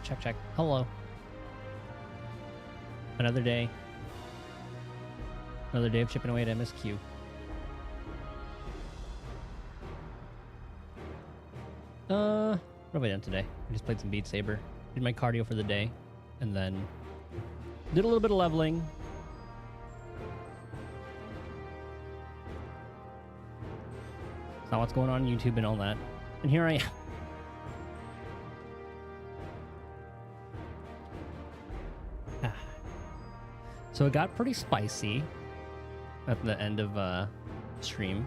Check, check. Hello. Another day. Another day of chipping away at MSQ. What have I done today? I just played some Beat Saber. Did my cardio for the day. And then did a little bit of leveling. It's not what's going on YouTube and all that. And here I am. So it got pretty spicy at the end of stream.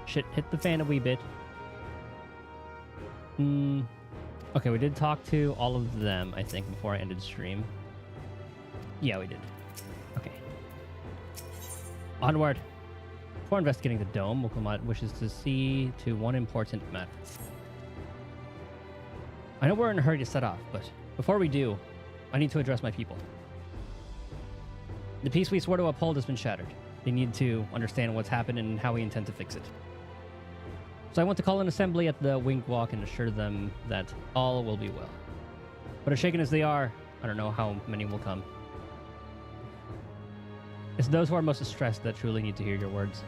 Shit hit the fan a wee bit. Okay, we did talk to all of them, I think, before I ended stream. Yeah, we did. Okay. Onward. Before investigating the dome, Woklamat wishes to see to one important matter. I know we're in a hurry to set off, but before we do, I need to address my people. The peace we swore to uphold has been shattered. They need to understand what's happened and how we intend to fix it. So I want to call an assembly at the Wink Walk and assure them that all will be well. But as shaken as they are, I don't know how many will come. It's those who are most distressed that truly need to hear your words.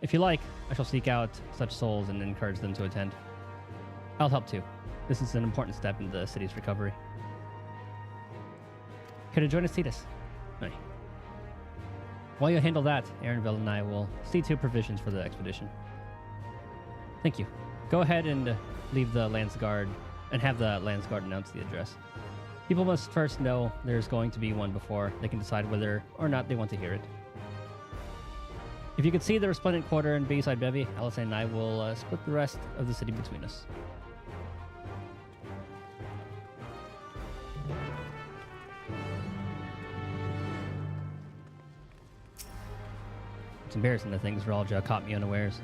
If you like, I shall seek out such souls and encourage them to attend. I'll help too. This is an important step in the city's recovery. Here to join us, Titus. Right. While you handle that, Aaronville and I will see to provisions for the expedition. Thank you. Go ahead and leave the Landsguard and have the Landsguard announce the address. People must first know there's going to be one before they can decide whether or not they want to hear it. If you could see the resplendent quarter and Bayside Bevy, Alice and I will split the rest of the city between us. It's embarrassing that things Ralja caught me unawares.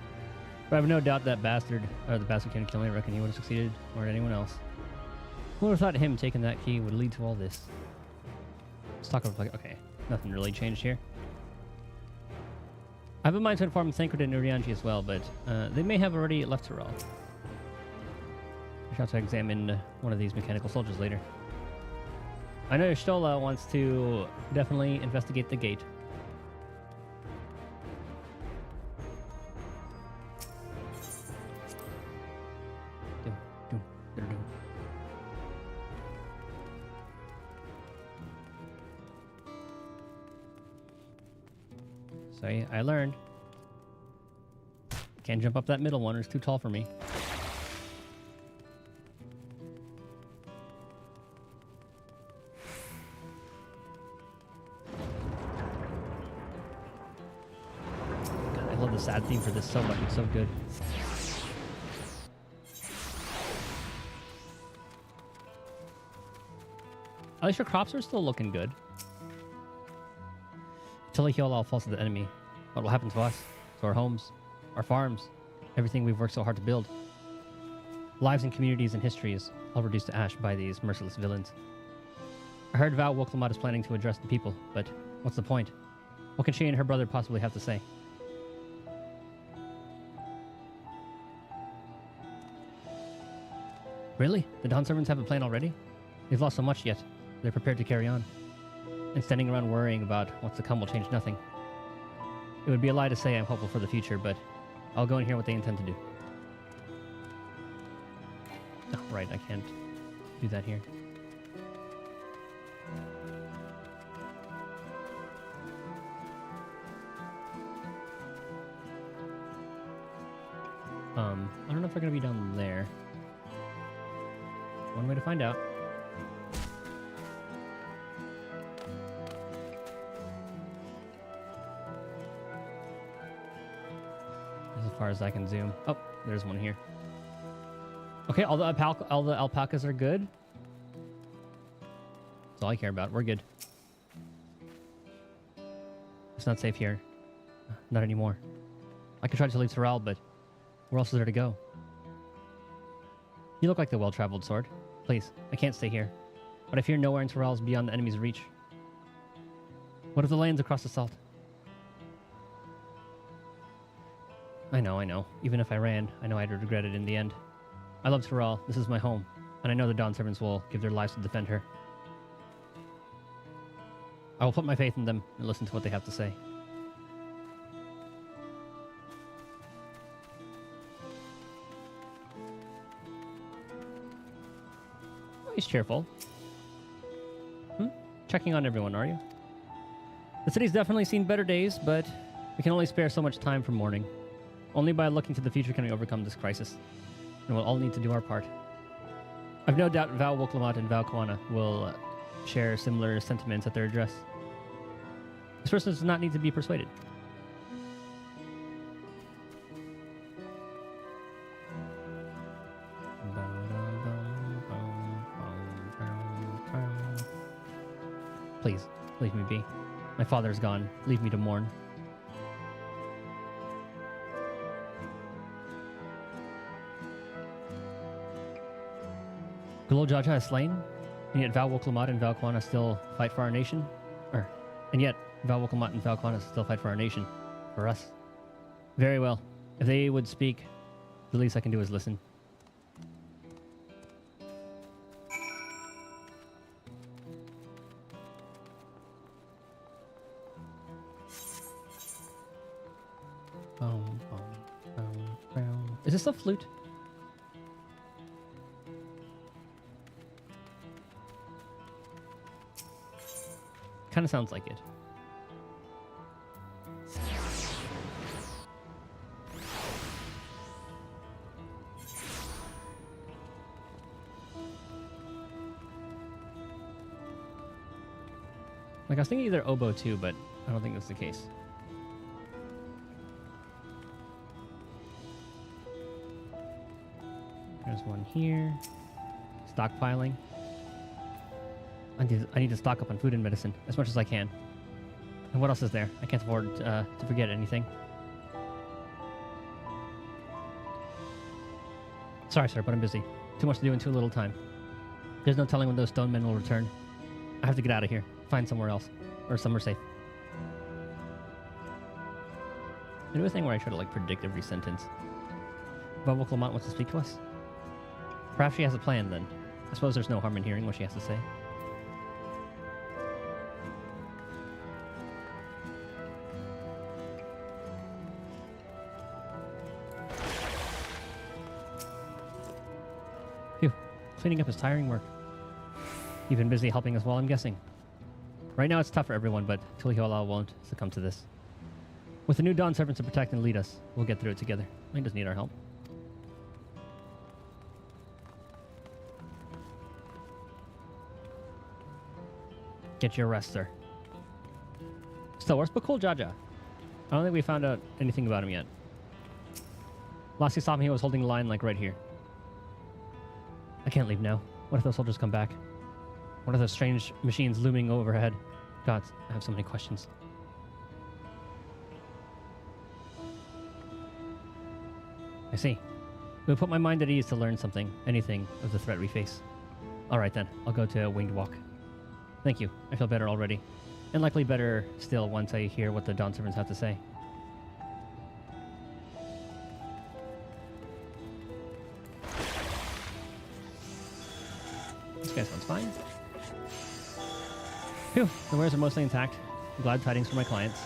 But I have no doubt that the bastard couldn't kill me. I reckon he would have succeeded, or anyone else. Who would have thought him taking that key would lead to all this? Let's talk about, okay, nothing really changed here. I have a mind to inform Thancred and Urianji as well, but they may have already left Tyrell. I shall have to examine one of these mechanical soldiers later. I know Stola wants to definitely investigate the gate. So I learned. Can't jump up that middle one, or it's too tall for me. God, I love the sad theme for this so much. It's so good. At least your crops are still looking good. Until they heal all falls to the enemy, what will happen to us, to our homes, our farms, everything we've worked so hard to build? Lives and communities and histories, all reduced to ash by these merciless villains. I heard Val Woklamat is planning to address the people, but what's the point? What can she and her brother possibly have to say? Really? The Dawn Servants have a plan already? They've lost so much yet. They're prepared to carry on. And standing around worrying about what's to come will change nothing. It would be a lie to say I'm hopeful for the future, but I'll go and hear what they intend to do. Oh, right, I can't do that here. I don't know if they're going to be down there. One way to find out. As far as I can zoom. Oh, there's one here. Okay, all the alpacas are good. That's all I care about. We're good. It's not safe here. Not anymore. I could try to leave Tyrell, but where else is there to go? You look like the well-traveled sword. Please, I can't stay here. But I fear nowhere in Tyrell is beyond the enemy's reach. What if the lands across the salt? I know. Even if I ran, I know I'd regret it in the end. I love Tyrell. This is my home. And I know the Dawn Servants will give their lives to defend her. I will put my faith in them and listen to what they have to say. Oh, he's cheerful. Checking on everyone, are you? The city's definitely seen better days, but we can only spare so much time for mourning. Only by looking to the future can we overcome this crisis. And we'll all need to do our part. I've no doubt Val Woklamat and Val Kwana will share similar sentiments at their address. This person does not need to be persuaded. Please, leave me be. My father's gone. Leave me to mourn. Gulol Jaja is slain, and yet Val Woklamat and Val Kwana still fight for our nation? And yet Val Woklamat and Val Kwana still fight for our nation. For us. Very well. If they would speak, the least I can do is listen. Is this a flute? Kind of sounds like it. Like, I was thinking either oboe too, but I don't think that's the case. There's one here. Stockpiling. I need to stock up on food and medicine as much as I can. And what else is there? I can't afford to forget anything. Sorry, sir, but I'm busy. Too much to do in too little time. There's no telling when those stone men will return. I have to get out of here. Find somewhere else. Or somewhere safe. I do a thing where I try to, like, predict every sentence. Bubble Clement wants to speak to us? Perhaps she has a plan, then. I suppose there's no harm in hearing what she has to say. Phew. Cleaning up is tiring work. You've been busy helping us while I'm guessing. Right now it's tough for everyone, but Tulihoala won't succumb to this. With the new Dawn Servants to protect and lead us, we'll get through it together. He doesn't need our help. Get your rest, sir. Still worse, but cool Jaja. I don't think we found out anything about him yet. Last he saw me, he was holding the line like right here. I can't leave now. What if those soldiers come back? What are those strange machines looming overhead? God, I have so many questions. I see. It will put my mind at ease to learn something, anything, of the threat we face. Alright then, I'll go to a winged walk. Thank you. I feel better already. And likely better still once I hear what the Dawn Servants have to say. This guy sounds fine. Phew, the wares are mostly intact. Glad tidings for my clients.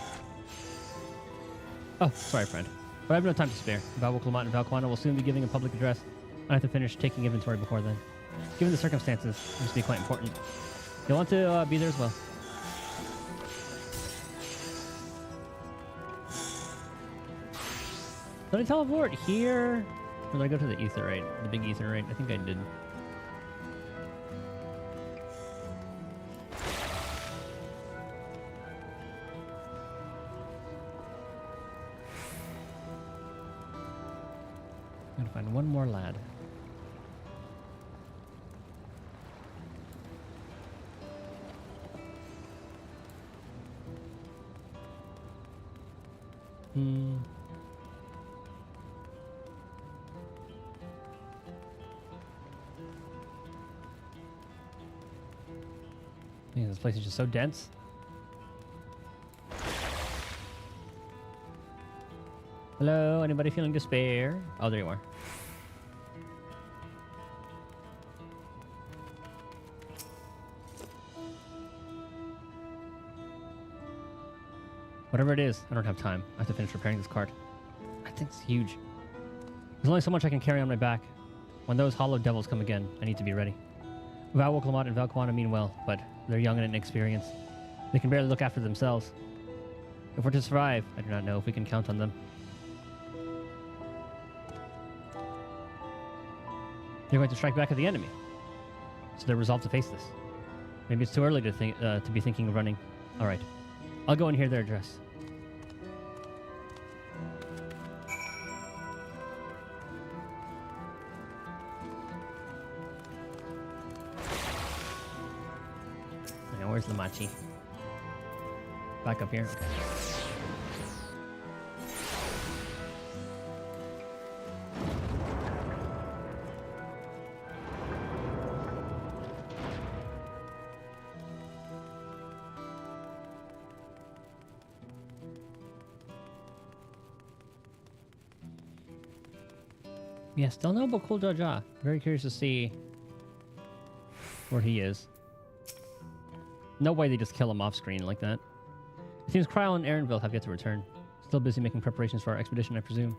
Oh, sorry, friend. But I have no time to spare. Val Clement and Val Kwana will soon be giving a public address. I have to finish taking inventory before then. Given the circumstances, it must be quite important. You'll want to be there as well. Did I teleport here? Or did I go to the Aetheryte? The big Aetheryte? I think I did. I'm gonna find one more lad. Man, this place is just so dense. Hello, anybody feeling despair? Oh, there you are. Whatever it is, I don't have time. I have to finish repairing this cart. That thing's huge. There's only so much I can carry on my back. When those hollow devils come again, I need to be ready. Val Woklamat and Valquana mean well, but they're young and inexperienced. They can barely look after themselves. If we're to survive, I do not know if we can count on them. They're going to strike back at the enemy, so they're resolved to face this. Maybe it's too early to be thinking of running. All right, I'll go and hear their address. Now, where's Lamachi? Back up here. Okay. Yeah, still no Bokul Jaja. Very curious to see where he is. No way they just kill him off screen like that. It seems Kryl and Aaronville have yet to return. Still busy making preparations for our expedition, I presume.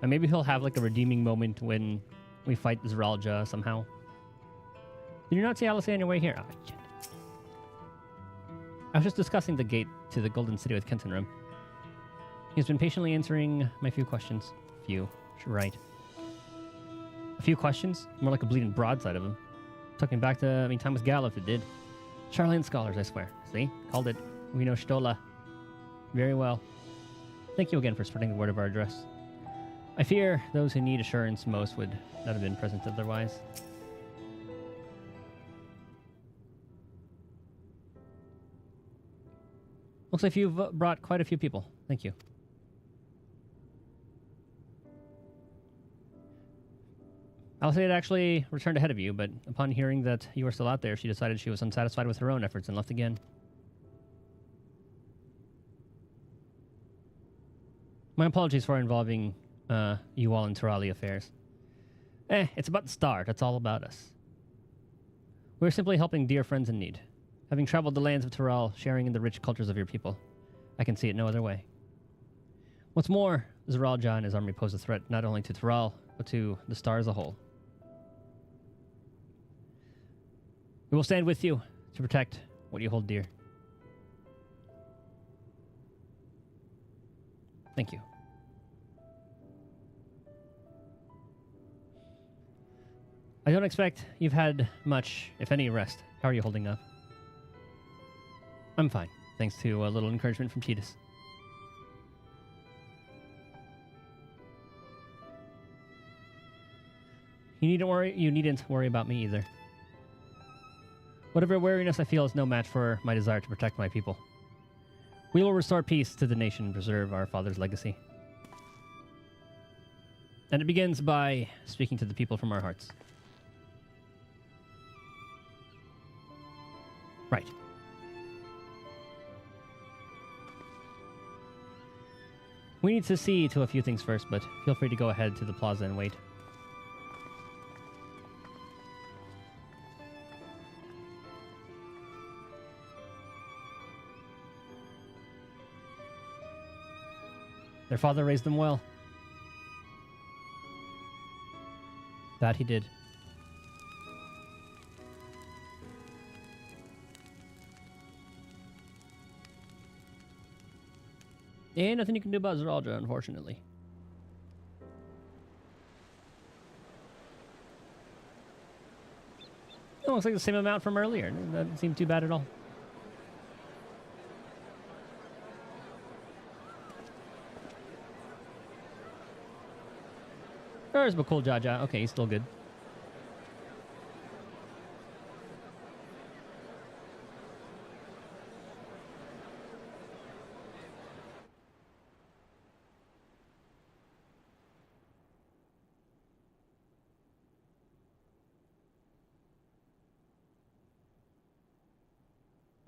And maybe he'll have like a redeeming moment when we fight Zeralja somehow. Did you not see Alice on your way here? Oh, shit. I was just discussing the gate to the Golden City with Kentenrim. He's been patiently answering my few questions. Few. Right. A few questions? More like a bleeding broadside of them. Took me back to, time with Galuf, it did. Charlene scholars, I swear. See? Called it. We know Stola. Very well. Thank you again for spreading the word of our address. I fear those who need assurance most would not have been present otherwise. Looks like you've brought quite a few people. Thank you. Alice had actually returned ahead of you, but upon hearing that you were still out there, she decided she was unsatisfied with her own efforts and left again. My apologies for involving you all in Terali affairs. It's about the star. That's all about us. We're simply helping dear friends in need. Having traveled the lands of Teral, sharing in the rich cultures of your people, I can see it no other way. What's more, Zeralja and his army pose a threat not only to Teral, but to the star as a whole. We will stand with you to protect what you hold dear. Thank you. I don't expect you've had much, if any, rest. How are you holding up? I'm fine, thanks to a little encouragement from Titus. You needn't worry about me either. Whatever weariness I feel is no match for my desire to protect my people. We will restore peace to the nation and preserve our father's legacy. And it begins by speaking to the people from our hearts. Right. We need to see to a few things first, but feel free to go ahead to the plaza and wait. Their father raised them well. That he did. And nothing you can do about Zeralja, unfortunately. It looks like the same amount from earlier. That doesn't seem too bad at all. There's Bakul Jaja. Okay, he's still good.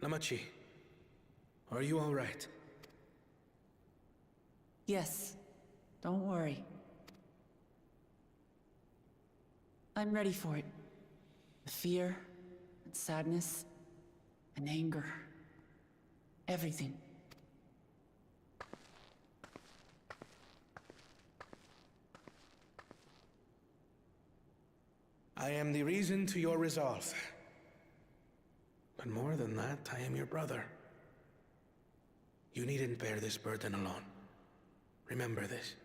Namachi, are you all right? Yes, don't worry. I'm ready for it. The fear, and sadness, and anger. Everything. I am the reason to your resolve. But more than that, I am your brother. You needn't bear this burden alone. Remember this.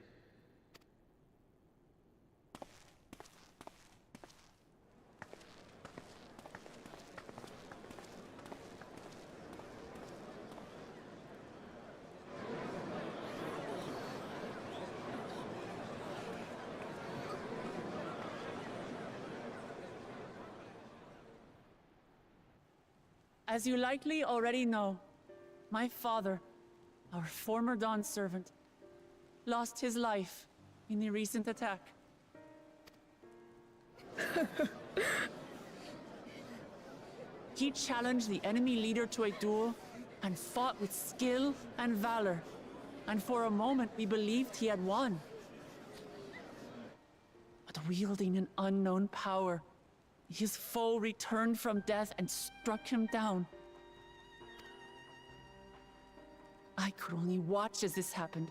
As you likely already know, my father, our former Dawn servant, lost his life in the recent attack. He challenged the enemy leader to a duel and fought with skill and valor, and for a moment we believed he had won. But wielding an unknown power, his foe returned from death and struck him down. I could only watch as this happened.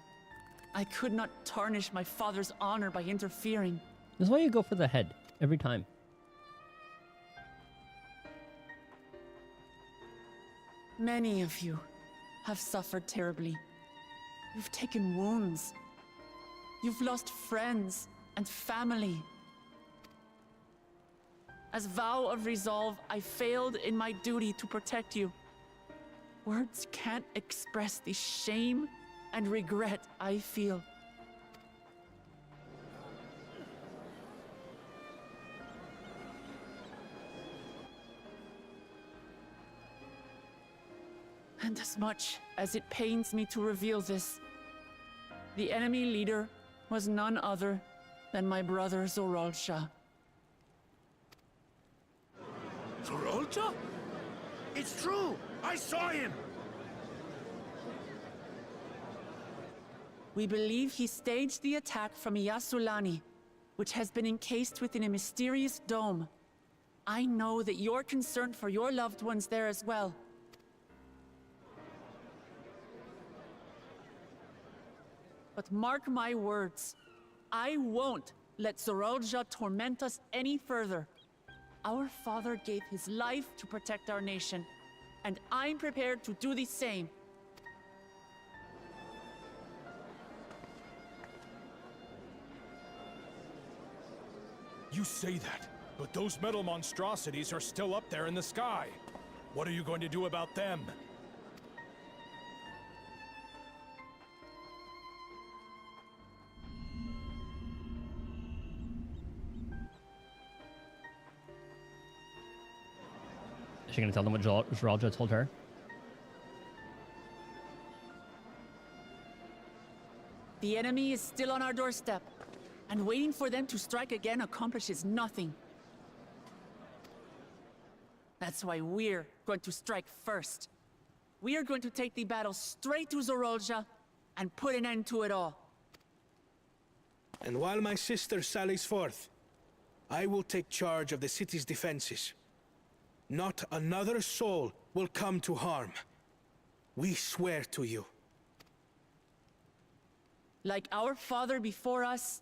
I could not tarnish my father's honor by interfering. This is why you go for the head every time. Many of you have suffered terribly. You've taken wounds. You've lost friends and family. As vow of resolve, I failed in my duty to protect you. Words can't express the shame and regret I feel. And as much as it pains me to reveal this, the enemy leader was none other than my brother Zoralsha. Zoralsha? It's true! I saw him! We believe he staged the attack from Yasulani, which has been encased within a mysterious dome. I know that you're concerned for your loved ones there as well. But mark my words, I won't let Zoralsha torment us any further. Our father gave his life to protect our nation, and I'm prepared to do the same. You say that, but those metal monstrosities are still up there in the sky. What are you going to do about them? Is she gonna tell them what Zoralsha told her? The enemy is still on our doorstep, and waiting for them to strike again accomplishes nothing. That's why we're going to strike first. We are going to take the battle straight to Zoralsha and put an end to it all. And while my sister sallies forth, I will take charge of the city's defenses. Not another soul will come to harm. We swear to you. Like our father before us,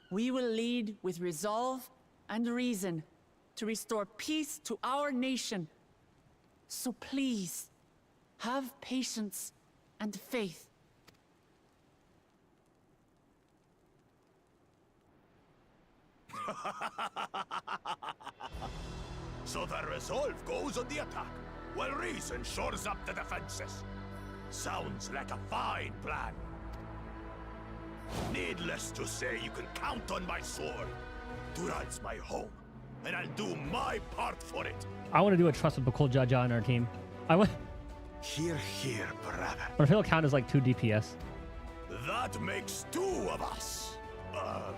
we will lead with resolve and reason to restore peace to our nation. So please, have patience and faith. So the resolve goes on the attack, while reason shores up the defenses. Sounds like a fine plan. Needless to say, you can count on my sword. Duran's my home, and I'll do my part for it. I want to do a trust with Bakul Jaja on our team. Here, brother. But I feel count as like 2 DPS. That makes 2 of us. Or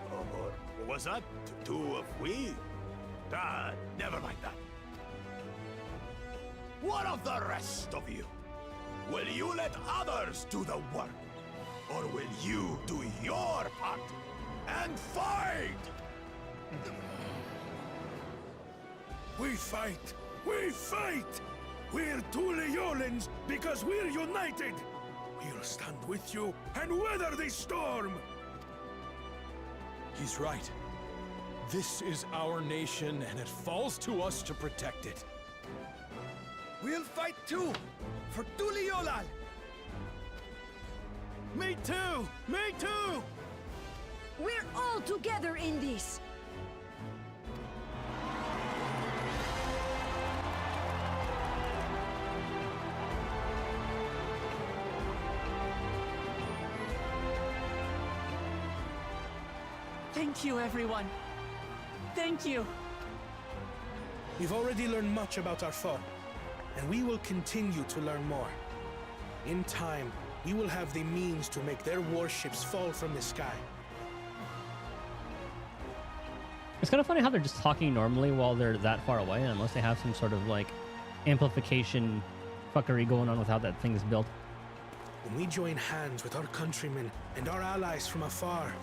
was that 2 of we? Never mind that. What of the rest of you? Will you let others do the work? Or will you do your part and fight? We fight! We fight! We're 2 Leolans because we're united! We'll stand with you and weather this storm! He's right. This is our nation, and it falls to us to protect it. We'll fight too! For Tuliolal! Me too! Me too! We're all together in this! Thank you, everyone. Thank you. We've already learned much about our foe, and we will continue to learn more. In time, we will have the means to make their warships fall from the sky. It's kind of funny how they're just talking normally while they're that far away, unless they have some sort of like amplification fuckery going on with how that thing is built. When we join hands with our countrymen and our allies from afar,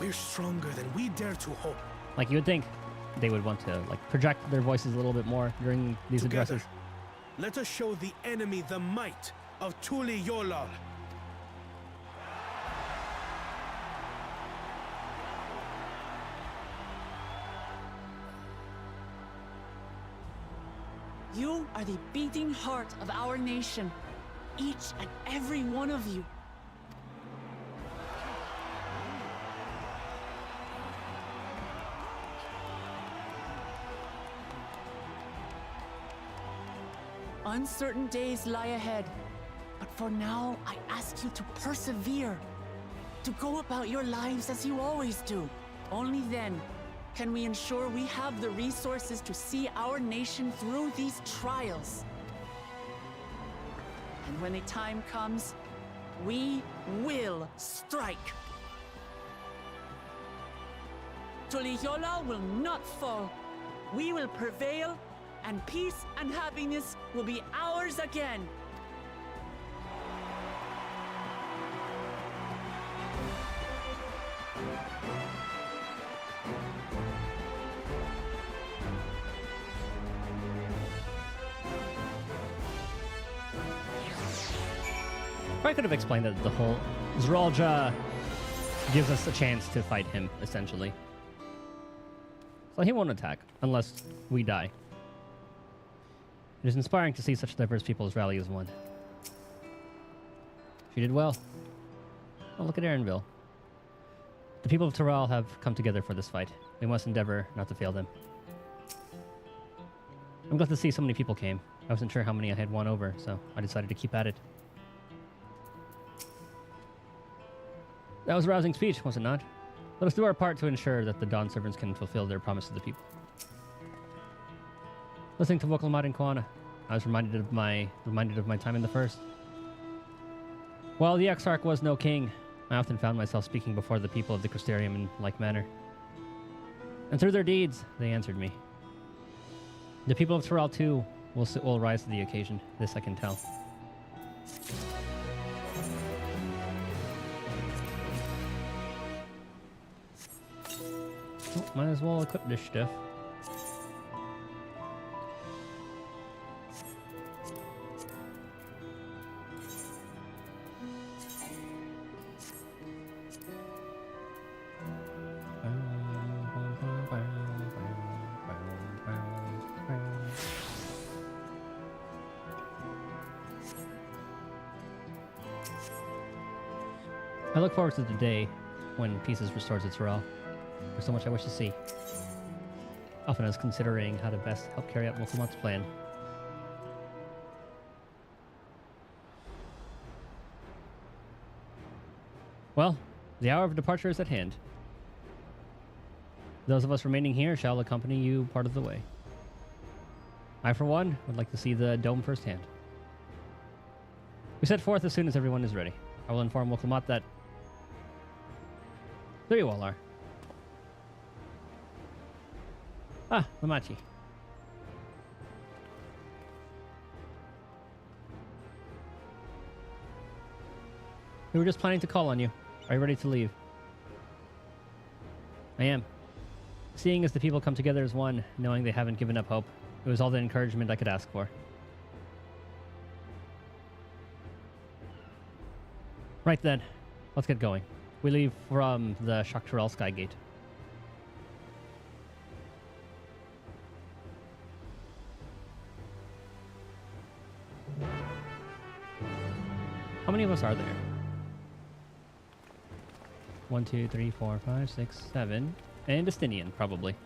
we're stronger than we dare to hope. Like you would think they would want to like project their voices a little bit more during these Together, addresses. let us show the enemy the might of Tuliolal. You are the beating heart of our nation. Each and every one of you. Uncertain days lie ahead, but for now, I ask you to persevere, to go about your lives as you always do. Only then can we ensure we have the resources to see our nation through these trials. And when the time comes, we will strike. Tuliyola will not fall. We will prevail, and peace and happiness will be ours again. I could have explained that the whole Zralja gives us a chance to fight him, essentially. So he won't attack, unless we die. It is inspiring to see such diverse peoples rally as one. She did well. Oh, look at Aaronville. The people of Tyrell have come together for this fight. We must endeavor not to fail them. I'm glad to see so many people came. I wasn't sure how many I had won over, so I decided to keep at it. That was a rousing speech, was it not? Let us do our part to ensure that the Dawn servants can fulfill their promise to the people. Listening to Vokalmat and Koana, I was reminded of my time in the First. While the Exarch was no king, I often found myself speaking before the people of the Crystarium in like manner. And through their deeds, they answered me. The people of Tyrell, too, will rise to the occasion. This I can tell. Oh, might as well equip this stuff. I look forward to the day when peace is restored to Tyrell. There's so much I wish to see. Often I was considering how to best help carry out Vokalmat's plan. Well, the hour of departure is at hand. Those of us remaining here shall accompany you part of the way. I, for one, would like to see the dome firsthand. We set forth as soon as everyone is ready. I will inform Vokalmat that... There you all are. Ah, Lamachi. We were just planning to call on you. Are you ready to leave? I am. Seeing as the people come together as one, knowing they haven't given up hope, it was all the encouragement I could ask for. Right then, let's get going. We leave from the Shak'Turel Skygate. How many of us are there? 1, 2, 3, 4, 5, 6, 7. And Justinian, probably.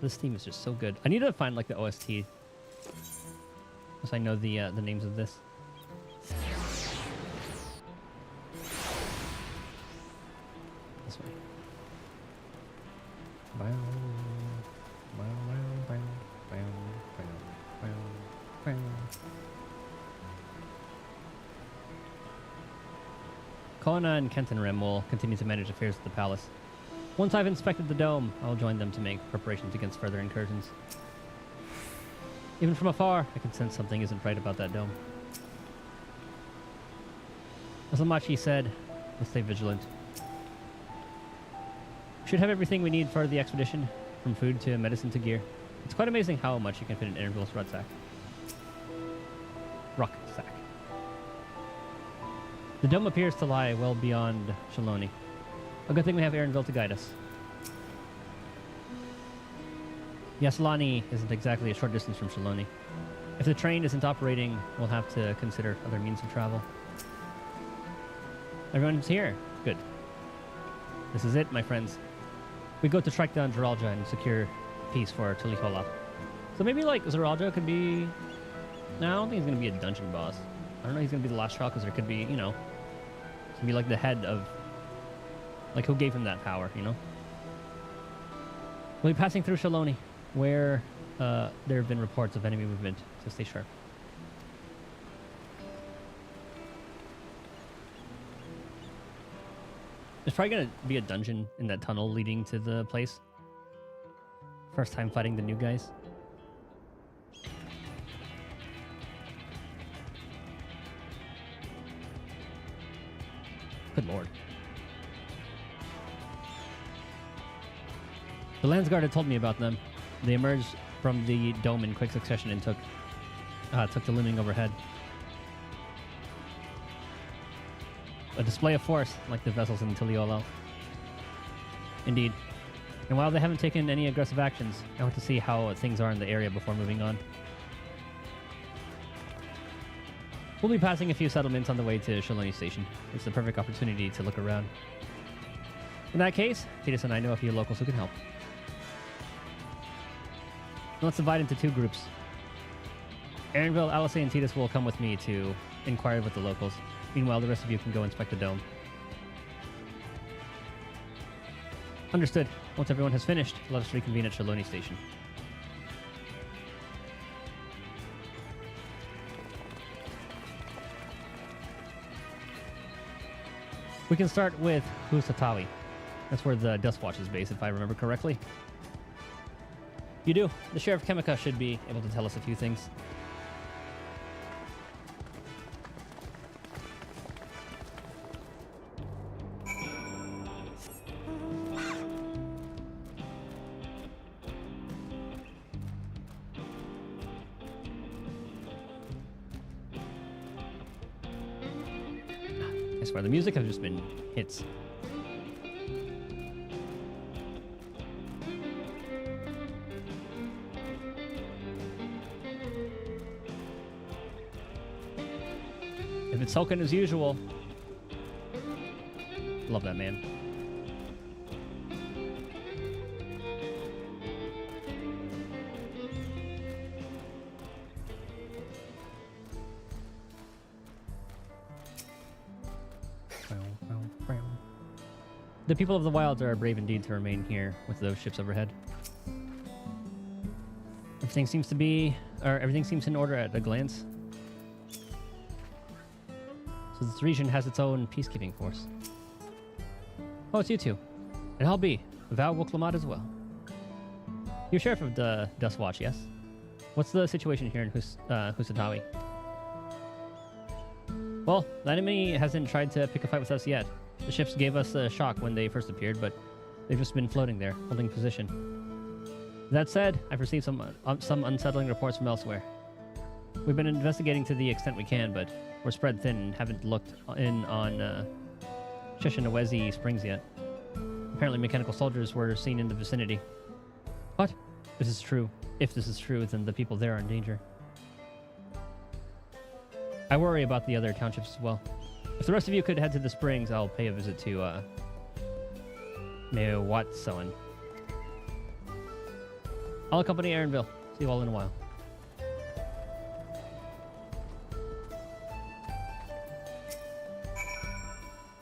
This theme is just so good. I need to find like the OST, because I know the names of this. This way. Kona and Kentenrim will continue to manage affairs at the palace. Once I've inspected the dome, I'll join them to make preparations against further incursions. Even from afar, I can sense something isn't right about that dome. As Lamachi said, we'll stay vigilant. We should have everything we need for the expedition, from food to medicine to gear. It's quite amazing how much you can fit in Aaronville's rucksack. The dome appears to lie well beyond Shaloni. A good thing we have Aaronville to guide us. Yaslani isn't exactly a short distance from Shaloni. If the train isn't operating, we'll have to consider other means of travel. Everyone's here. Good. This is it, my friends. We go to strike down Zeralja and secure peace for Tulihola. So maybe like Zeralja could be... No, I don't think he's going to be a dungeon boss. I don't know he's going to be the last trial because there could be, you know... He's going to be like the head of... Like who gave him that power, you know? We'll be passing through Shaloni, where there have been reports of enemy movement, so stay sharp. There's probably going to be a dungeon in that tunnel leading to the place. First time fighting the new guys. Good lord. The Landsguard had told me about them. They emerged from the dome in quick succession and took the looming overhead. A display of force, like the vessels in Tuliolo. Indeed. And while they haven't taken any aggressive actions, I want to see how things are in the area before moving on. We'll be passing a few settlements on the way to Shaloni Station. It's the perfect opportunity to look around. In that case, Titus and I know a few locals who can help. Let's divide into two groups. Aaronville, Alice, and Titus will come with me to inquire with the locals. Meanwhile, the rest of you can go inspect the dome. Understood. Once everyone has finished, let us reconvene at Shaloni Station. We can start with Husatawi. That's where the Dust Watch is based, if I remember correctly. You do. The Sheriff Chemica should be able to tell us a few things. I swear, the music has just been hits. If it's Sulkin as usual. Love that man. The people of the wilds are brave indeed to remain here with those ships overhead. Everything seems in order at a glance. So this region has its own peacekeeping force. Oh, it's you two. And I'll be Val Woklamat as well. You're sheriff of the Dust Watch, yes? What's the situation here in Husatawi? Well, the enemy hasn't tried to pick a fight with us yet. The ships gave us a shock when they first appeared, but they've just been floating there, holding position. That said, I've received some unsettling reports from elsewhere. We've been investigating to the extent we can, but we're spread thin and haven't looked in on Shishinawezi Springs yet. Apparently mechanical soldiers were seen in the vicinity. What? This is true. If this is true, then the people there are in danger. I worry about the other townships as well. If the rest of you could head to the springs, I'll pay a visit to Mewatsoen. I'll accompany Aaronville. See you all in a while.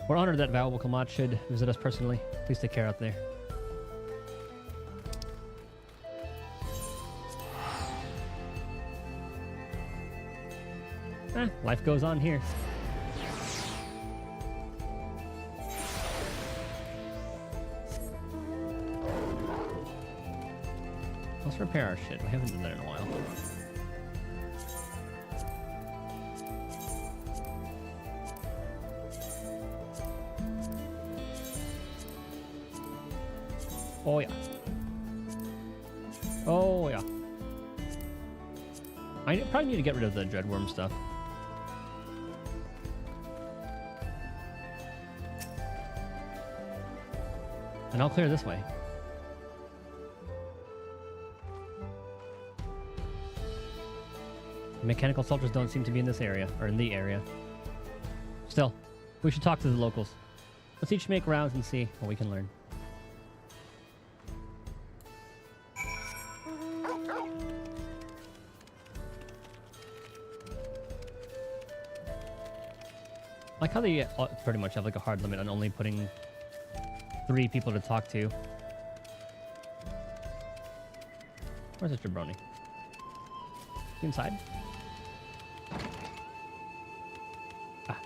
We're honored that valuable Kamat should visit us personally. Please take care out there. Life goes on here. Let's repair our shit. We haven't done that in a while. Oh yeah. Oh yeah. I probably need to get rid of the dreadworm stuff. And I'll clear this way. Mechanical soldiers don't seem to be in this area, or in the area. Still, we should talk to the locals. Let's each make rounds and see what we can learn. Like how they pretty much have like a hard limit on only putting 3 people to talk to. Where's this jabroni? Inside? Ah.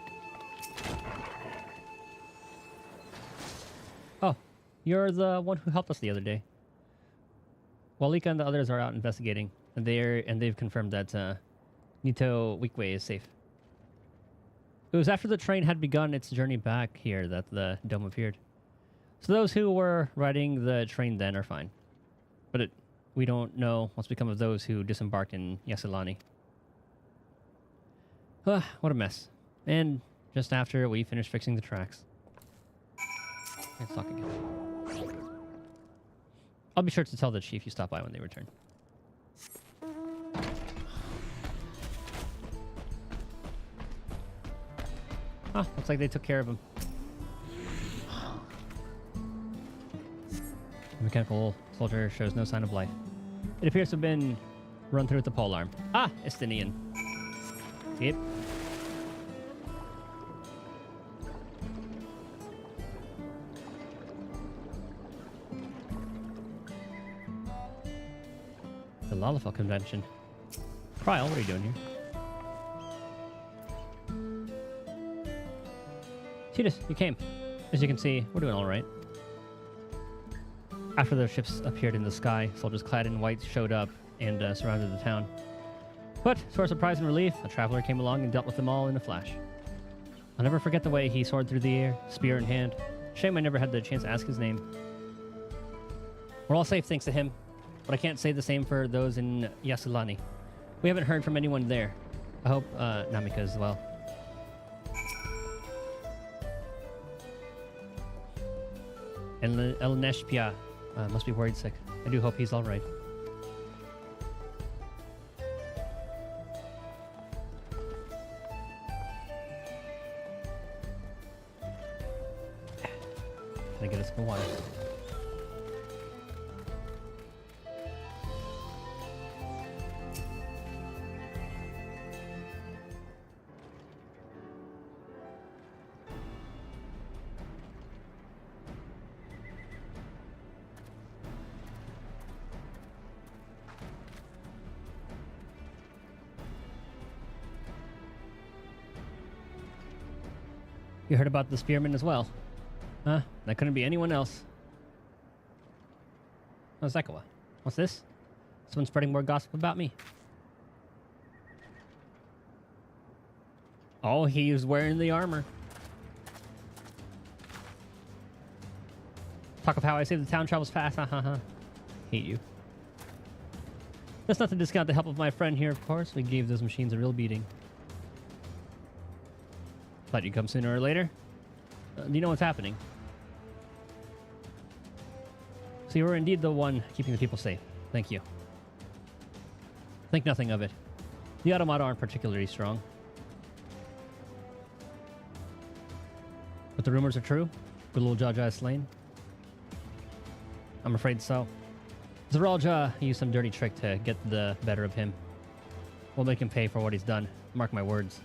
Oh, you're the one who helped us the other day. Walika and the others are out investigating, and they've confirmed that Nito Weekway is safe. It was after the train had begun its journey back here that the dome appeared. So those who were riding the train then are fine. But we don't know what's become of those who disembarked in Yassilani. What a mess. And just after we finished fixing the tracks. Let's talk again. I'll be sure to tell the chief you stop by when they return. Ah, looks like they took care of him. The mechanical soldier shows no sign of life. It appears to have been run through with the pole arm. Ah, Estinian. Yep. The Lalafell convention. Krile, what are you doing here? Titus, you came. As you can see, we're doing all right. After the ships appeared in the sky, soldiers clad in white showed up and surrounded the town. But, to our surprise and relief, a traveler came along and dealt with them all in a flash. I'll never forget the way he soared through the air, spear in hand. Shame I never had the chance to ask his name. We're all safe thanks to him, but I can't say the same for those in Yassilani. We haven't heard from anyone there. I hope Namika as well. And Elneshpia must be worried sick. I do hope he's all right. Can I get us some water? You heard about the spearman as well? Huh? That couldn't be anyone else. Oh, Zekawa. What's this? Someone spreading more gossip about me. Oh, he was wearing the armor. Talk of how I say the town travels fast. Ha ha ha. Hate you. That's not to discount the help of my friend here, of course. We gave those machines a real beating. Thought you'd come sooner or later. Do you know what's happening? So you were indeed the one keeping the people safe. Thank you. Think nothing of it. The automata aren't particularly strong. But the rumors are true? Good little Jaja is slain? I'm afraid so. Zeralja used some dirty trick to get the better of him. We'll make him pay for what he's done. Mark my words.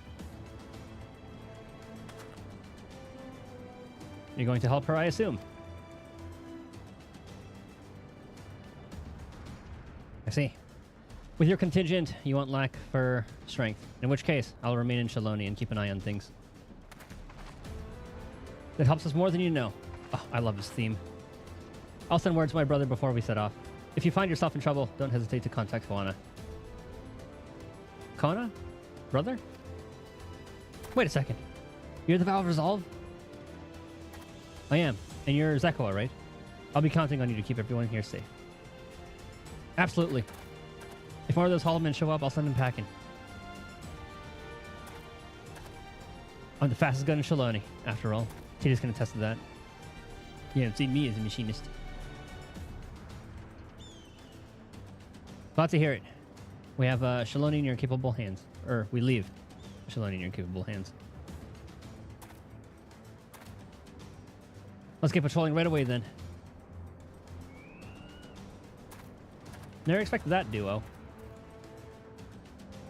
You're going to help her, I assume? I see. With your contingent, you won't lack for strength. In which case, I'll remain in Shaloni and keep an eye on things. That helps us more than you know. Oh, I love this theme. I'll send word to my brother before we set off. If you find yourself in trouble, don't hesitate to contact Koana. Koana? Brother? Wait a second. You're the Vow of Resolve? I am. And you're Zekoa, right? I'll be counting on you to keep everyone here safe. Absolutely. If more of those Hollowmen show up, I'll send them packing. I'm the fastest gun in Shaloni, after all. Tita's can attest to that. You haven't seen me as a machinist. Glad to hear it. We have Shaloni in your capable hands. Or, we leave Shaloni in your capable hands. Let's get patrolling right away, then. Never expected that duo.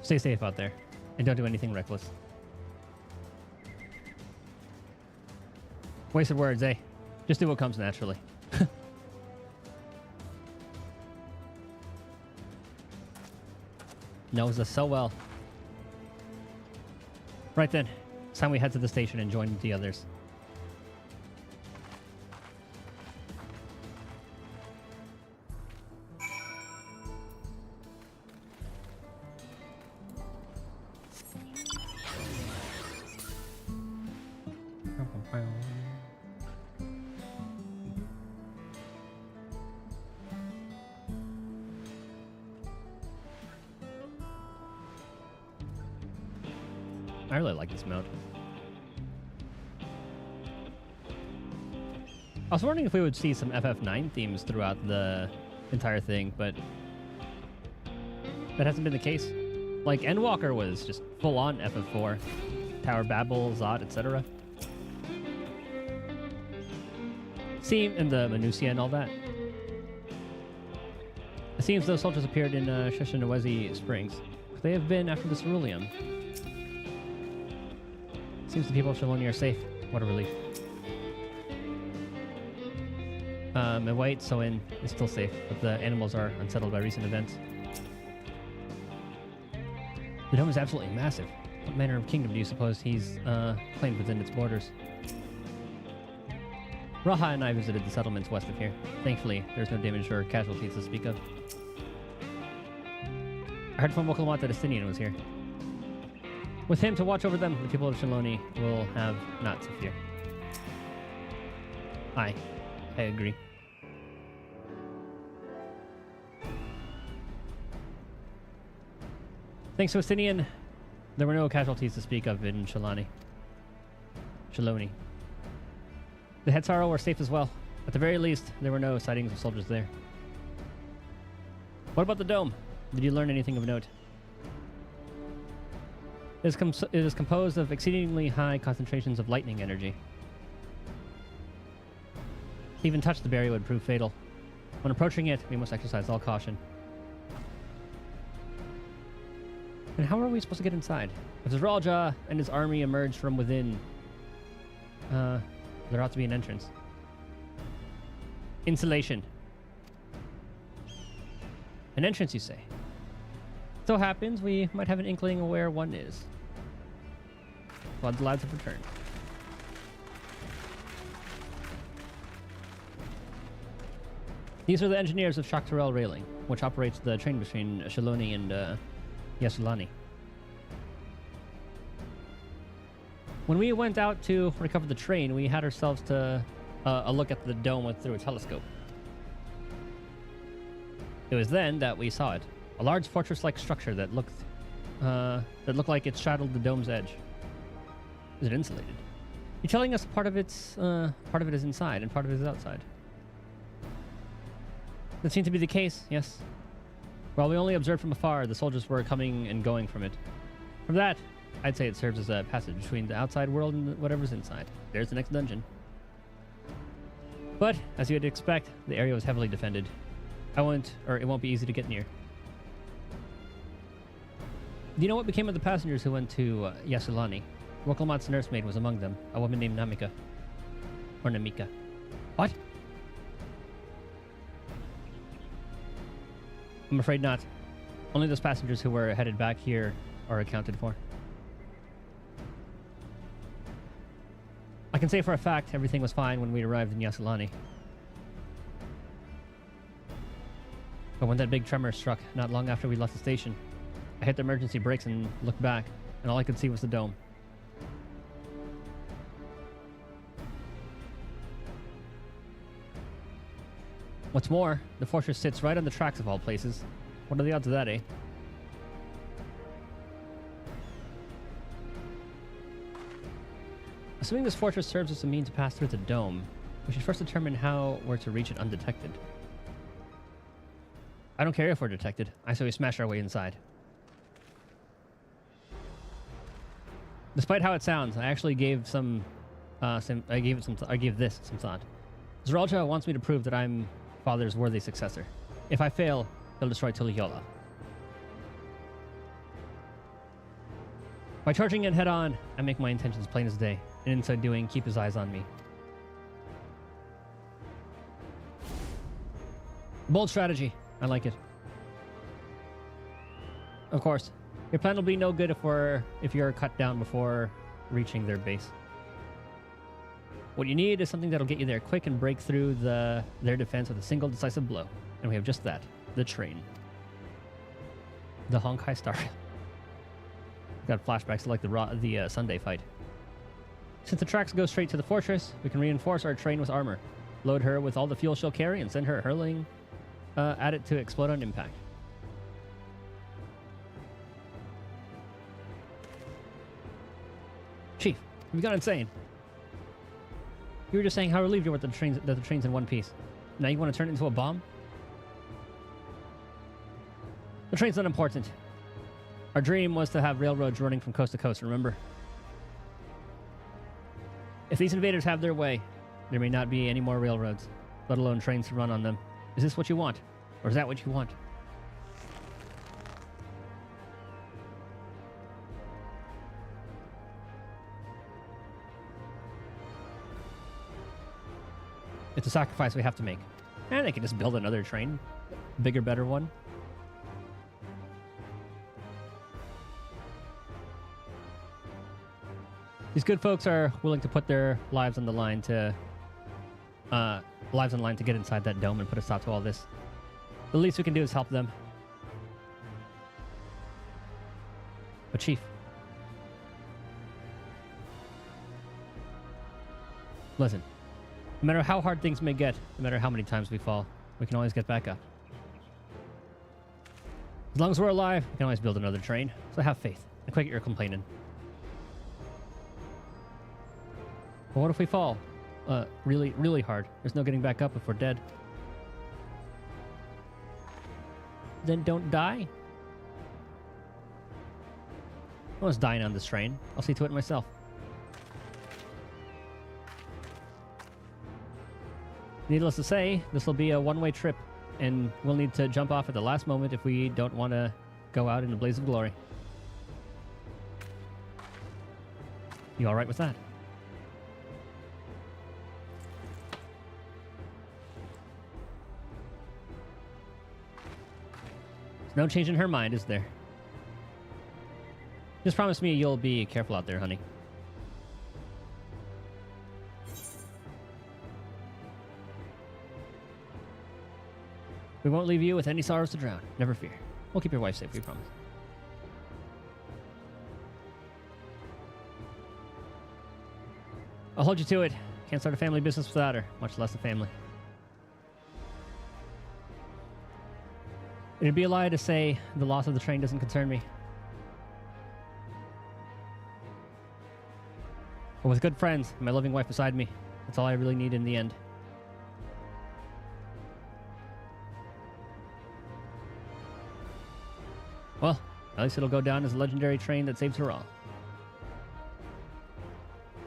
Stay safe out there. And don't do anything reckless. Wasted words, eh? Just do what comes naturally. Knows us so well. Right then. It's time we head to the station and join the others. I really like this mount. I was wondering if we would see some FF9 themes throughout the entire thing, but that hasn't been the case. Like, Endwalker was just full-on FF4. Tower Babel, Zod, etc. And the Manusia and all that. It seems those soldiers appeared in Shishinawezi Springs. They have been after the ceruleum. Seems the people of Shaloni are safe. What a relief. And White Soin is still safe, but the animals are unsettled by recent events. The dome is absolutely massive. What manner of kingdom do you suppose he's claimed within its borders? Raha and I visited the settlements west of here. Thankfully, there's no damage or casualties to speak of. I heard from Wokalmat that Estinian was here. With him to watch over them, the people of Shaloni will have naught to fear. I agree. Thanks to Estinian, there were no casualties to speak of in Shaloni. The Hetaro were safe as well. At the very least, there were no sightings of soldiers there. What about the dome? Did you learn anything of note? It is composed of exceedingly high concentrations of lightning energy. To even touch the barrier would prove fatal. When approaching it, we must exercise all caution. And how are we supposed to get inside? If Zeralja and his army emerge from within, there ought to be an entrance. Insulation. An entrance, you say? So happens we might have an inkling of where one is. Glad the lads have returned. These are the engineers of Shaktarel Railing, which operates the train between Shaloni and Yasulani. When we went out to recover the train, we had ourselves to a look at the dome through a telescope. It was then that we saw it. A large fortress-like structure that looked like it straddled the dome's edge. Is it insulated? You're telling us part of it is inside and part of it is outside. That seemed to be the case, yes. While we only observed from afar, the soldiers were coming and going from it. From that, I'd say it serves as a passage between the outside world and whatever's inside. There's the next dungeon. But, as you'd expect, the area was heavily defended. It won't be easy to get near. Do you know what became of the passengers who went to Yasulani? Wokelmat's nursemaid was among them, a woman named Namika. Or Namika. What? I'm afraid not. Only those passengers who were headed back here are accounted for. I can say for a fact everything was fine when we arrived in Yasulani. But when that big tremor struck, not long after we left the station, I hit the emergency brakes and looked back, and all I could see was the dome. What's more, the fortress sits right on the tracks of all places. What are the odds of that, eh? Assuming this fortress serves as a means to pass through the dome, we should first determine how we're to reach it undetected. I don't care if we're detected. I say we smash our way inside. Despite how it sounds, I actually gave this some thought. Zeralja wants me to prove that I'm Father's worthy successor. If I fail, he'll destroy Tuliyola. By charging in head on, I make my intentions plain as day, and in so doing, keep his eyes on me. Bold strategy. I like it. Of course, your plan will be no good if you're cut down before reaching their base. What you need is something that'll get you there quick and break through their defense with a single decisive blow. And we have just that. The train. The Honkai Star Rail. Got flashbacks to like the Sunday fight. Since the tracks go straight to the fortress, we can reinforce our train with armor, load her with all the fuel she'll carry, and send her hurling at it to explode on impact. Chief, you've gone insane. You were just saying how relieved you were that the train's in one piece. Now you want to turn it into a bomb? The train's not important. Our dream was to have railroads running from coast to coast, remember? If these invaders have their way, there may not be any more railroads, let alone trains to run on them. Is this what you want? Or is that what you want? It's a sacrifice we have to make. And they can just build another train. Bigger, better one. These good folks are willing to put their lives on the line to get inside that dome and put a stop to all this. The least we can do is help them. But Chief, listen. No matter how hard things may get, no matter how many times we fall, we can always get back up. As long as we're alive, we can always build another train. So have faith and quit your complaining. But what if we fall? Really, really hard. There's no getting back up if we're dead. Then don't die. No one's dying on this train. I'll see to it myself. Needless to say, this will be a one-way trip, and we'll need to jump off at the last moment if we don't want to go out in a blaze of glory. You all right with that? There's no change in her mind, is there? Just promise me you'll be careful out there, honey. We won't leave you with any sorrows to drown. Never fear. We'll keep your wife safe, we promise. I'll hold you to it. Can't start a family business without her, much less a family. It'd be a lie to say the loss of the train doesn't concern me. But with good friends and my loving wife beside me, that's all I really need in the end. Well, at least it'll go down as a legendary train that saves her all.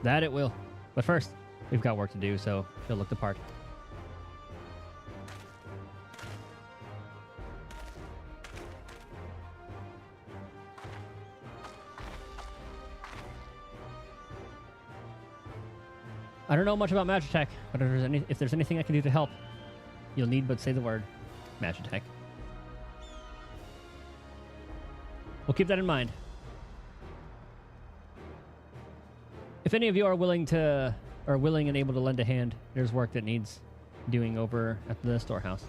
That it will. But first, we've got work to do, so she'll look the part. I don't know much about Magitech, but if there's anything I can do to help, you'll need but say the word, Magitech. We'll keep that in mind. If any of you are willing and able to lend a hand, there's work that needs doing over at the storehouse.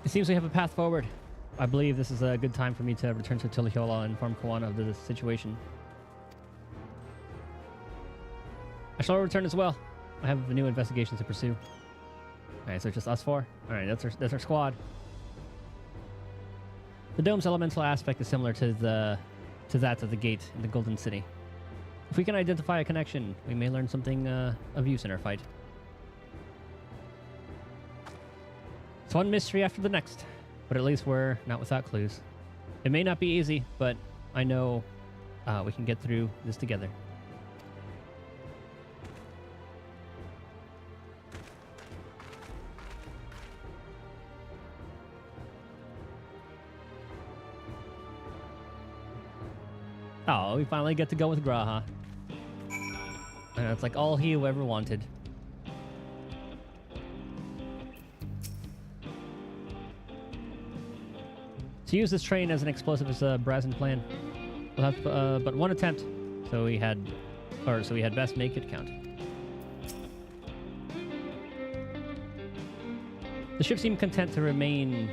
It seems we have a path forward. I believe this is a good time for me to return to Tilihiola and inform Kawana of the situation. I shall return as well. I have a new investigation to pursue. Alright, so it's just us four? Alright, that's our squad. The dome's elemental aspect is similar to that of the gate in the Golden City. If we can identify a connection, we may learn something of use in our fight. It's one mystery after the next, but at least we're not without clues. It may not be easy, but I know we can get through this together. Oh, we finally get to go with Graha. And it's like all he ever wanted. To use this train as an explosive is a brazen plan. We'll have but one attempt, so we had best make it count. The ship seemed content to remain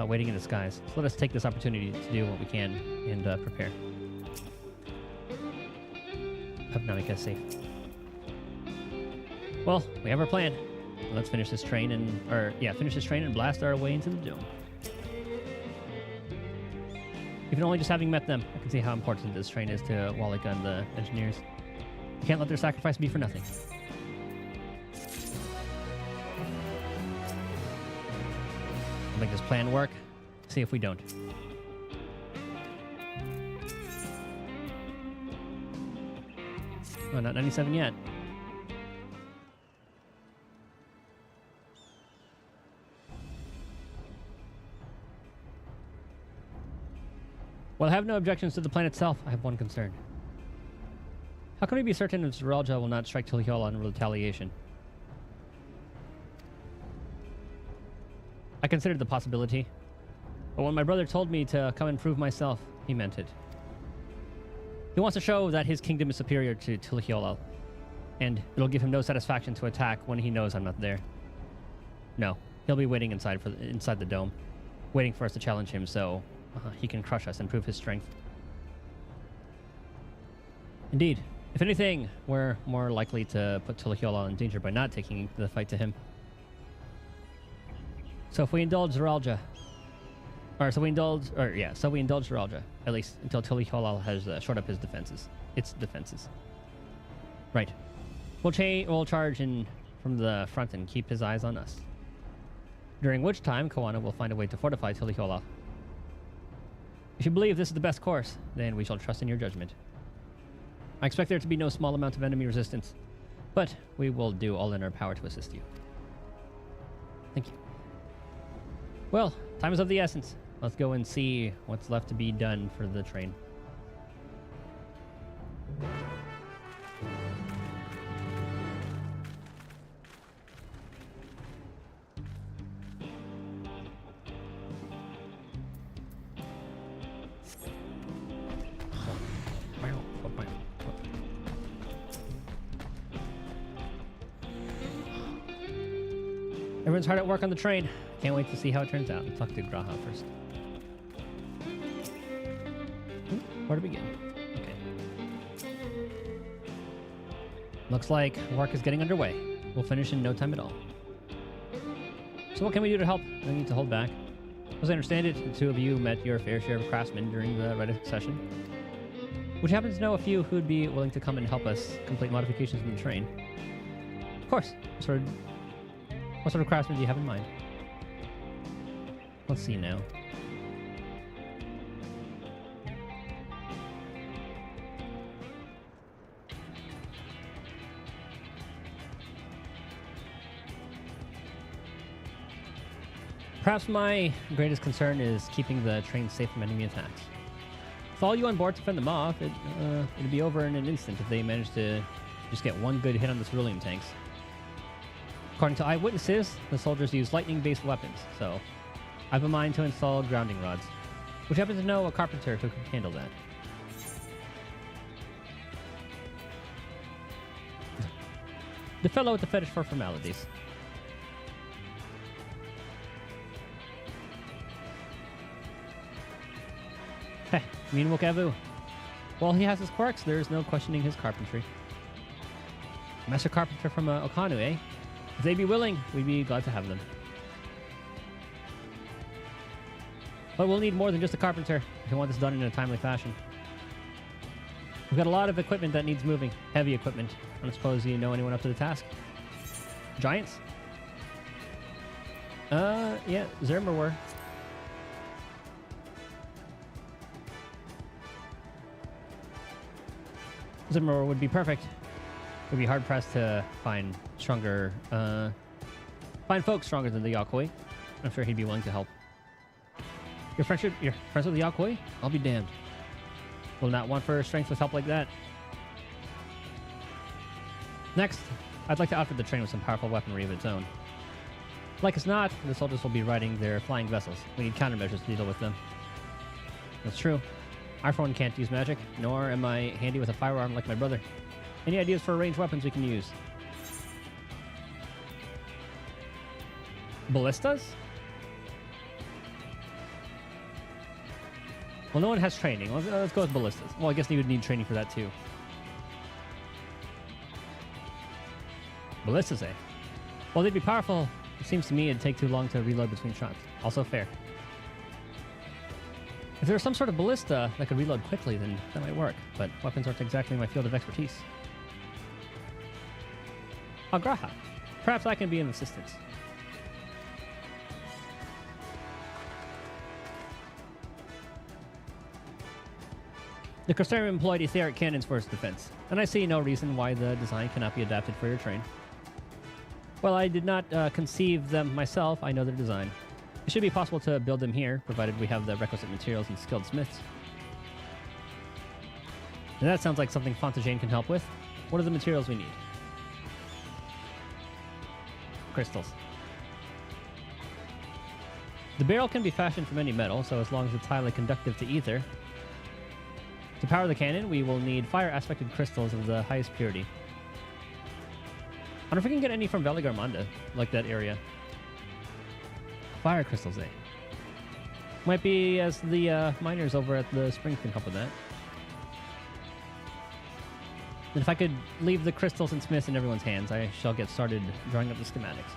waiting in the skies, so let us take this opportunity to do what we can and prepare. Hope now make us safe. Well, we have our plan. Let's finish this train and blast our way into the dome. Even only just having met them, I can see how important this train is to Walika and the engineers. We can't let their sacrifice be for nothing. We'll make this plan work. See if we don't. Oh, not 97 yet. While I have no objections to the plan itself, I have one concern. How can we be certain if Zeralja will not strike Tilihiola in retaliation? I considered the possibility, but when my brother told me to come and prove myself, he meant it. He wants to show that his kingdom is superior to Tilihiola, and it'll give him no satisfaction to attack when he knows I'm not there. No, he'll be waiting inside the dome, waiting for us to challenge him so he can crush us and prove his strength. Indeed, if anything, we're more likely to put Tilihiola in danger by not taking the fight to him. So if we indulge Zeralja, so we indulge Zeralja, at least until Tilihiola has shored up its defenses. Right. We'll charge in from the front and keep his eyes on us. During which time, Kawana will find a way to fortify Tilihiola. If you believe this is the best course, then we shall trust in your judgment. I expect there to be no small amount of enemy resistance, but we will do all in our power to assist you. Thank you. Well, time is of the essence. Let's go and see what's left to be done for the train. Everyone's hard at work on the train. Can't wait to see how it turns out. Let's talk to Graha first. Where to begin? Okay. Looks like work is getting underway. We'll finish in no time at all. So what can we do to help? I need to hold back. As I understand it, the two of you met your fair share of craftsmen during the Rite of Succession. Would you happen to know a few who'd be willing to come and help us complete modifications in the train? Of course. What sort of craftsmen do you have in mind? Let's see now. Perhaps my greatest concern is keeping the train safe from enemy attacks. With all you on board to fend them off, it'd be over in an instant if they managed to just get one good hit on the cerulean tanks. According to eyewitnesses, the soldiers use lightning-based weapons, so I have a mind to install grounding rods. Would you happen to know a carpenter who could handle that? The fellow with the fetish for formalities. Heh, mean Wokavu. While he has his quirks, there is no questioning his carpentry. Master carpenter from Okanu, eh? If they'd be willing, we'd be glad to have them. But we'll need more than just a carpenter if we want this done in a timely fashion. We've got a lot of equipment that needs moving. Heavy equipment. I don't suppose you know anyone up to the task? Giants? Yeah, Zermer were. Zimmer would be perfect. We'd be hard pressed to find stronger, find folks stronger than the Yakoi. I'm sure he'd be willing to help. You're friends with the Yakoi? I'll be damned. Will not want for strength with help like that. Next, I'd like to outfit the train with some powerful weaponry of its own. Like as not, the soldiers will be riding their flying vessels. We need countermeasures to deal with them. That's true. I for one can't use magic, nor am I handy with a firearm like my brother. Any ideas for ranged weapons we can use? Ballistas? Well, no one has training. Let's go with ballistas. Well, I guess you would need training for that too. Ballistas, eh? Well, they'd be powerful. It seems to me it'd take too long to reload between shots. Also fair. If there was some sort of ballista that could reload quickly, then that might work. But weapons aren't exactly my field of expertise. Agraha. Perhaps I can be an assistance. The Crustarium employed etheric cannons for its defense, and I see no reason why the design cannot be adapted for your train. While I did not conceive them myself, I know their design. It should be possible to build them here, provided we have the requisite materials and skilled smiths. And that sounds like something Fontaine can help with. What are the materials we need? Crystals. The barrel can be fashioned from any metal, so as long as it's highly conductive to ether. To power the cannon, we will need fire-aspected crystals of the highest purity. I wonder if we can get any from Veligarmanda, like that area. Fire crystals, eh? Might be as the miners over at the springs can help with that. And if I could leave the crystals and smiths in everyone's hands, I shall get started drawing up the schematics.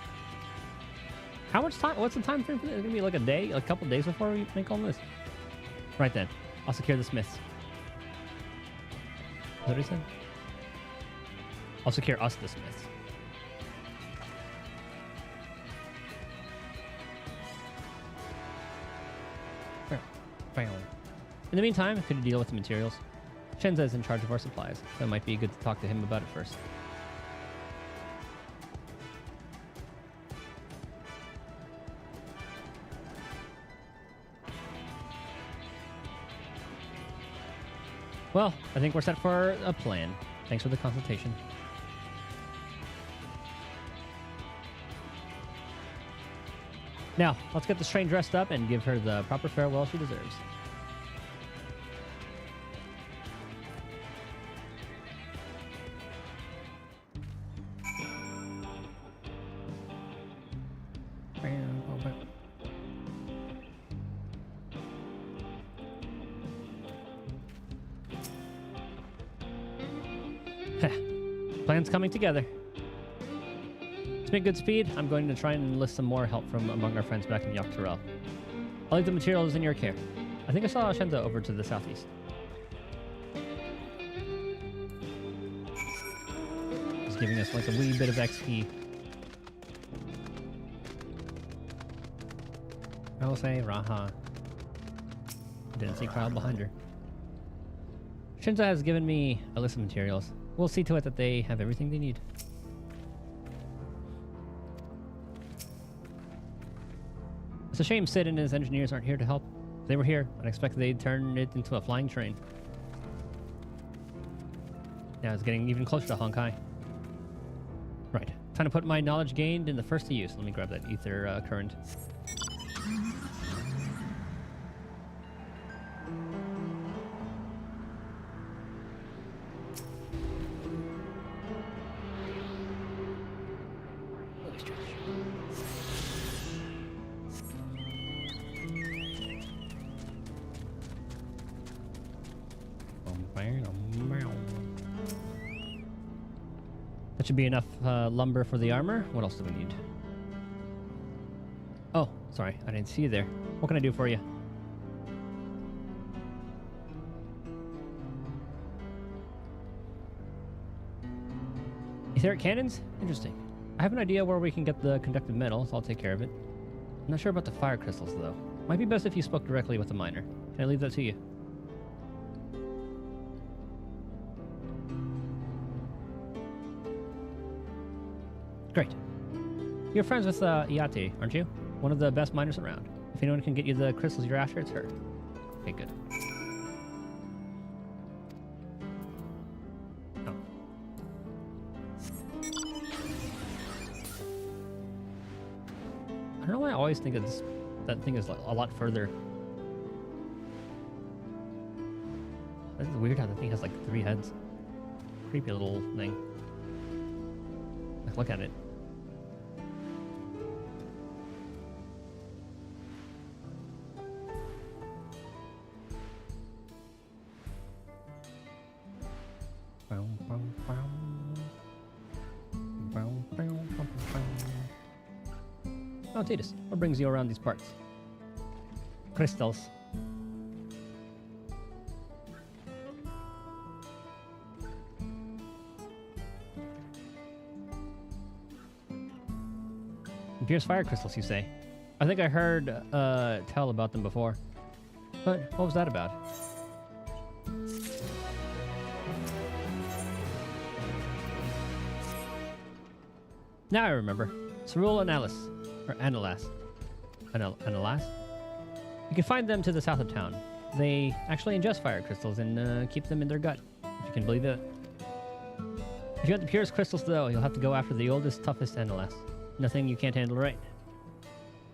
How much time? What's the time frame for this? It's gonna be like a day, a couple days before we make all this. Right then, I'll secure the smiths. Is that what he said? I'll secure us the smiths. In the meantime, could you deal with the materials? Shenza is in charge of our supplies, so it might be good to talk to him about it first. Well, I think we're set for a plan. Thanks for the consultation. Now, let's get this train dressed up and give her the proper farewell she deserves. Plan's coming together. To make good speed, I'm going to try and enlist some more help from among our friends back in Yogg-Turel. I'll leave the materials in your care. I think I saw Shenza over to the southeast. He's giving us like a wee bit of XP. I will say Raha. Didn't see Kyle behind her. Shenza has given me a list of materials. We'll see to it that they have everything they need. It's a shame Sid and his engineers aren't here to help. If they were here, I'd expect they'd turn it into a flying train. Now it's getting even closer to Honkai. Right. Time to put my knowledge gained in the first to use. Let me grab that ether current. That should be enough lumber for the armor. What else do we need? Oh, sorry. I didn't see you there. What can I do for you? Etheric cannons? Interesting. I have an idea where we can get the conductive metal, so I'll take care of it. I'm not sure about the fire crystals, though. Might be best if you spoke directly with the miner. Can I leave that to you? Great. You're friends with Iate, aren't you? One of the best miners around. If anyone can get you the crystals you're after, it's her. Okay, good. Oh. I don't know why I always think that thing is a lot further. This is weird how the thing has like 3 heads. Creepy little thing. Like, look at it. Oh, Titus, what brings you around these parts? Crystals. Pierce fire crystals, you say? I think I heard tell about them before. But what was that about? Now I remember. Cerule and Alice. Or Analas. Analas? You can find them to the south of town. They actually ingest fire crystals and keep them in their gut, if you can believe it. If you want the purest crystals, though, you'll have to go after the oldest, toughest Analas. Nothing you can't handle, right?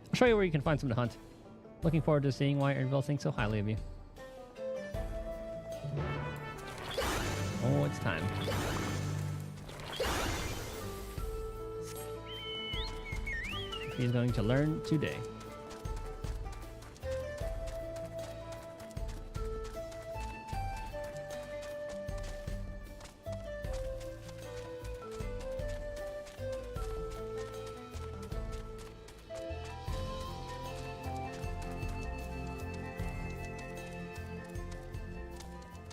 I'll show you where you can find some to hunt. Looking forward to seeing why Ernville thinks so highly of you. Oh, it's time. He's going to learn today.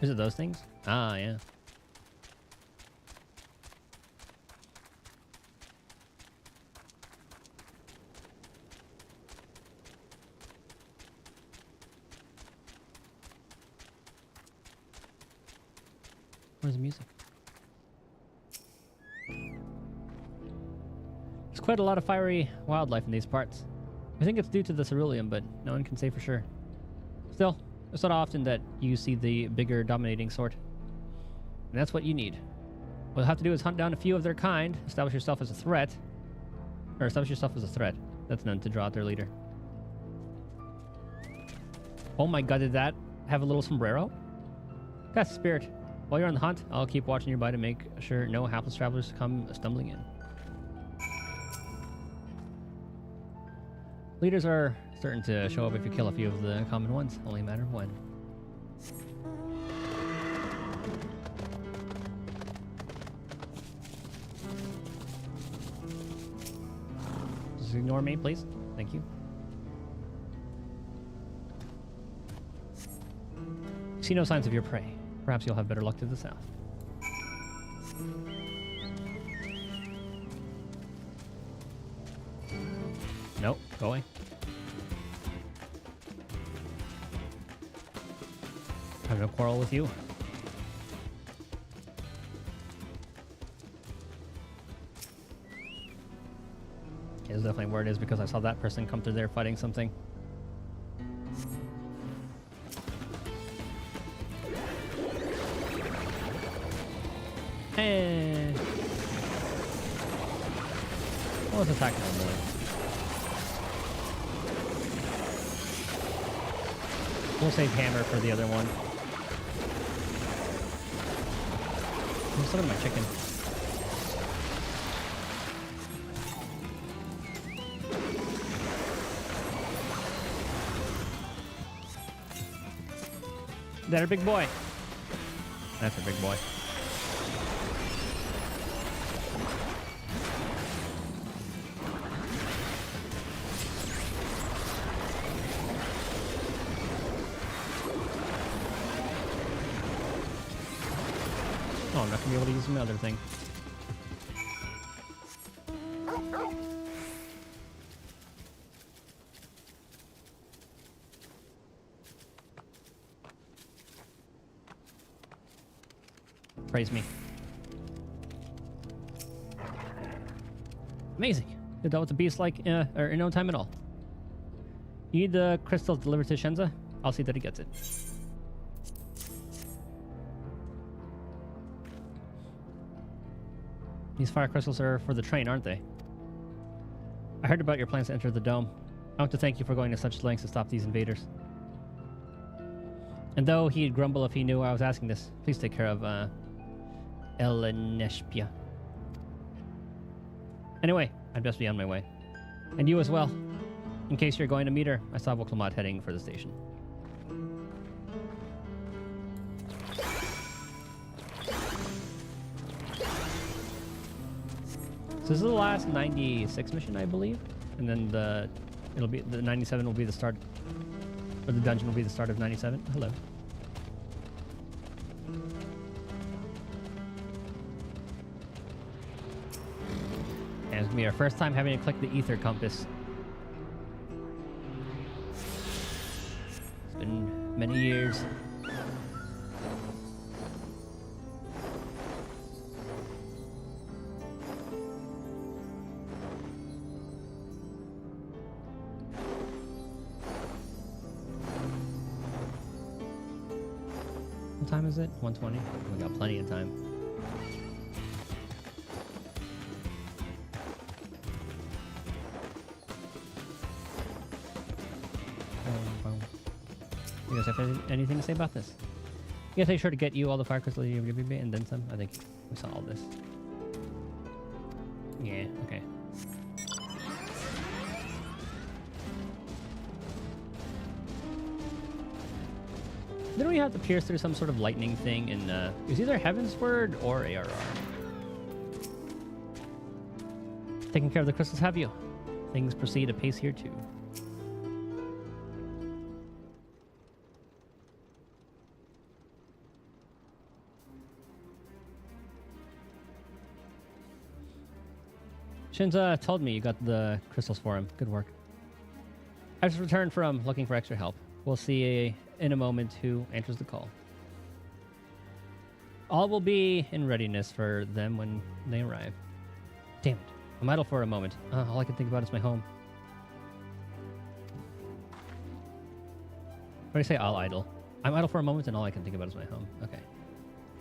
Is it those things? Ah, yeah. Where's the music? There's quite a lot of fiery wildlife in these parts. I think it's due to the ceruleum, but no one can say for sure. Still, it's not often that you see the bigger dominating sort. And that's what you need. What you'll have to do is hunt down a few of their kind, establish yourself as a threat. Or establish yourself as a threat. That's none to draw out their leader. Oh my god, did that have a little sombrero? That's the spirit. While you're on the hunt, I'll keep watching nearby to make sure no hapless travelers come stumbling in. Leaders are certain to show up if you kill a few of the common ones, only a matter of when. Just ignore me, please. Thank you. See no signs of your prey. Perhaps you'll have better luck to the south. Nope, go away. I have no quarrel with you. Okay, that's definitely where it is because I saw that person come through there fighting something. And well, let's attack normally. We'll save hammer for the other one. What's up with my chicken? Is that a big boy? That's a big boy. Oh, I'm not gonna be able to use my other thing. Praise me. Amazing. You dealt with the beast like in no time at all. You need the crystals delivered to Shenza? I'll see that he gets it. These fire crystals are for the train, aren't they? I heard about your plans to enter the dome. I want to thank you for going to such lengths to stop these invaders. And though he'd grumble if he knew I was asking this, please take care of Eleneshpia. Anyway, I'd best be on my way. And you as well. In case you're going to meet her, I saw Voklamot heading for the station. So this is the last 96 mission, I believe, and then the 97 will be the start, or the dungeon will be the start of 97. Hello. And it's gonna be our first time having to click the ether compass. It's been many years. What time is it? 1:20? We got plenty of time. You guys have anything to say about this? You guys make sure to get you all the fire crystals and then some. I think we saw all this. Yeah, okay. Didn't we have to pierce through some sort of lightning thing in, it was either Heaven's Word or ARR. Taking care of the crystals, have you? Things proceed apace here too. Shinza told me you got the crystals for him. Good work. I just returned from looking for extra help. We'll see in a moment who answers the call. All will be in readiness for them when they arrive. Damn it. I'm idle for a moment. All I can think about is my home. What do you say, I'll idle? I'm idle for a moment and all I can think about is my home. Okay.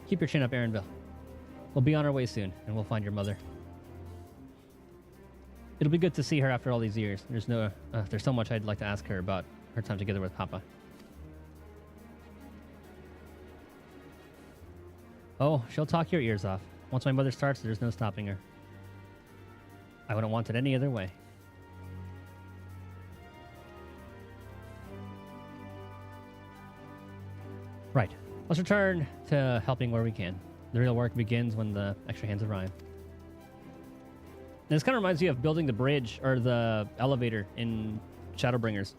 Keep your chin up, Aaronville. We'll be on our way soon, and we'll find your mother. It'll be good to see her after all these years. There's so much I'd like to ask her about her time together with Papa. Oh, she'll talk your ears off. Once my mother starts, there's no stopping her. I wouldn't want it any other way. Right. Let's return to helping where we can. The real work begins when the extra hands arrive. This kind of reminds me of building the bridge or the elevator in Shadowbringers.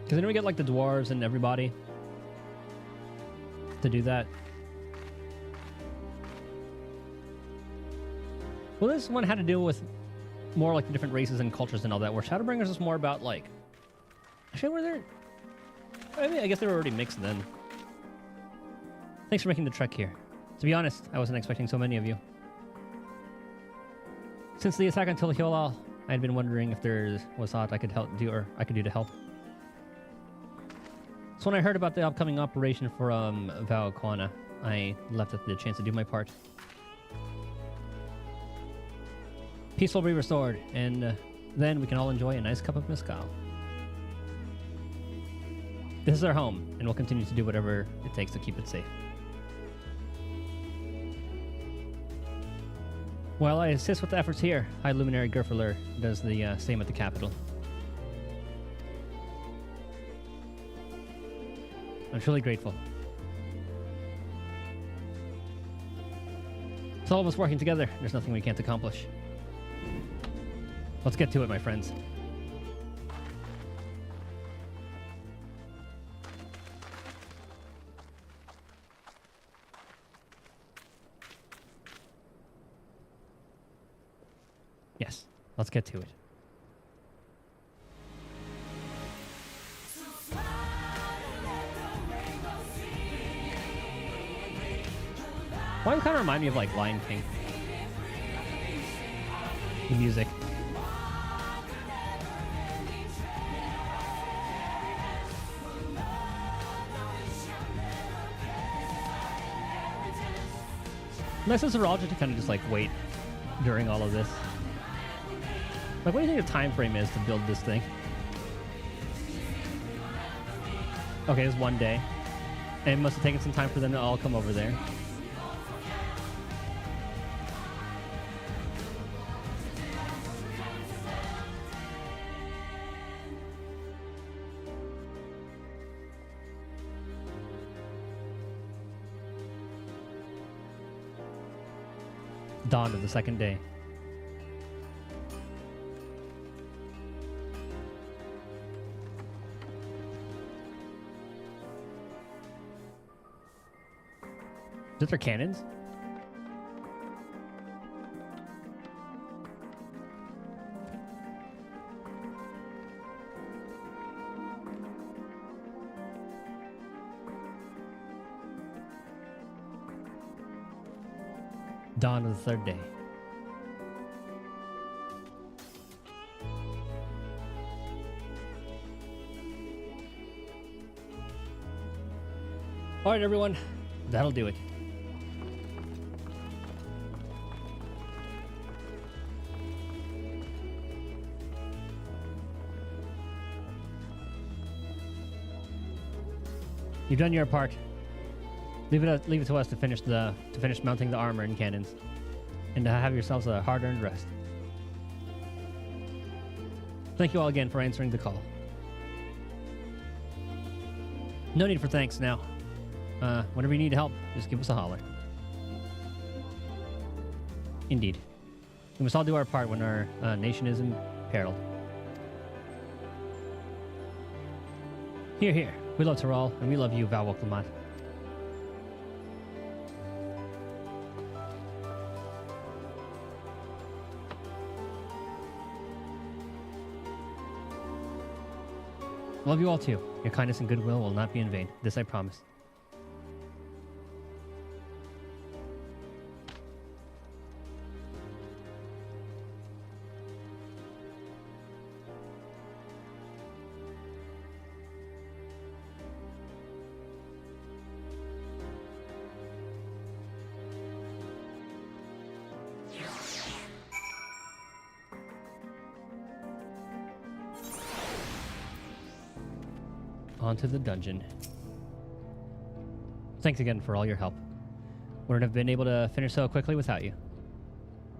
Because then we get like the dwarves and everybody to do that. Well, this one had to do with more like the different races and cultures and all that, where Shadowbringers is more about like... Actually, were there... I mean, I guess they were already mixed then. Thanks for making the trek here. To be honest, I wasn't expecting so many of you. Since the attack on Tilhilal, I had been wondering if there was aught I could do to help. So when I heard about the upcoming operation for Valquana, I left at the chance to do my part. Peace will be restored, and then we can all enjoy a nice cup of mezcal. This is our home, and we'll continue to do whatever it takes to keep it safe. While I assist with the efforts here, High Luminary Gerferler does the same at the capital. I'm truly grateful. It's all of us working together. There's nothing we can't accomplish. Let's get to it, my friends. Yes, let's get to it. Why does it kind of remind me of like Lion King? The music. Nice as we're all just to kind of just like wait during all of this. Like, what do you think the time frame is to build this thing? Okay, it's 1 day. And it must have taken some time for them to all come over there. Dawn of the second day. Is there cannons? Dawn of the third day. All right, everyone. That'll do it. You've done your part. Leave it to us to finish mounting the armor and cannons, and to have yourselves a hard-earned rest. Thank you all again for answering the call. No need for thanks now. Whenever you need help, just give us a holler. Indeed. We must all do our part when our nation is in peril. Here, here. We love Tyrell, and we love you, Valwok-Lamat. Love you all too. Your kindness and goodwill will not be in vain. This I promise. Onto the dungeon. Thanks again for all your help. Wouldn't have been able to finish so quickly without you.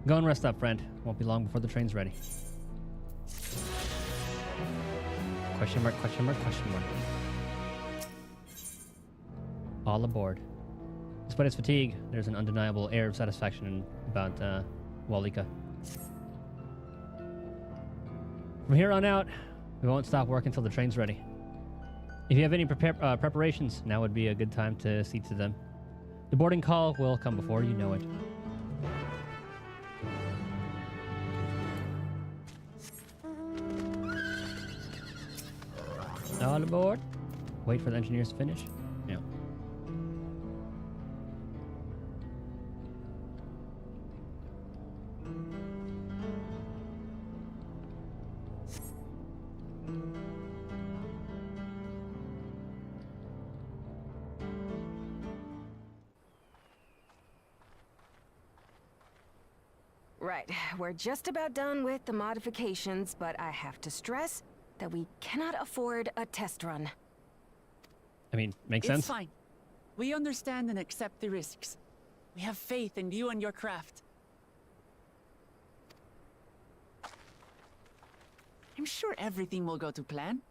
Go and rest up, friend. Won't be long before the train's ready. Question mark, question mark, question mark. All aboard. Despite its fatigue, there's an undeniable air of satisfaction about Walika. From here on out, we won't stop working until the train's ready. If you have any preparations, now would be a good time to see to them. The boarding call will come before you know it. All aboard. Wait for the engineers to finish. Yeah. Right, we're just about done with the modifications, but I have to stress that we cannot afford a test run. I mean, makes It's sense. fine. We understand and accept the risks. We have faith in you and your craft. I'm sure everything will go to plan.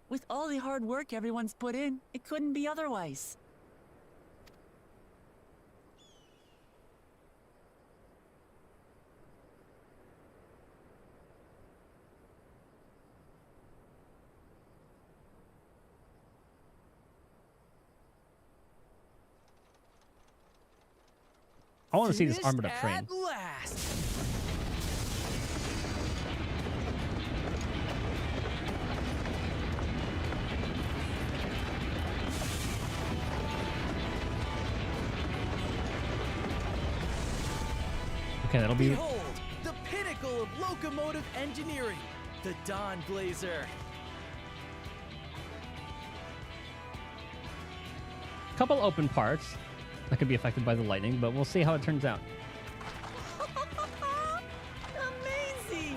With all the hard work everyone's put in, it couldn't be otherwise. I want to see this armored up train. At last. Okay, that'll be... Behold, the pinnacle of locomotive engineering, the Dawn Blazer. Couple open parts that could be affected by the lightning, but we'll see how it turns out. Amazing!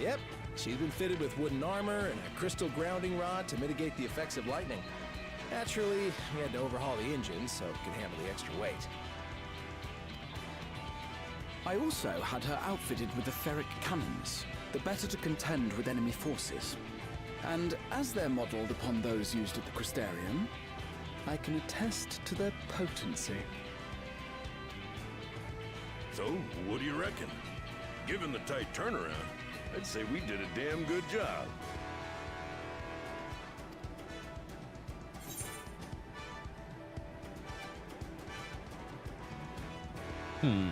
Yep, she's been fitted with wooden armor and a crystal grounding rod to mitigate the effects of lightning. Naturally, we had to overhaul the engine so it could handle the extra weight. I also had her outfitted with the ferric cannons, the better to contend with enemy forces. And as they're modeled upon those used at the Crystarium, I can attest to their potency. So, what do you reckon? Given the tight turnaround, I'd say we did a damn good job. Well,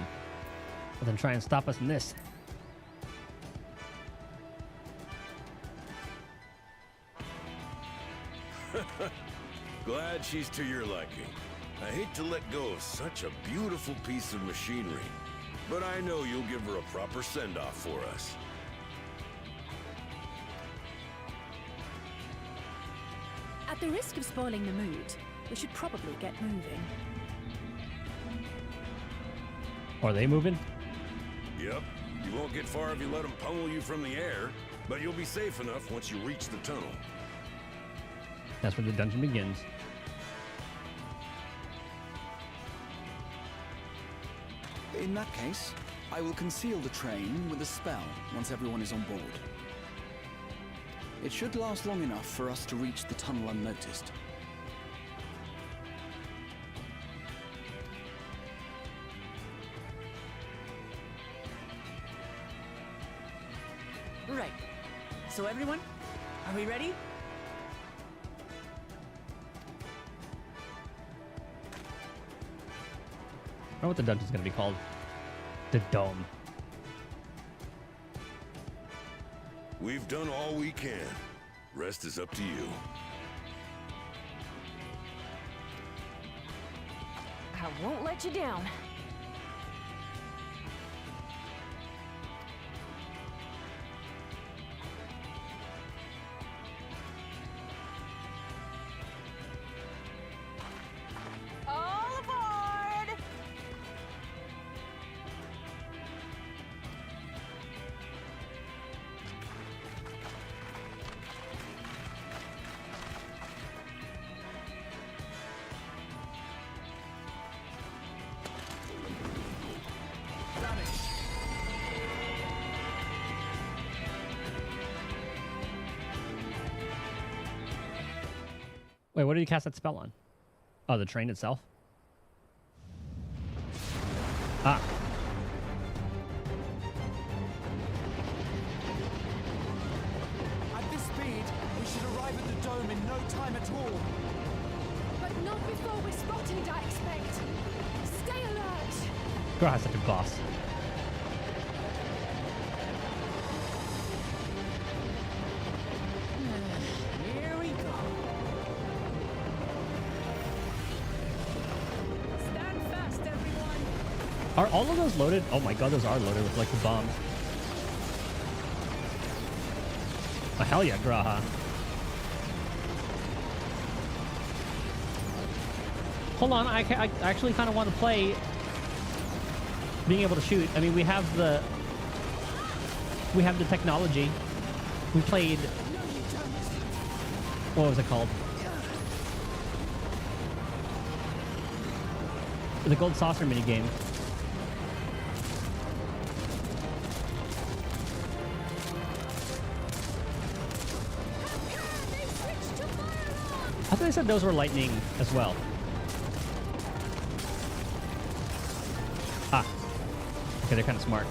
then try and stop us in this. Glad she's to your liking. I hate to let go of such a beautiful piece of machinery, but I know you'll give her a proper send-off for us. At the risk of spoiling the mood, we should probably get moving. Are they moving? Yep. You won't get far if you let them pummel you from the air, but you'll be safe enough once you reach the tunnel. That's where the dungeon begins. In that case, I will conceal the train with a spell once everyone is on board. It should last long enough for us to reach the tunnel unnoticed. Right. So everyone, are we ready? I wonder what the dungeon's gonna be called. The Dome. We've done all we can. Rest is up to you. I won't let you down. All aboard! Wait, what did he cast that spell on? Oh, the train itself? Ah. At this speed, we should arrive at the dome in no time at all. But not before we're spotted, I expect. Stay alert! Girl has such a boss. Here we go. Stand fast, everyone. Are all of those loaded? Oh my god, those are loaded with like the bombs. Oh, hell yeah, Graha. Hold on, I actually kind of want to play being able to shoot. I mean, we have the technology. We played, what was it called? The Gold Saucer minigame. I thought they said those were lightning as well. Ah. Okay, they're kind of smart.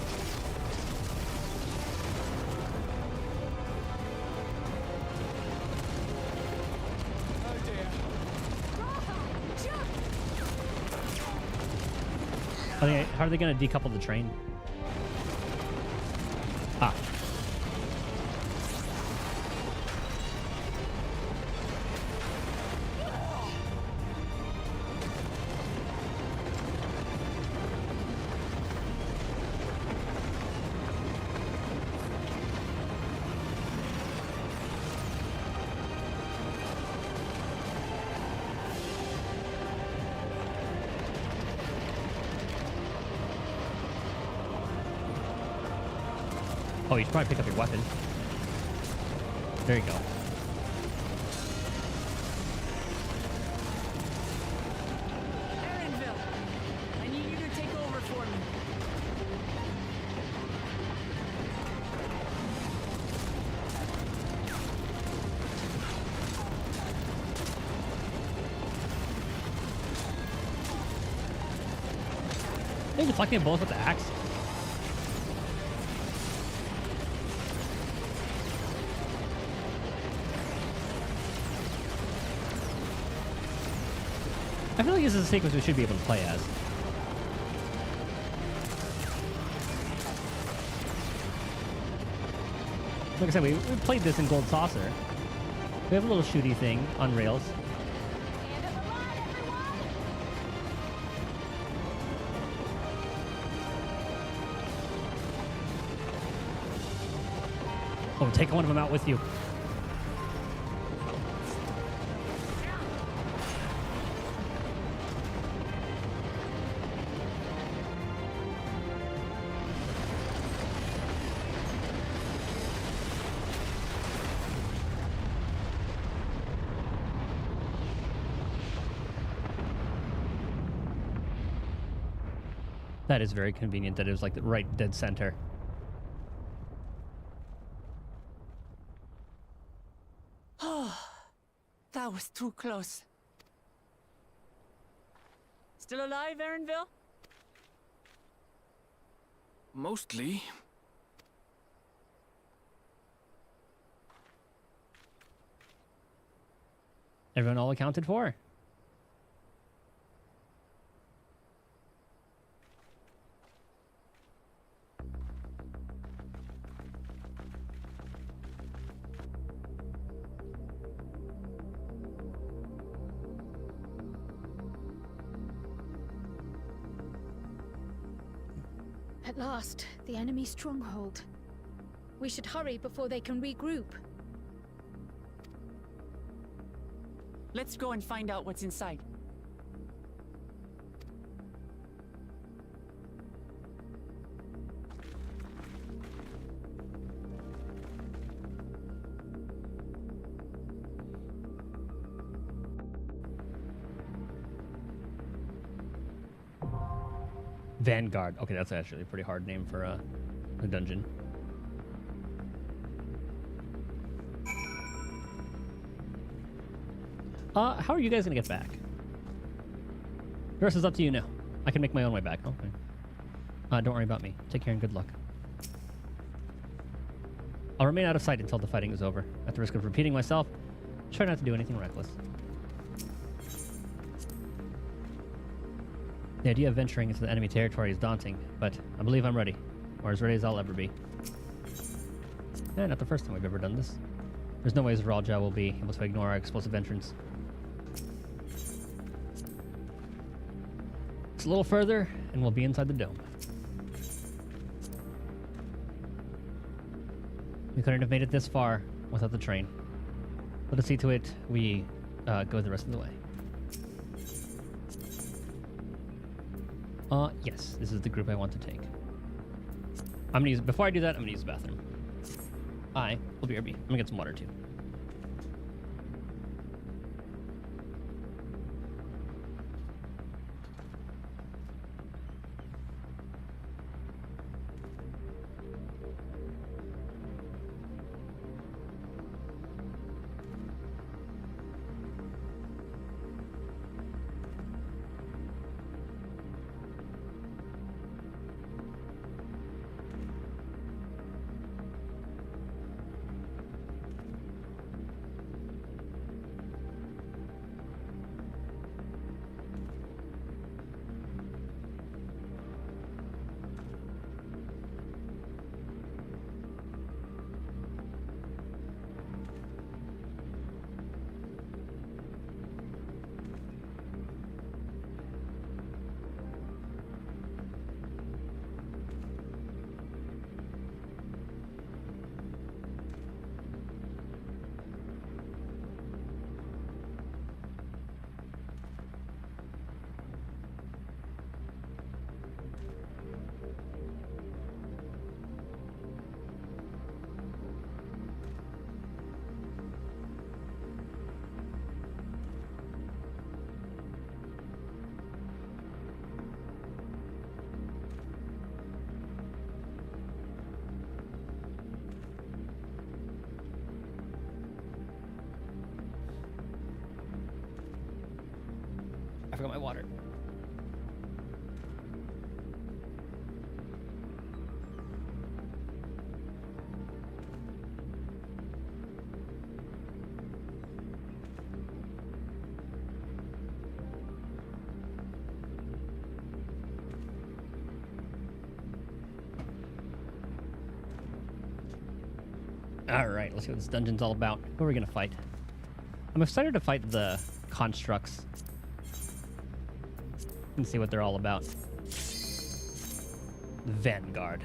How are they going to decouple the train? Ah. Oh, you should probably pick up your weapon. There you go. Erinville, I need you to take over for me. Are you deflecting bullets with the axe? I feel like this is a sequence we should be able to play as. Like I said, we played this in Gold Saucer. We have a little shooty thing on rails. Oh, take one of them out with you. That is very convenient that it was like the right dead center. That was too close. Still alive, Erinville? Mostly. Everyone all accounted for? At last, the enemy stronghold. We should hurry before they can regroup. Let's go and find out what's inside. Vanguard. Okay, that's actually a pretty hard name for a dungeon. How are you guys gonna get back? The rest is up to you now. I can make my own way back. Okay. Don't worry about me. Take care and good luck. I'll remain out of sight until the fighting is over. At the risk of repeating myself, try not to do anything reckless. The idea of venturing into the enemy territory is daunting, but I believe I'm ready. Or as ready as I'll ever be. Not the first time we've ever done this. There's no way Zeralja will be able to ignore our explosive entrance. It's a little further, and we'll be inside the dome. We couldn't have made it this far without the train. Let us see to it we go the rest of the way. Yes, this is the group I want to take. I'm gonna use, before I do that, I'm gonna use the bathroom. I will be RB. I'm gonna get some water too. I forgot my water. Alright, let's see what this dungeon's all about. Who are we gonna fight? I'm excited to fight the constructs and see what they're all about. Vanguard.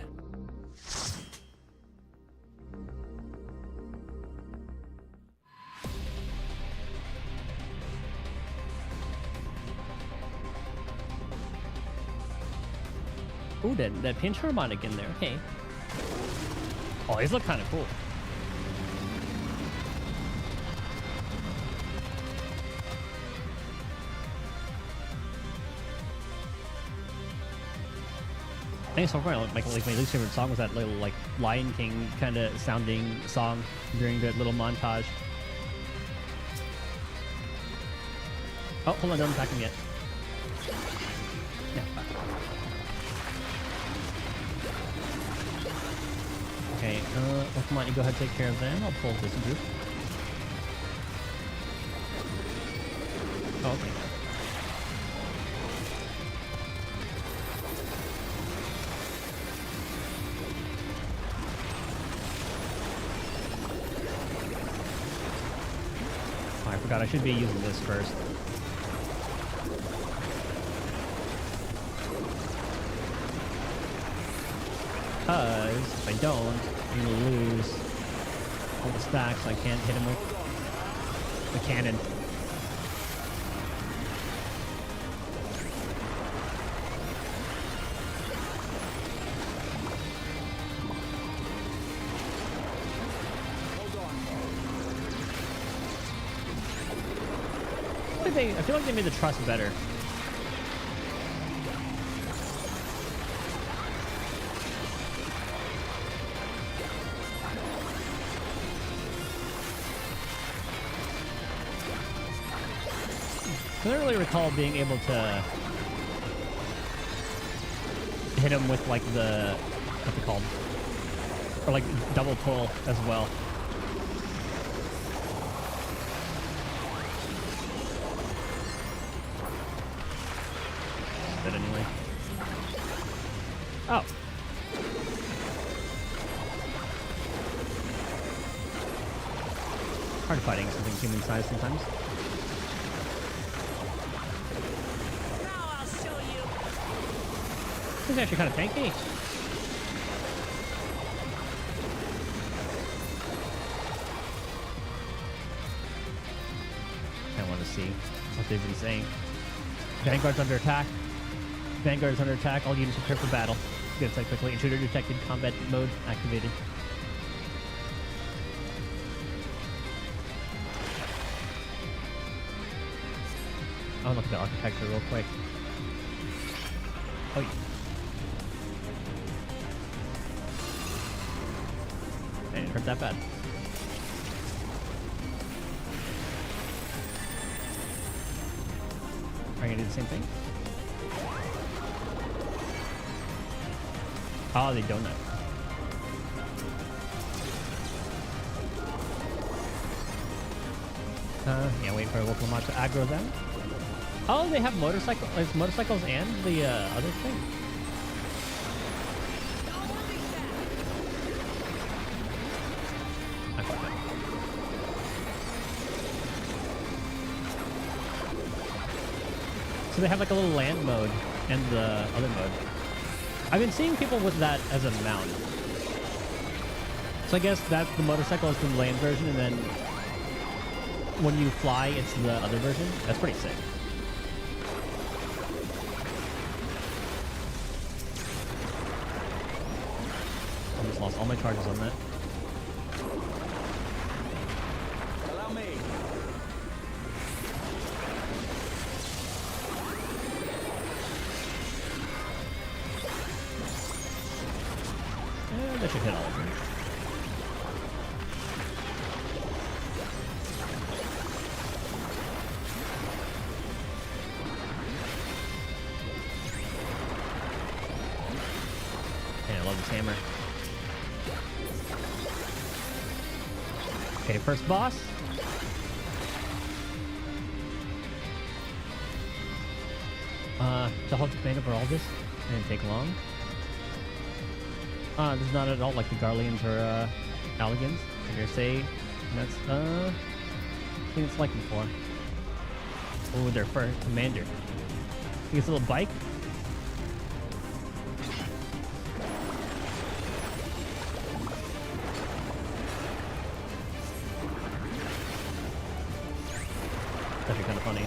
Ooh, that pinch harmonic in there. Okay. Oh, these look kind of cool. Thanks for like my least favorite song was that little like Lion King kind of sounding song during that little montage. Oh, hold on, don't attack him yet. Yeah. Okay, well, come on, you go ahead and take care of them. I'll pull this group. Oh, okay. I forgot I should be using this first. Because if I don't, I'm gonna lose all the stacks. I can't hit him with the cannon. I feel like they made the truss better. I don't really recall being able to hit him with like the, what's it called? Or like double pull as well. But anyway. Oh. Hard fighting something human sized sometimes. Now I'll show you. This is actually kind of tanky. I want to see what they've been saying. Vanguard's under attack. Vanguard is under attack. All units prepare for battle. Get inside quickly. Intruder detected. Combat mode activated. I'll look at the architecture real quick. Oh, yeah. And it hurt that bad. Are you gonna do the same thing? Oh, they donut. Yeah, wait for a local mod to aggro them. Oh, they have motorcycles and the other thing. I forgot. So they have like a little land mode and the other mode. I've been seeing people with that as a mount. So I guess that's the motorcycle is the land version, and then when you fly, it's the other version. That's pretty sick. I just lost all my charges on that. Allow me. That should hit all of them. Man, I love this hammer. Okay, first boss. To hold command over all this, didn't take long. This is not at all like the Garleans or Alligans. I dare say that's I think it's like before. Oh, their first commander. He gets a little bike. It's actually kind of funny.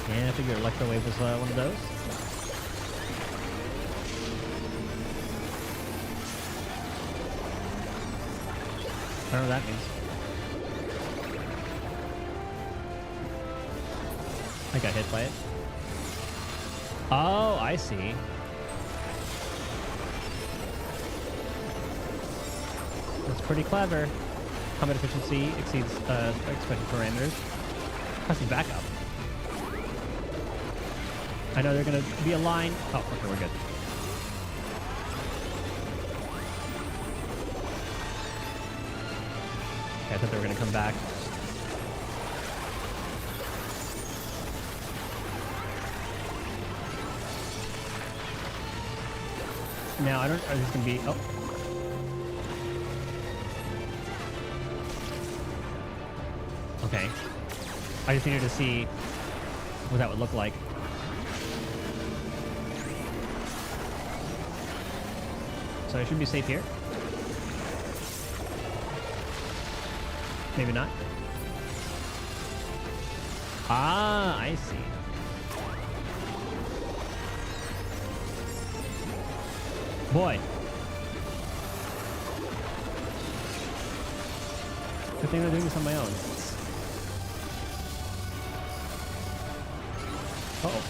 Yeah, I figured Electro Wave was one of those. I don't know what that means. I got hit by it. Oh, I see. That's pretty clever. Combat efficiency exceeds expected parameters. Pressing back up. I know they're gonna be a line. Oh, okay, we're good. Okay, I thought they were gonna come back. Now I don't. Are these gonna be? Oh. Okay. I just needed to see what that would look like. So I should be safe here. Maybe not. Ah, I see. Boy. Good thing they're doing this on my own. Uh-oh.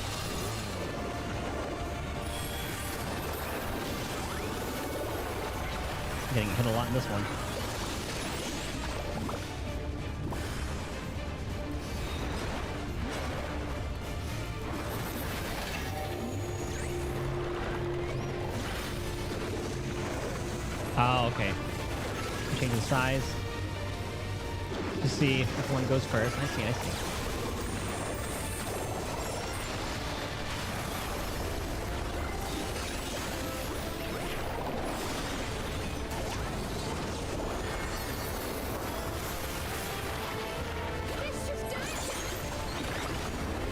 Getting hit a lot in this one. Oh, okay. Change the size to see if one goes first. I see, I see.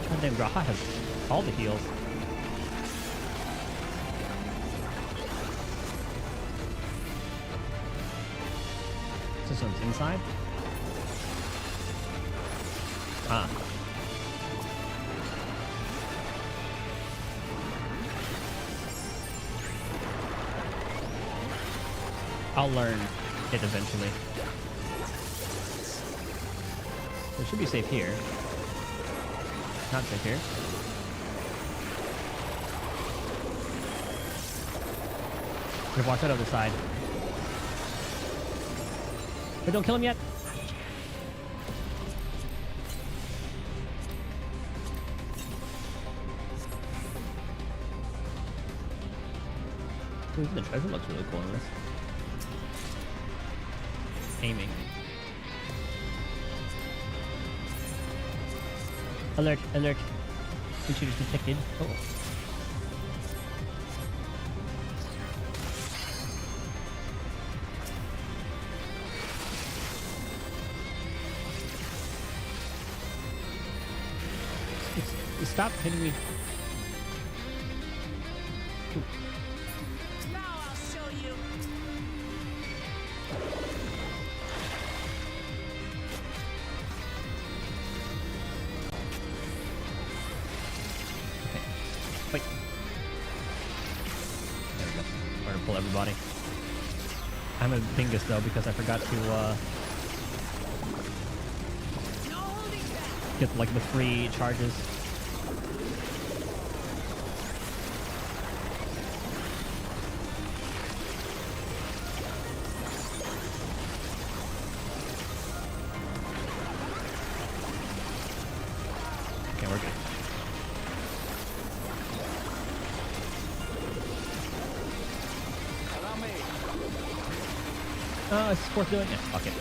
Goddamn, Graha has all the heals. This one's inside? Ah. I'll learn it eventually. It should be safe here. Not safe here. Gonna watch that other side. But don't kill him yet. Ooh, the treasure looks really cool in this. Aiming. Alert, alert. Intruders detected. Oh. Stop hitting me. Ooh. Now I'll show you. Okay. Wait. There we go. We're gonna pull everybody. I'm a dingus though because I forgot to get like the free charges. Okay, we're good. It's worth doing it. Fuck it.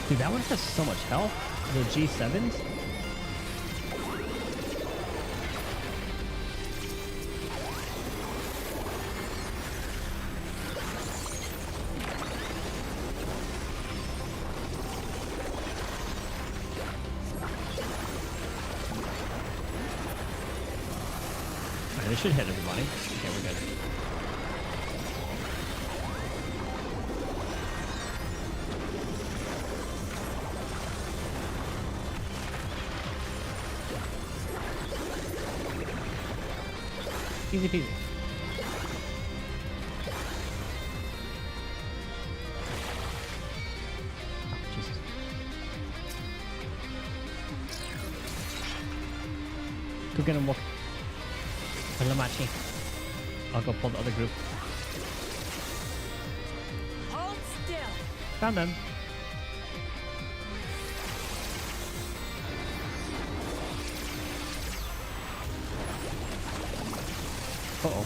Dude, that one has so much health. The G7s. Alright, this should hit everybody. Okay, we're good. Easy peasy. Oh, Jesus. Go get him, walk. Lamachi. I'll go pull the other group. Hold still. Found them. Uh-oh.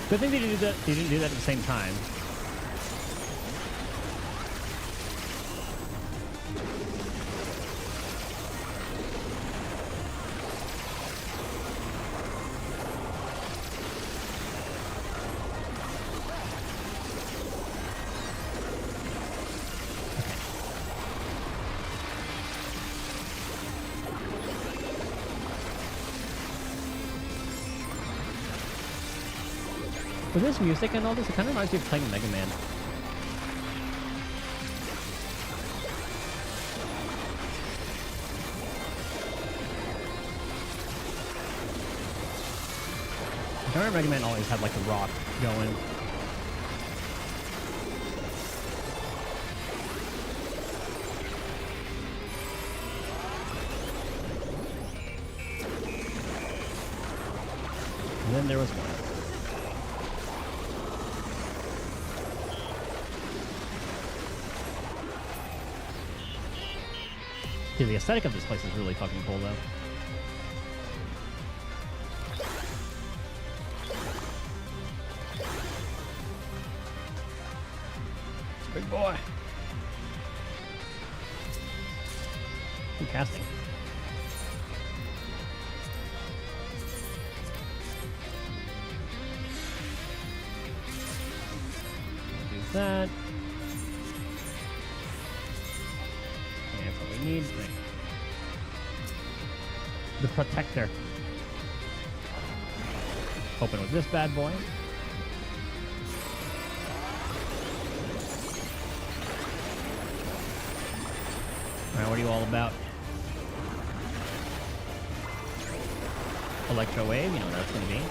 Good thing they didn't do that. They didn't do that at the same time. With this music and all this, it kind of reminds me of playing Mega Man. I remember Mega Man always had like a rock going. And then there was one. Dude, the aesthetic of this place is really fucking cool, though. Big boy. Good casting. Do that. And that's what we need. Right. The protector. Open with this bad boy. Alright, what are you all about? Electro wave, you know what that's gonna be.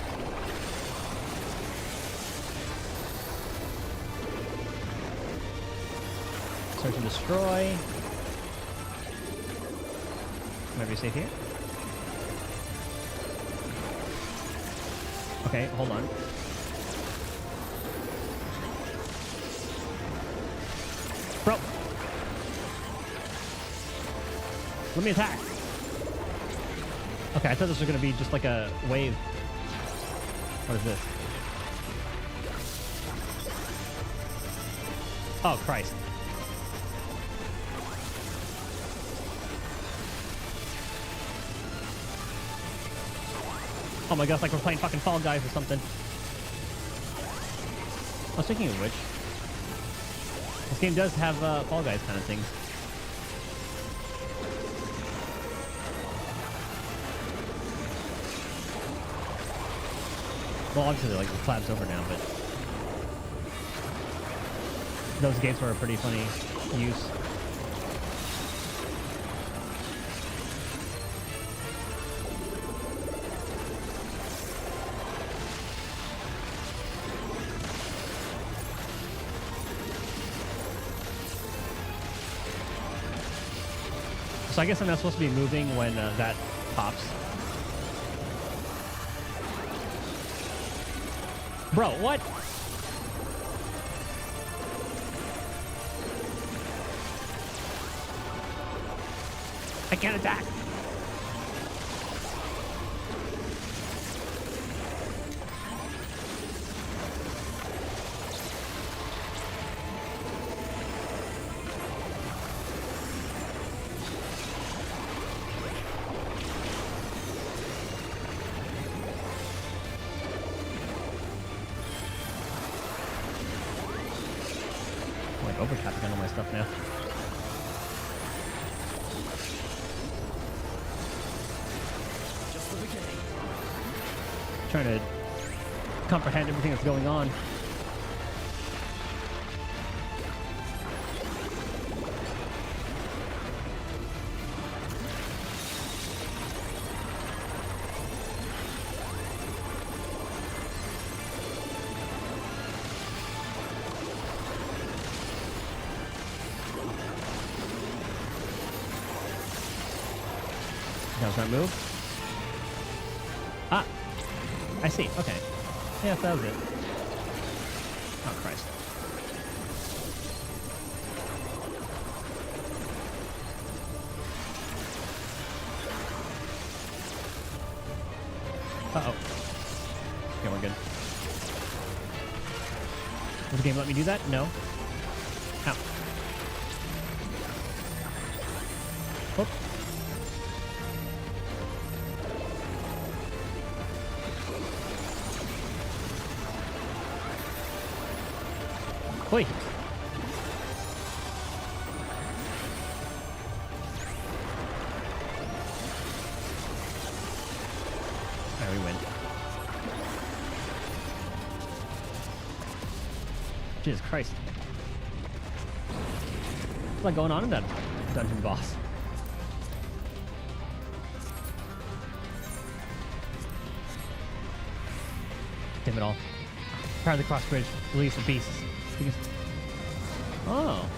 Search and destroy. Whatever you say here. Okay, hold on. Bro! Let me attack! Okay, I thought this was gonna be just like a wave. What is this? Oh, Christ. Oh my god, it's like we're playing fucking Fall Guys or something. I was thinking of which. This game does have Fall Guys kind of things. Well, obviously, like, the collab's over now, but those games were a pretty funny use. So I guess I'm not supposed to be moving when that pops. Bro, what? I can't attack. Overtapping on all my stuff now. Just the beginning. Trying to comprehend everything that's going on. Does not move? Ah! I see, okay. Yeah, that was it. Oh, Christ. Uh-oh. Okay, we're good. Will the game let me do that? No. Ow. Whoop. Oi. There we win. Jesus Christ. What's like going on in that dungeon boss? Damn it all. Power the cross bridge. Release the beasts. Oh.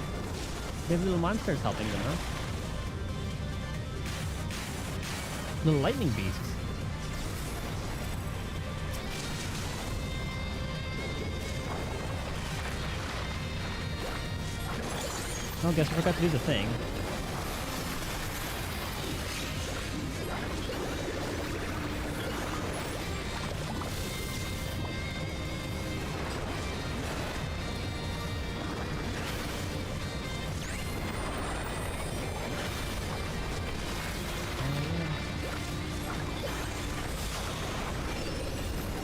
They have little monsters helping them, huh? Little lightning beasts. Oh, guess I forgot to do the thing.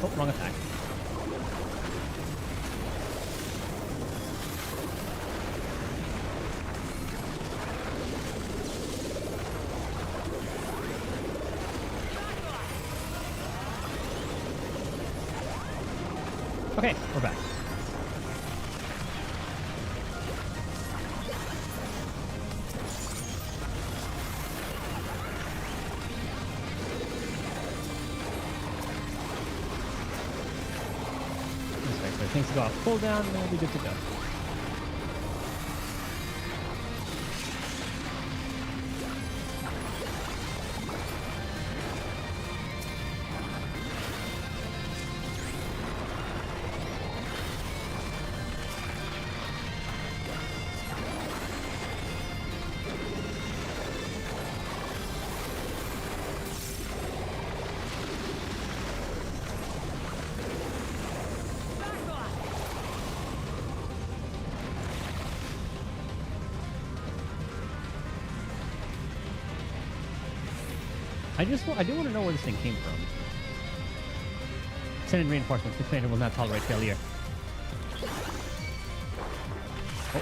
Oh, wrong attack. Okay, we're back. So things go off cooldown, and we'll be good to go. I do want to know where this thing came from. Send in reinforcements. The commander will not tolerate failure. Oh.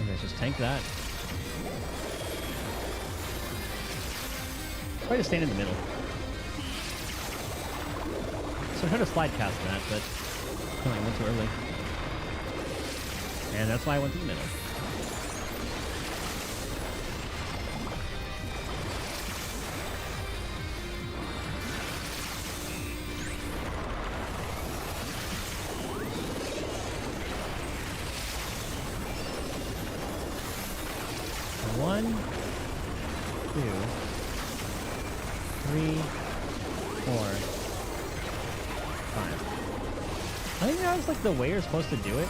Let's just tank that. Try to stand in the middle. So I tried to slide past that, but I went too early. And that's why I went to the middle. One, two, three, four, five. I think that was like the way you're supposed to do it.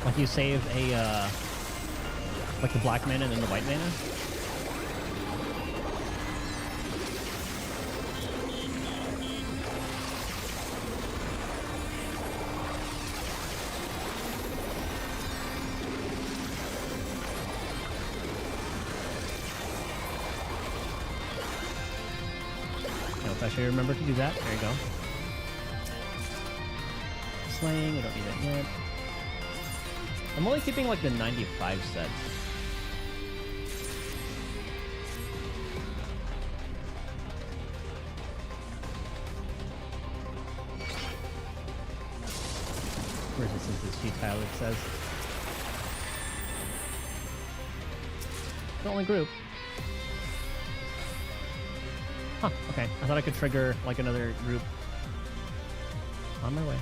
Like you save a, like the black mana and then the white mana. I should remember to do that. There you go. Slaying, we don't need that yet. I'm only keeping like the 95 sets. Resistance is futile, it says. The only group. Huh, okay. I thought I could trigger like another group. On my way.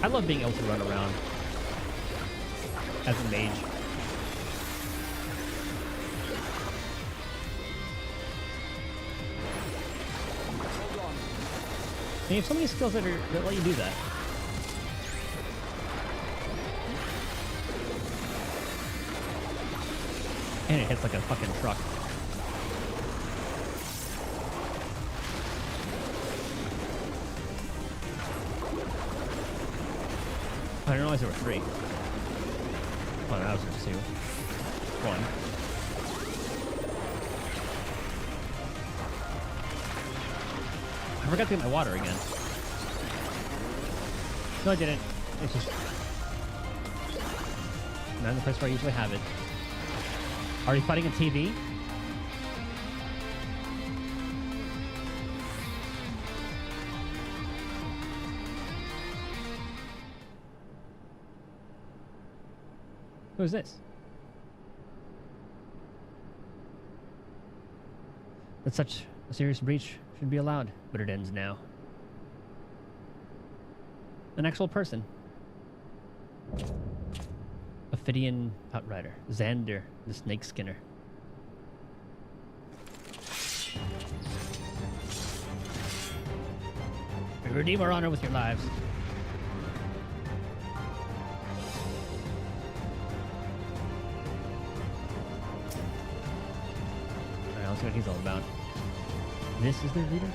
I love being able to run around as a mage. And you have so many skills that let you do that. And it hits like a fucking truck. I didn't realize there were 3. Oh, that was just 2. 1. I forgot to get my water again. No, I didn't. It's just not in the place where I usually have it. Are you fighting a TV? Who is this? that such a serious breach should be allowed, but it ends now. An actual person. A Phidian outrider. Xander, the snake skinner. We redeem our honor with your lives. Alright, let's see what he's all about. This is their leader?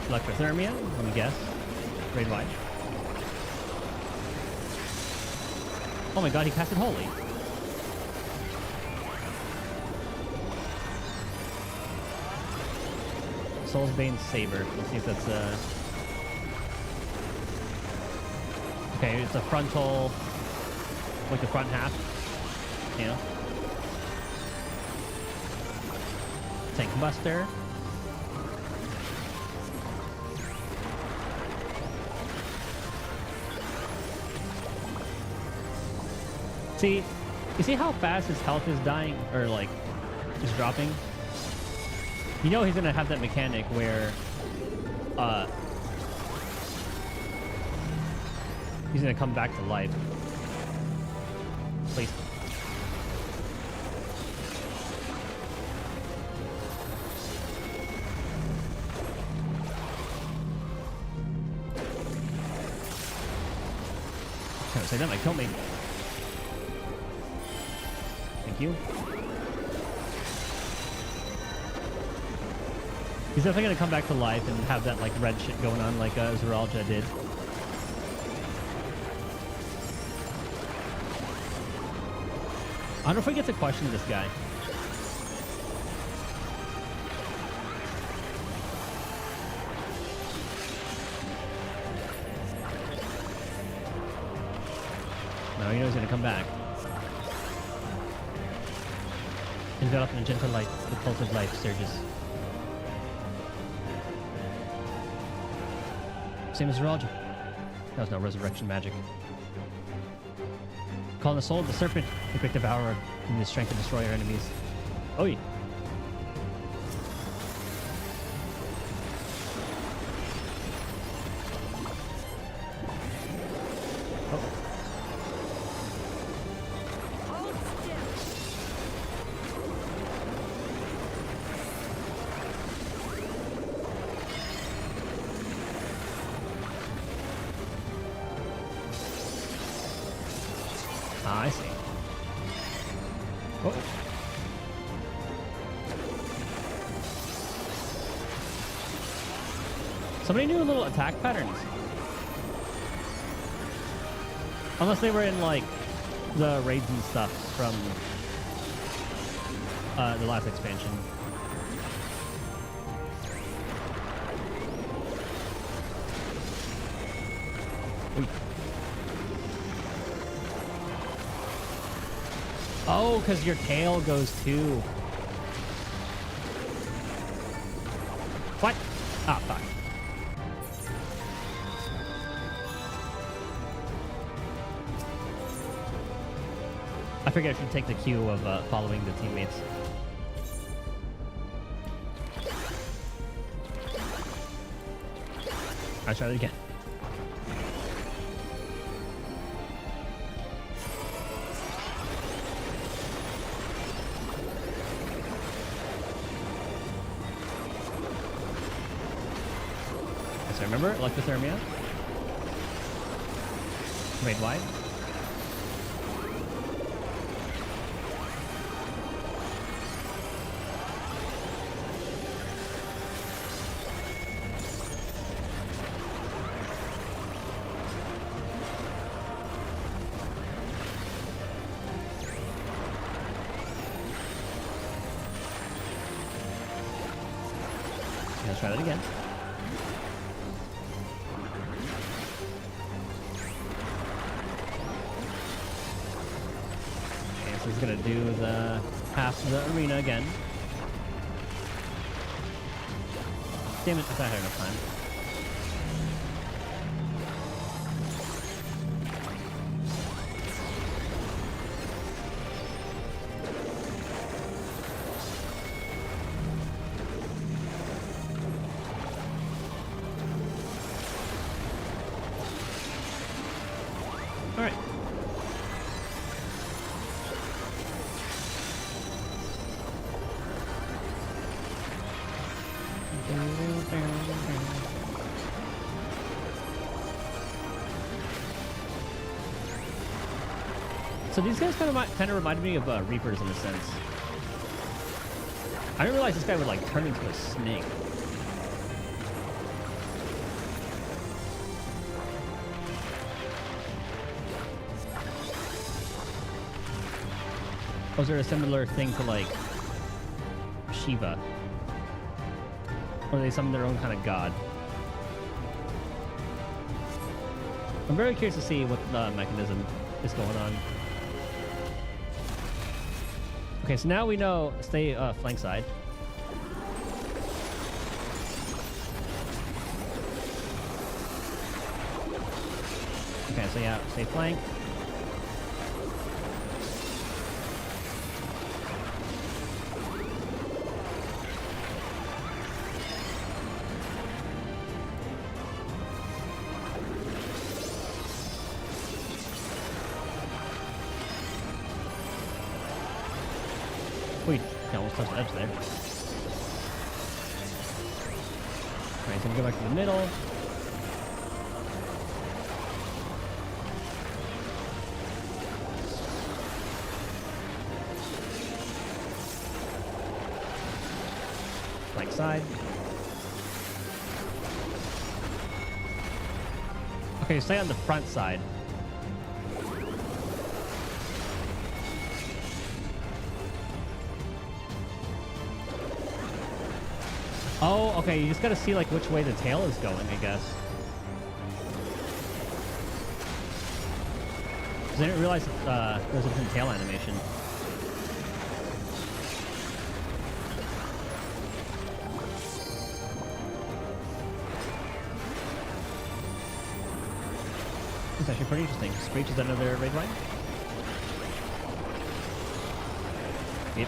Electrothermia, let me guess. Raid wide. Oh my god, he casted Holy. Soulsbane Saber. Let's see if that's okay, it's a frontal, like the front half. You know? Tank Buster. See, you see how fast his health is dying, or like, just dropping? You know he's gonna have that mechanic where, he's gonna come back to life. Please. Trying to say that might kill me. Thank you. He's definitely gonna come back to life and have that like red shit going on like Zeralja did. I don't know if we get to question this guy. No, he knows he's gonna come back. Enveloped in a gentle light, the pulse of life surges. Same as Zeralja. That was no resurrection magic. Call on the soul of the serpent, the quick devourer, and the strength to destroy our enemies. Oh yeah. I see. Oh. Somebody knew little attack patterns. Unless they were in, like, the raids and stuff from the last expansion. Ooh. Oh, because your tail goes too. What? Ah, fuck. I figured I should take the cue of following the teammates. I'll try it again. So remember, Electrothermia. Raid wide. Let's try that again. Okay, so he's gonna do the half of the arena again. Damn it, I thought I had enough time. So these guys kind of reminded me of Reapers in a sense. I didn't realize this guy would like turn into a snake. Was there a similar thing to like Shiva? Or they summon their own kind of god? I'm very curious to see what the mechanism is going on. Okay, so now we know, stay flank side. Okay, so yeah, stay flank. Wait, yeah, almost touched the edge there. Alright, so we go back to the middle. Flank side. Okay, stay on the front side. Oh, okay, you just gotta see like which way the tail is going, I guess. Because I didn't realize there was a different tail animation. It's actually pretty interesting. Screech is another raid line. Yep.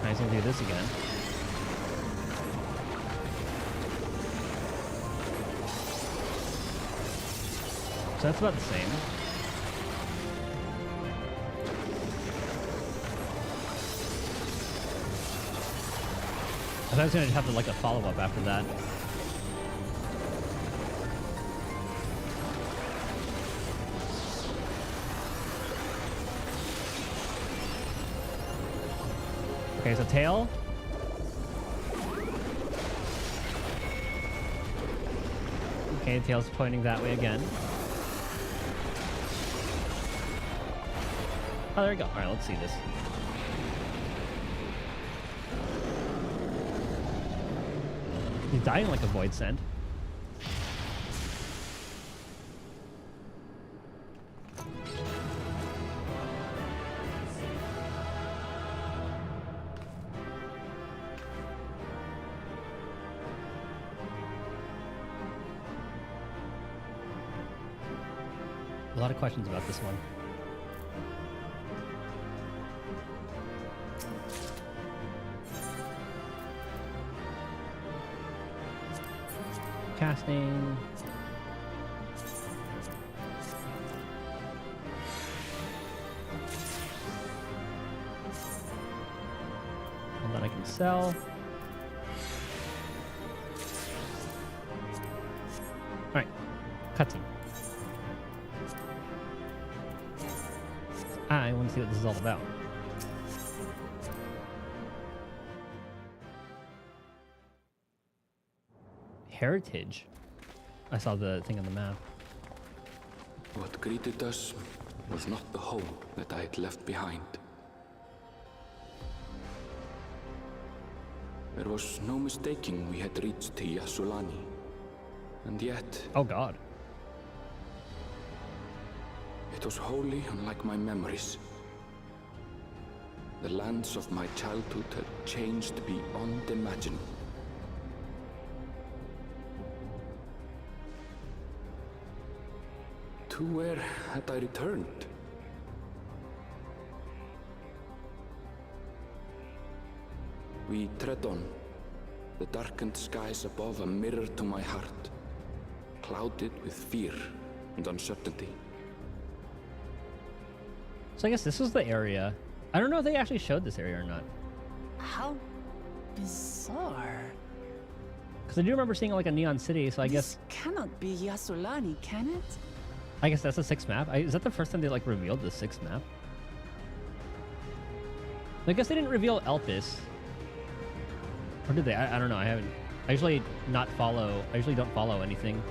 Nice, we'll do this again. So that's about the same. I thought I was going to have like a follow-up after that. Okay, so tail. Okay, tail's pointing that way again. Oh, there we go. All right, let's see this. He's dying like a void send. A lot of questions about this one. Casting. And then I can sell. Alright. Cutscene. I want to see what this is all about. Heritage. I saw the thing on the map. What greeted us was not the home that I had left behind. There was no mistaking we had reached Yasulani. And yet... Oh god. It was wholly unlike my memories. The lands of my childhood had changed beyond imagining. To where had I returned? We tread on, the darkened skies above a mirror to my heart, clouded with fear and uncertainty. So I guess this was the area. I don't know if they actually showed this area or not. How bizarre. Because I do remember seeing like a neon city, so I guess... This cannot be Yassolani, can it? I guess that's the 6th map. Is that the first time they like revealed the 6th map? I guess they didn't reveal Elpis. Or did they? I don't know. I usually don't follow anything.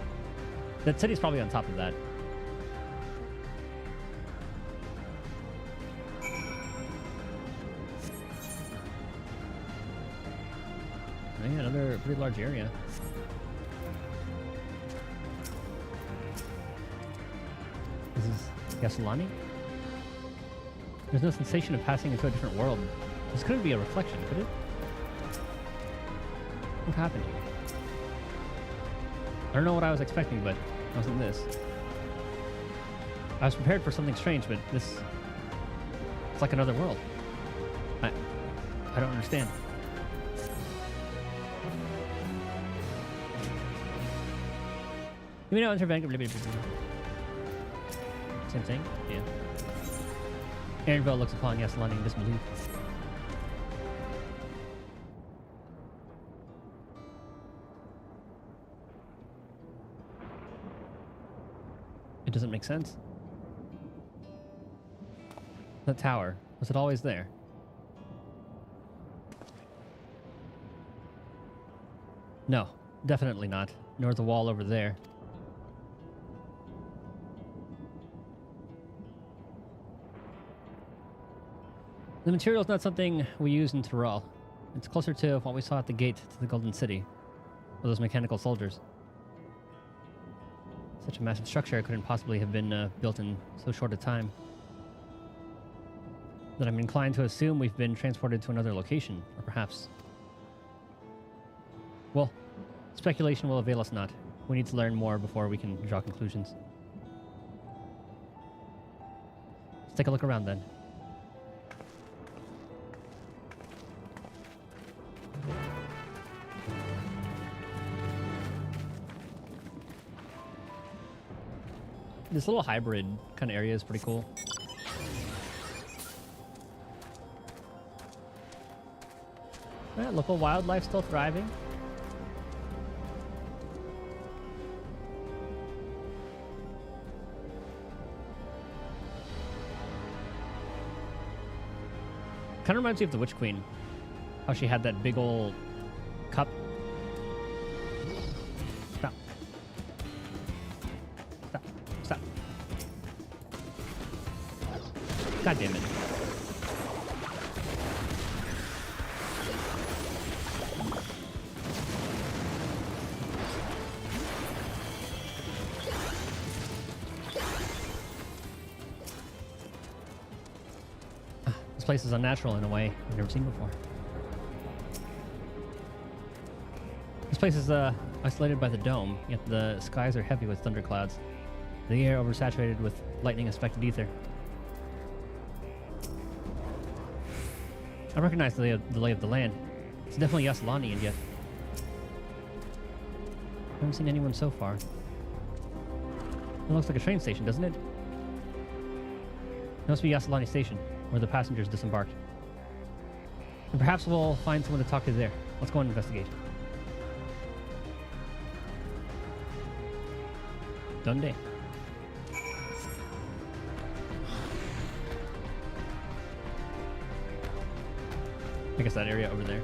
That city's probably on top of that. Oh, yeah, another pretty large area. This is Yassolani? There's no sensation of passing into a different world. This couldn't be a reflection, could it? What happened here? I don't know what I was expecting, but it wasn't this. I was prepared for something strange, but this... It's like another world. I don't understand. You may not enter Vanguard. Same thing? Yeah. Aaronville looks upon Yassolani in disbelief. It doesn't make sense. The tower, was it always there? No, definitely not. Nor the wall over there. The material is not something we use in Tyrol. It's closer to what we saw at the gate to the Golden City, with those mechanical soldiers. Such a massive structure couldn't possibly have been built in so short a time. That I'm inclined to assume we've been transported to another location, or perhaps... Well, speculation will avail us not. We need to learn more before we can draw conclusions. Let's take a look around then. This little hybrid kind of area is pretty cool. Alright, local wildlife still thriving. Kind of reminds me of the Witch Queen. How she had that big old cup. Stop. Stop. Stop. God damn it. This place is unnatural in a way I've never seen before. This place is isolated by the dome, yet the skies are heavy with thunderclouds. The air oversaturated with lightning-affected ether. I recognize the lay of the land. It's definitely Yassolani, and yet I haven't seen anyone so far. It looks like a train station, doesn't it? It must be Yassolani Station, where the passengers disembarked. And perhaps we'll find someone to talk to there. Let's go and investigate. Donde? I guess that area over there.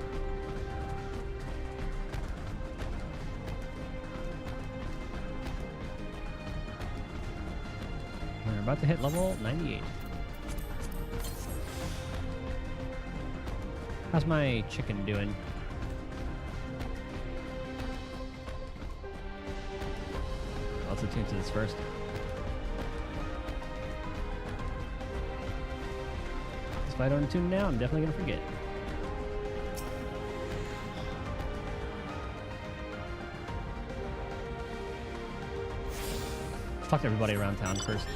We're about to hit level 98. How's my chicken doing? Let's attune to this first. If I don't attune now, I'm definitely gonna forget. Let's talk to everybody around town first.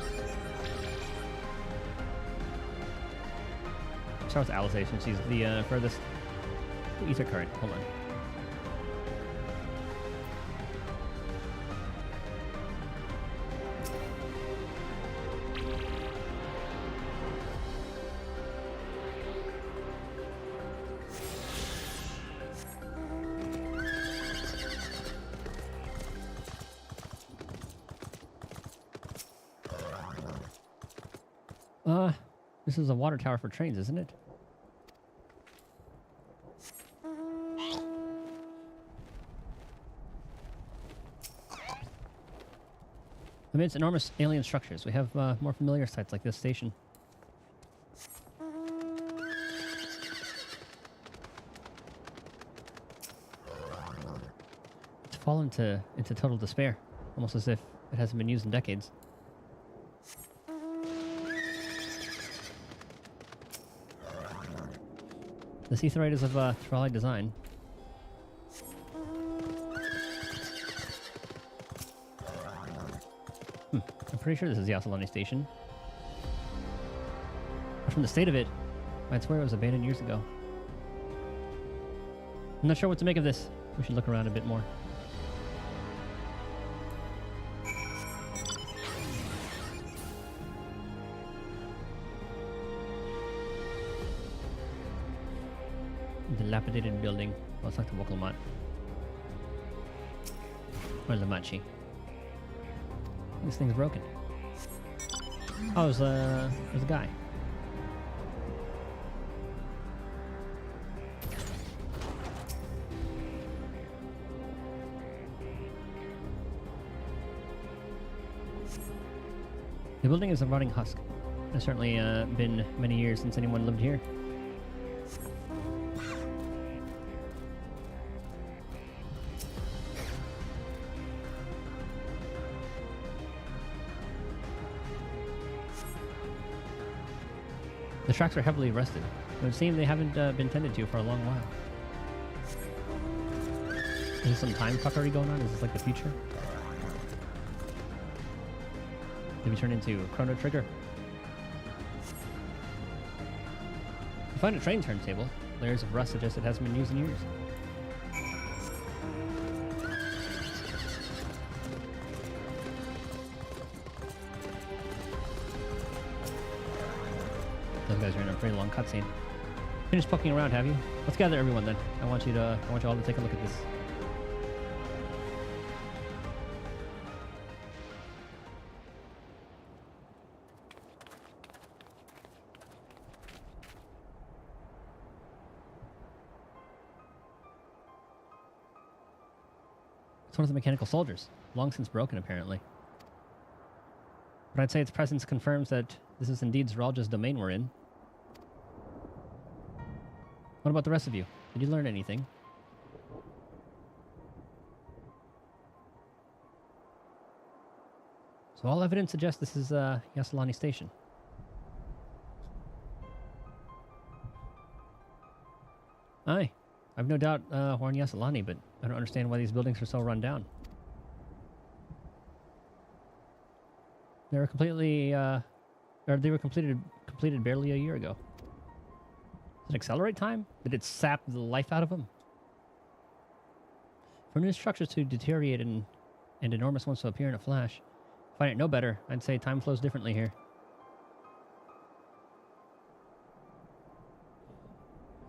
Start with Alization. She's the furthest. Ether current. Hold on. This is a water tower for trains, isn't it? Amidst enormous alien structures, we have more familiar sites like this station. It's fallen into total despair, almost as if it hasn't been used in decades. The Aetheroid is of trolley design. I'm pretty sure this is the Yasalani station. But from the state of it, I'd swear it was abandoned years ago. I'm not sure what to make of this. We should look around a bit more. Dilapidated building. Well, it's like the Wokelmat. Or Lamachi. This thing's broken. Oh, there's a guy. The building is a rotting husk. It's certainly been many years since anyone lived here. The tracks are heavily rusted. It would seem they haven't been tended to for a long while. Is there some time fuckery going on? Is this like the future? Did we turn into Chrono Trigger? You find a train turntable. Layers of rust suggest it hasn't been used in years. Those guys are in a pretty long cutscene. Finished poking around, have you? Let's gather everyone then. I want you all to take a look at this. It's one of the mechanical soldiers, long since broken apparently. But I'd say its presence confirms that this is indeed Zeralja's domain we're in. What about the rest of you? Did you learn anything? So all evidence suggests this is Yasalani Station. Aye. I've no doubt we're in Yasalani, but I don't understand why these buildings are so run down. They were completed barely a year ago. Did it accelerate time? Did it sap the life out of them? For new structures to deteriorate and enormous ones to appear in a flash, find it no better. I'd say time flows differently here.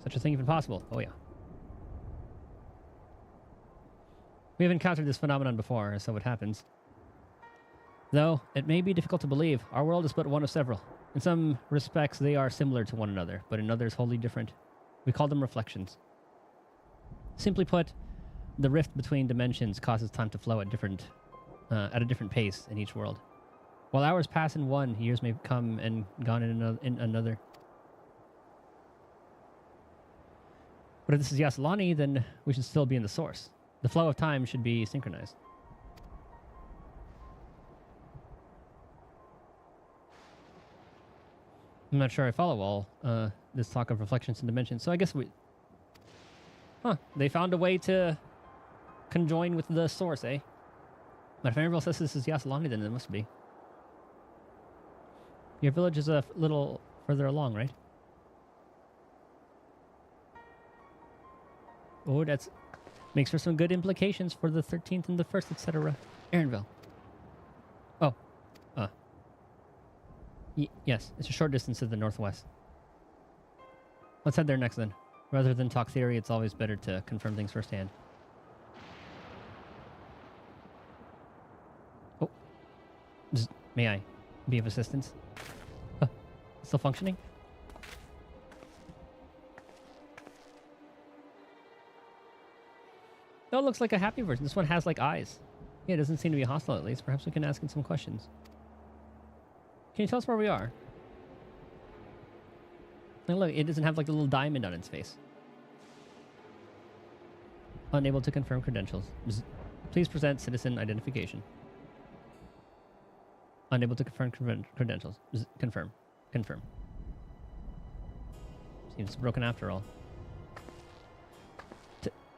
Such a thing even possible? Oh yeah. We have encountered this phenomenon before, so it happens. Though, it may be difficult to believe, our world is but one of several. In some respects, they are similar to one another, but in others wholly different. We call them reflections. Simply put, the rift between dimensions causes time to flow at a different pace in each world. While hours pass in one, years may come and gone in another. But if this is Yasalani, then we should still be in the source. The flow of time should be synchronized. I'm not sure I follow all this talk of reflections and dimensions, so I guess we... Huh, they found a way to conjoin with the source, eh? But if anyone else says this is Yasalani, then it must be. Your village is a little further along, right? Oh, that's... makes for some good implications for the 13th and the 1st, etc. Aaronville. Oh. Yes, it's a short distance to the northwest. Let's head there next then. Rather than talk theory, it's always better to confirm things firsthand. Oh. May I be of assistance? Still functioning? Oh, it looks like a happy version. This one has like eyes. Yeah, it doesn't seem to be hostile at least. Perhaps we can ask it some questions. Can you tell us where we are? Like, look, it doesn't have like a little diamond on its face. Unable to confirm credentials. Please present citizen identification. Unable to confirm credentials. Confirm. Confirm. Seems broken after all.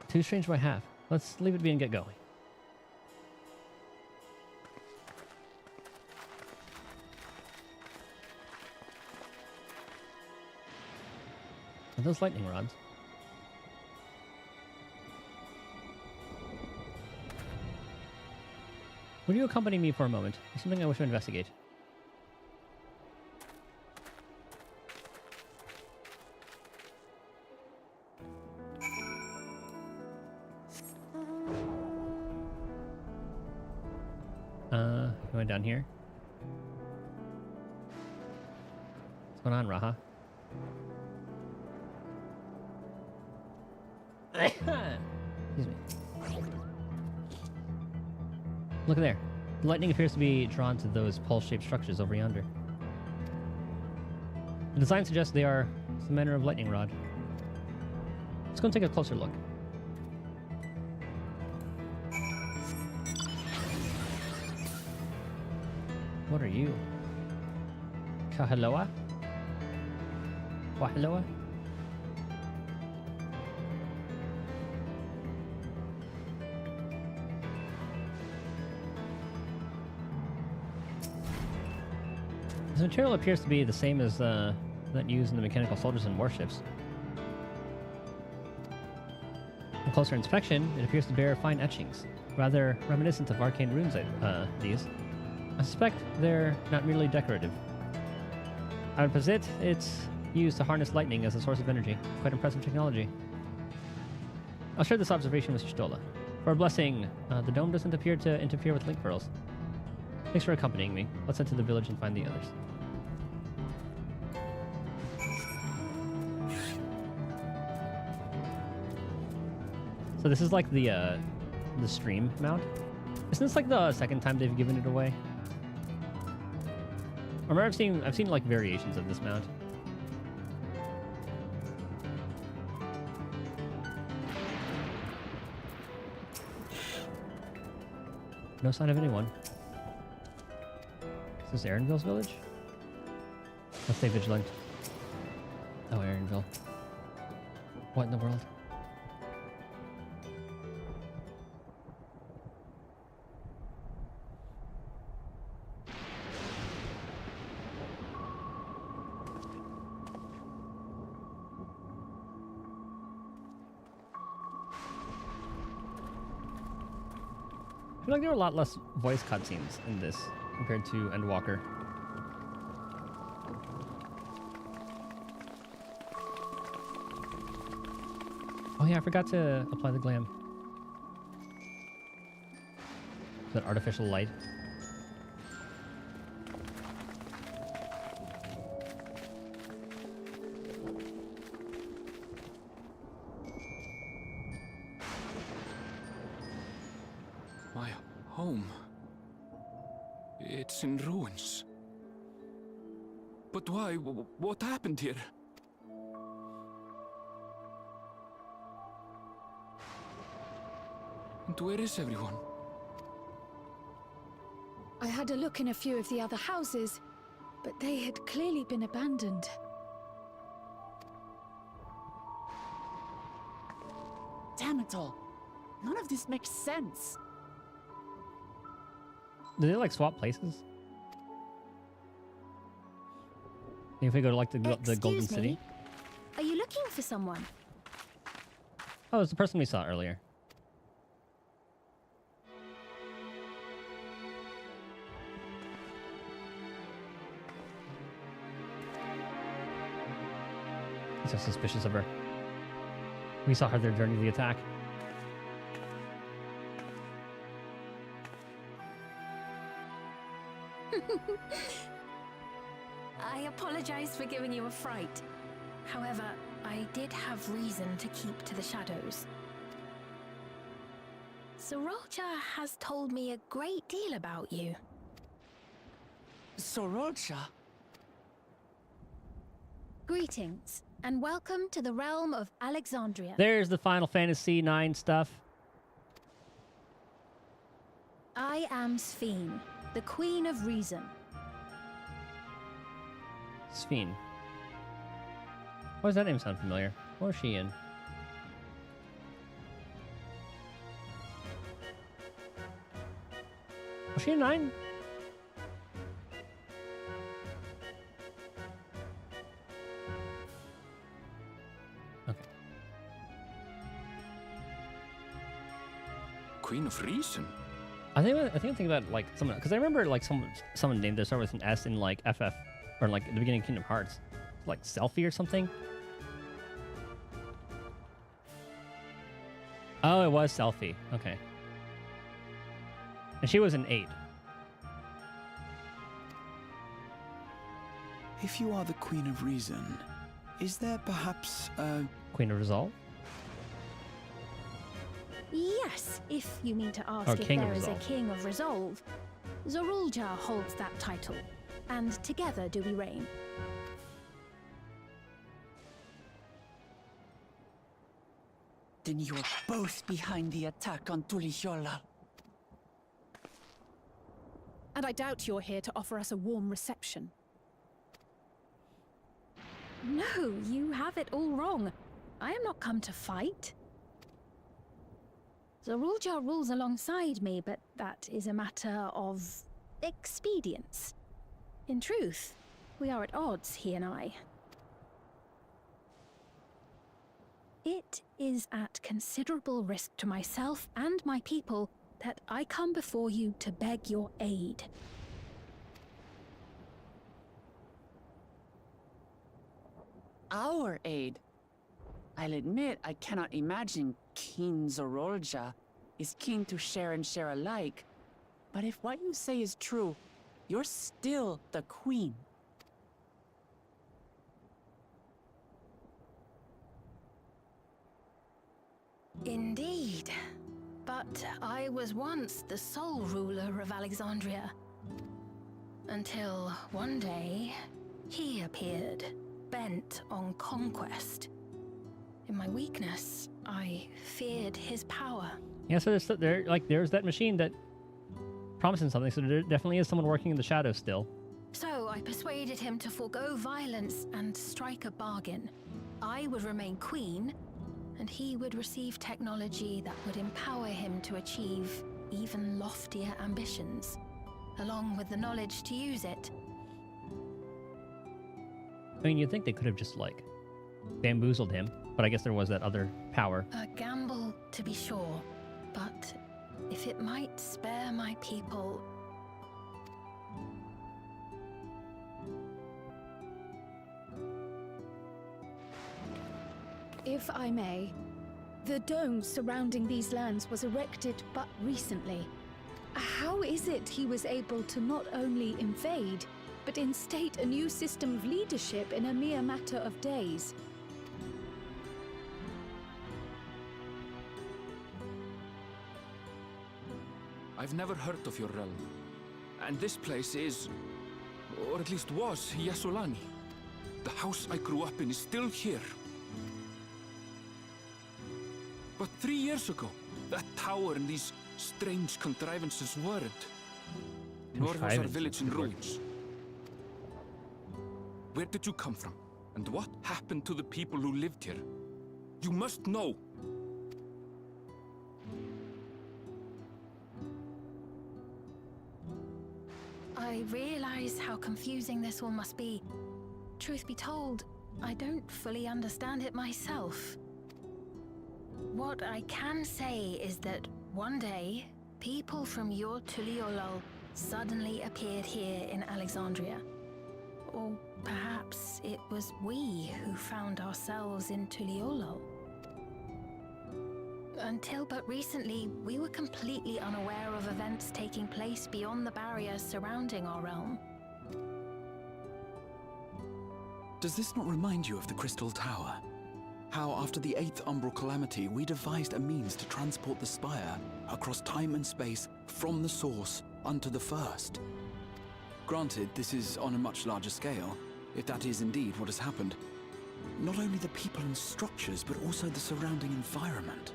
Too strange by half. Let's leave it be and get going. Are those lightning rods? Would you accompany me for a moment? There's something I wish to investigate. Going down here. What's going on, Raha? Excuse me. Look there. The lightning appears to be drawn to those pulse-shaped structures over yonder. The design suggests they are some manner of lightning rod. Let's go and take a closer look. What are you? Kahaloa? Wahaloa? This material appears to be the same as that used in the mechanical soldiers and warships. On closer inspection, it appears to bear fine etchings, rather reminiscent of arcane runes. These. I suspect they're not merely decorative. I would posit it's used to harness lightning as a source of energy. Quite impressive technology. I'll share this observation with Stola. For a blessing, the dome doesn't appear to interfere with link pearls. Thanks for accompanying me. Let's head to the village and find the others. So this is like the stream mount. Isn't this like the second time they've given it away? I remember I've seen like variations of this mount. No sign of anyone. Is this Aaronville's village? Let's stay vigilant. Oh, Aaronville. What in the world? I feel like there were a lot less voice cutscenes in this compared to Endwalker. Oh yeah, I forgot to apply the glam. That artificial light. My home. It's in ruins. But why? What happened here? And where is everyone? I had a look in a few of the other houses, but they had clearly been abandoned. Damn it all. None of this makes sense. Do they like swap places? If we go to like the Golden Excuse City? me? Are you looking for someone? Oh, it's the person we saw earlier. He's so suspicious of her. We saw her there during the attack. I apologize for giving you a fright. However, I did have reason to keep to the shadows. Sorolja has told me a great deal about you. Sorolja? Greetings, and welcome to the realm of Alexandria. There's the Final Fantasy IX stuff. I am Sphene, the Queen of Reason. Sphene. Why does that name sound familiar? What is she in? Was she in 9? Okay. Queen of Reason? I think I'm thinking about like someone, because I remember like someone named this with an S in like FF or like the beginning of Kingdom Hearts, like Selfie or something. Oh, it was Selfie. Okay. And she was an 8. If you are the Queen of Reason, is there perhaps a... Queen of Resolve? Yes, if you mean to ask Or if King of there is a Resolve. King of Resolve. Zorulja holds that title, and together do we reign. Then you're both behind the attack on Tuliyollal. And I doubt you're here to offer us a warm reception. No, you have it all wrong. I am not come to fight. Zorulja rules alongside me, but that is a matter of expedience. In truth, we are at odds, he and I. It is at considerable risk to myself and my people that I come before you to beg your aid. Our aid? I'll admit I cannot imagine King Zorolja is keen to share and share alike. But if what you say is true, you're still the queen. Indeed. But I was once the sole ruler of Alexandria. Until one day, he appeared, bent on conquest. In my weakness, I feared his power. Yeah, so there's that machine that promising something, so there definitely is someone working in the shadows still. So I persuaded him to forego violence and strike a bargain. I would remain queen, and he would receive technology that would empower him to achieve even loftier ambitions, along with the knowledge to use it. I mean, you'd think they could have just, like, bamboozled him, but I guess there was that other power. A gamble, to be sure, but if it might spare my people... If I may, the dome surrounding these lands was erected but recently. How is it he was able to not only invade, but instate a new system of leadership in a mere matter of days? I've never heard of your realm. And this place is, or at least was, Yasolani. The house I grew up in is still here. But 3 years ago, that tower and these strange contrivances weren't. Nor was our village in ruins. Where did you come from? And what happened to the people who lived here? You must know! I realize how confusing this all must be. Truth be told, I don't fully understand it myself. What I can say is that one day, people from your Tuliyollal suddenly appeared here in Alexandria. Or perhaps it was we who found ourselves in Tuliyollal. Until but recently, we were completely unaware of events taking place beyond the barriers surrounding our realm. Does this not remind you of the Crystal Tower? How after the 8th Umbral Calamity, we devised a means to transport the Spire across time and space from the source unto the First. Granted, this is on a much larger scale, if that is indeed what has happened. Not only the people and structures, but also the surrounding environment.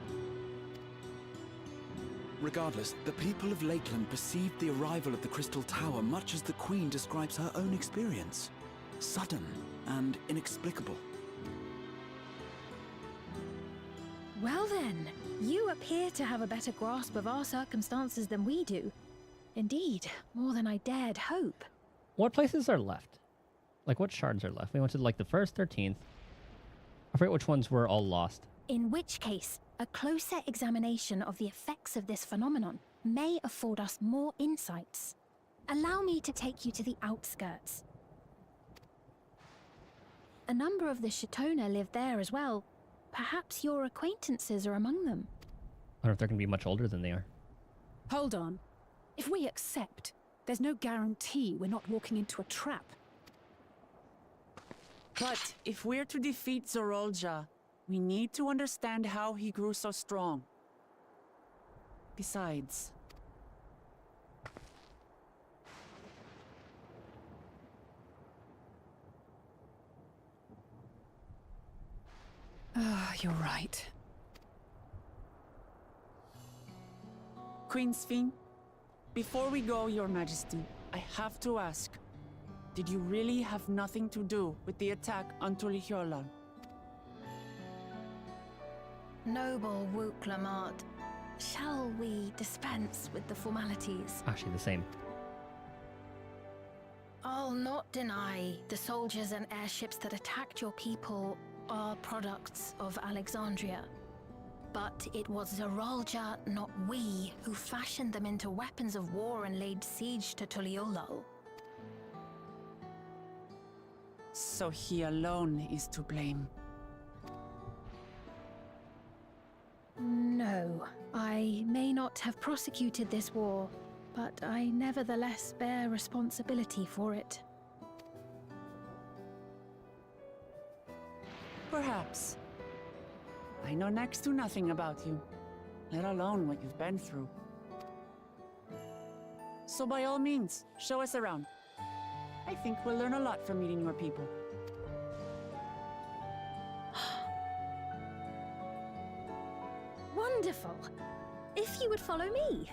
Regardless, the people of Lakeland perceived the arrival of the Crystal Tower much as the Queen describes her own experience. Sudden and inexplicable. Well then, you appear to have a better grasp of our circumstances than we do. Indeed, more than I dared hope. What places are left? Like, what shards are left? We went to, like, the 1st, 13th. I forget which ones were all lost. In which case, a closer examination of the effects of this phenomenon may afford us more insights. Allow me to take you to the outskirts. A number of the Shatona live there as well. Perhaps your acquaintances are among them. I don't know if they're going to be much older than they are. Hold on. If we accept, there's no guarantee we're not walking into a trap. But if we're to defeat Zorolja, we need to understand how he grew so strong. Besides... You're right. Queen Sphene, before we go, Your Majesty, I have to ask, did you really have nothing to do with the attack on Tulihyolal? Noble Wook Lamart, shall we dispense with the formalities? Actually, the same. I'll not deny the soldiers and airships that attacked your people are products of Alexandria. But it was Zorolja, not we, who fashioned them into weapons of war and laid siege to Tuliolal. So he alone is to blame. No, I may not have prosecuted this war, but I nevertheless bear responsibility for it. Perhaps. I know next to nothing about you, let alone what you've been through. So by all means, show us around. I think we'll learn a lot from meeting your people. Wonderful. If you would follow me.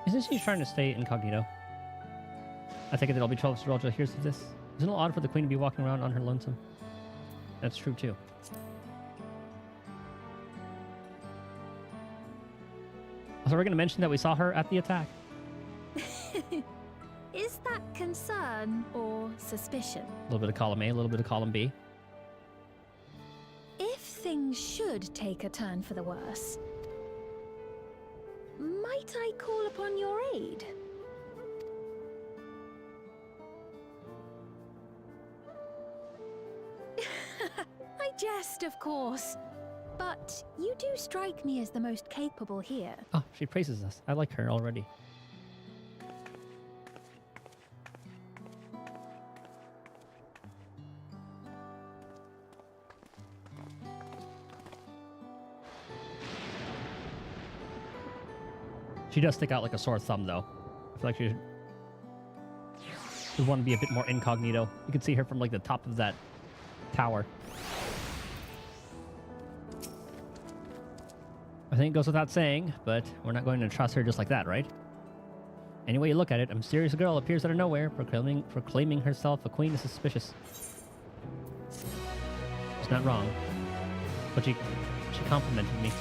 Isn't she trying to stay incognito? I think it'll be 12 Zorolja hears of this. Isn't it odd for the Queen to be walking around on her lonesome? That's true, too. So we're going to mention that we saw her at the attack. Is that concern or suspicion? A little bit of column A, a little bit of column B. If things should take a turn for the worse, might I call upon your aid? I jest, of course. But you do strike me as the most capable here. Oh, she praises us. I like her already. She does stick out like a sore thumb, though. I feel like she would want to be a bit more incognito. You can see her from like the top of that tower. I think it goes without saying, but we're not going to trust her just like that, right? Any way you look at it, a mysterious girl appears out of nowhere, proclaiming herself a queen is suspicious. She's not wrong, but she complimented me.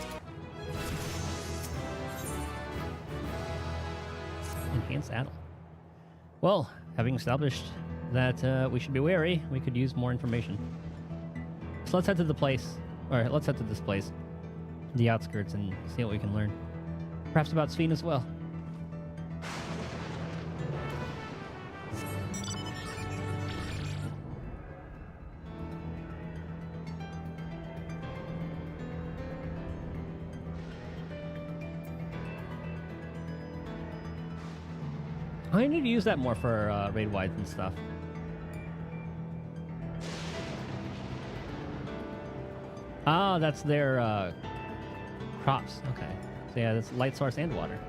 Enhanced Addle. Well, having established that we should be wary, we could use more information. So let's head to the place, or let's head to this place, the outskirts, and see what we can learn. Perhaps about Sphene as well. I need to use that more for raid wides and stuff. Ah, that's their crops. Okay. So yeah, that's light source and water.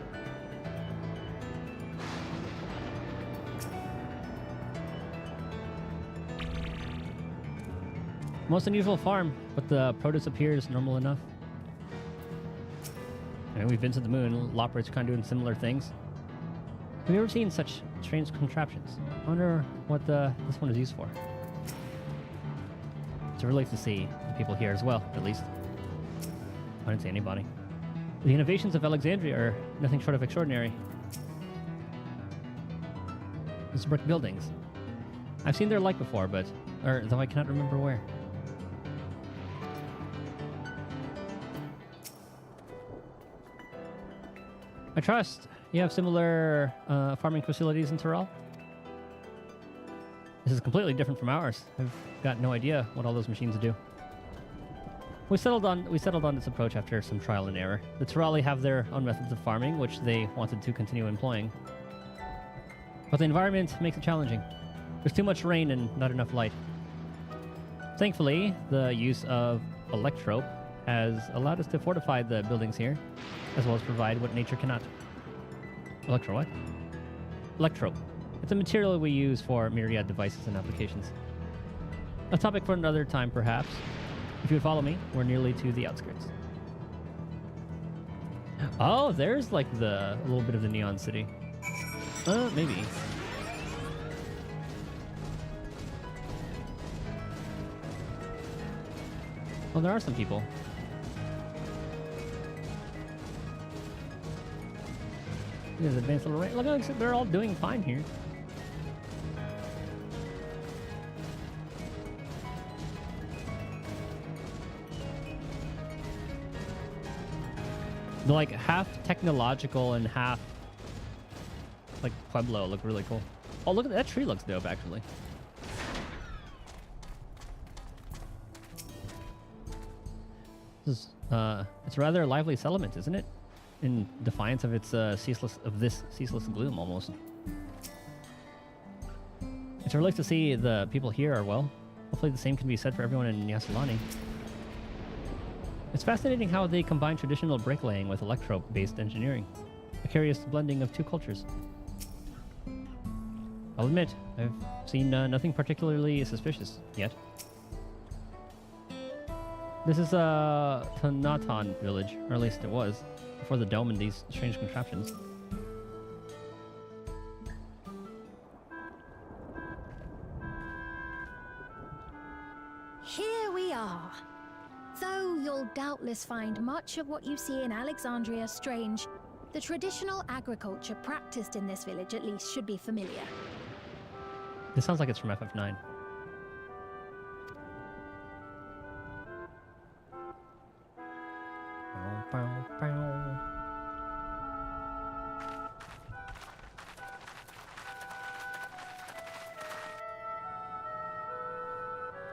Most unusual farm, but the produce appears normal enough. And we've been to the moon. Loppers are kind of doing similar things. Have you ever seen such strange contraptions? I wonder what this one is used for. It's a relief to see the people here as well, at least. I didn't see anybody. The innovations of Alexandria are nothing short of extraordinary. These brick buildings. I've seen their like before, though I cannot remember where. I trust you have similar farming facilities in Tyrell. This is completely different from ours. I've got no idea what all those machines do. We settled on this approach after some trial and error. The Tyrelli have their own methods of farming, which they wanted to continue employing. But the environment makes it challenging. There's too much rain and not enough light. Thankfully, the use of electrope has allowed us to fortify the buildings here, as well as provide what nature cannot. Electro what? Electrope. It's a material we use for myriad devices and applications. A topic for another time, perhaps. If you would follow me, we're nearly to the outskirts. Oh, there's like a little bit of the Neon City. Maybe. Oh, there are some people. There's advanced little range. Look, they're all doing fine here. They're like half technological and half like Pueblo. Look really cool. Oh, look at that tree. Looks dope, actually. This is, it's a rather lively settlement, isn't it? In defiance of its ceaseless gloom, almost. It's a relief to see the people here are well. Hopefully the same can be said for everyone in Yasulani. It's fascinating how they combine traditional bricklaying with electro-based engineering. A curious blending of two cultures. I'll admit, I've seen nothing particularly suspicious yet. This is Tanatan village, or at least it was, before the dome and these strange contraptions. Here we are. Though you'll doubtless find much of what you see in Alexandria strange, the traditional agriculture practiced in this village at least should be familiar. This sounds like it's from FF9.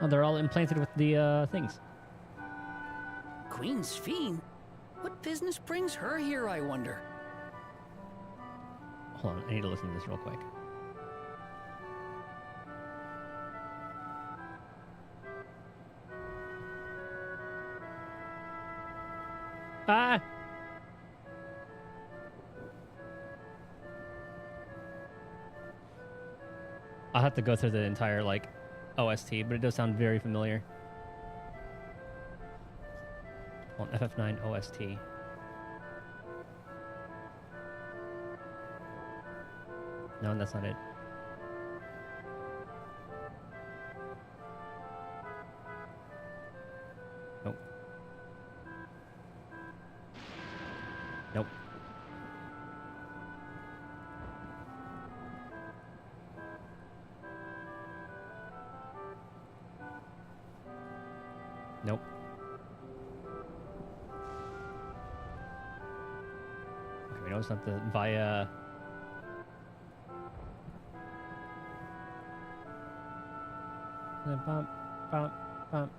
Oh, they're all implanted with the things. Queen's Fiend? What business brings her here, I wonder? Hold on, I need to listen to this real quick. Ah! I'll have to go through the entire, like, OST, but it does sound very familiar. On FF9 OST. No, that's not it. Nope. Nope. Nope. Okay, we know it's not the via. Bump, bump, bump.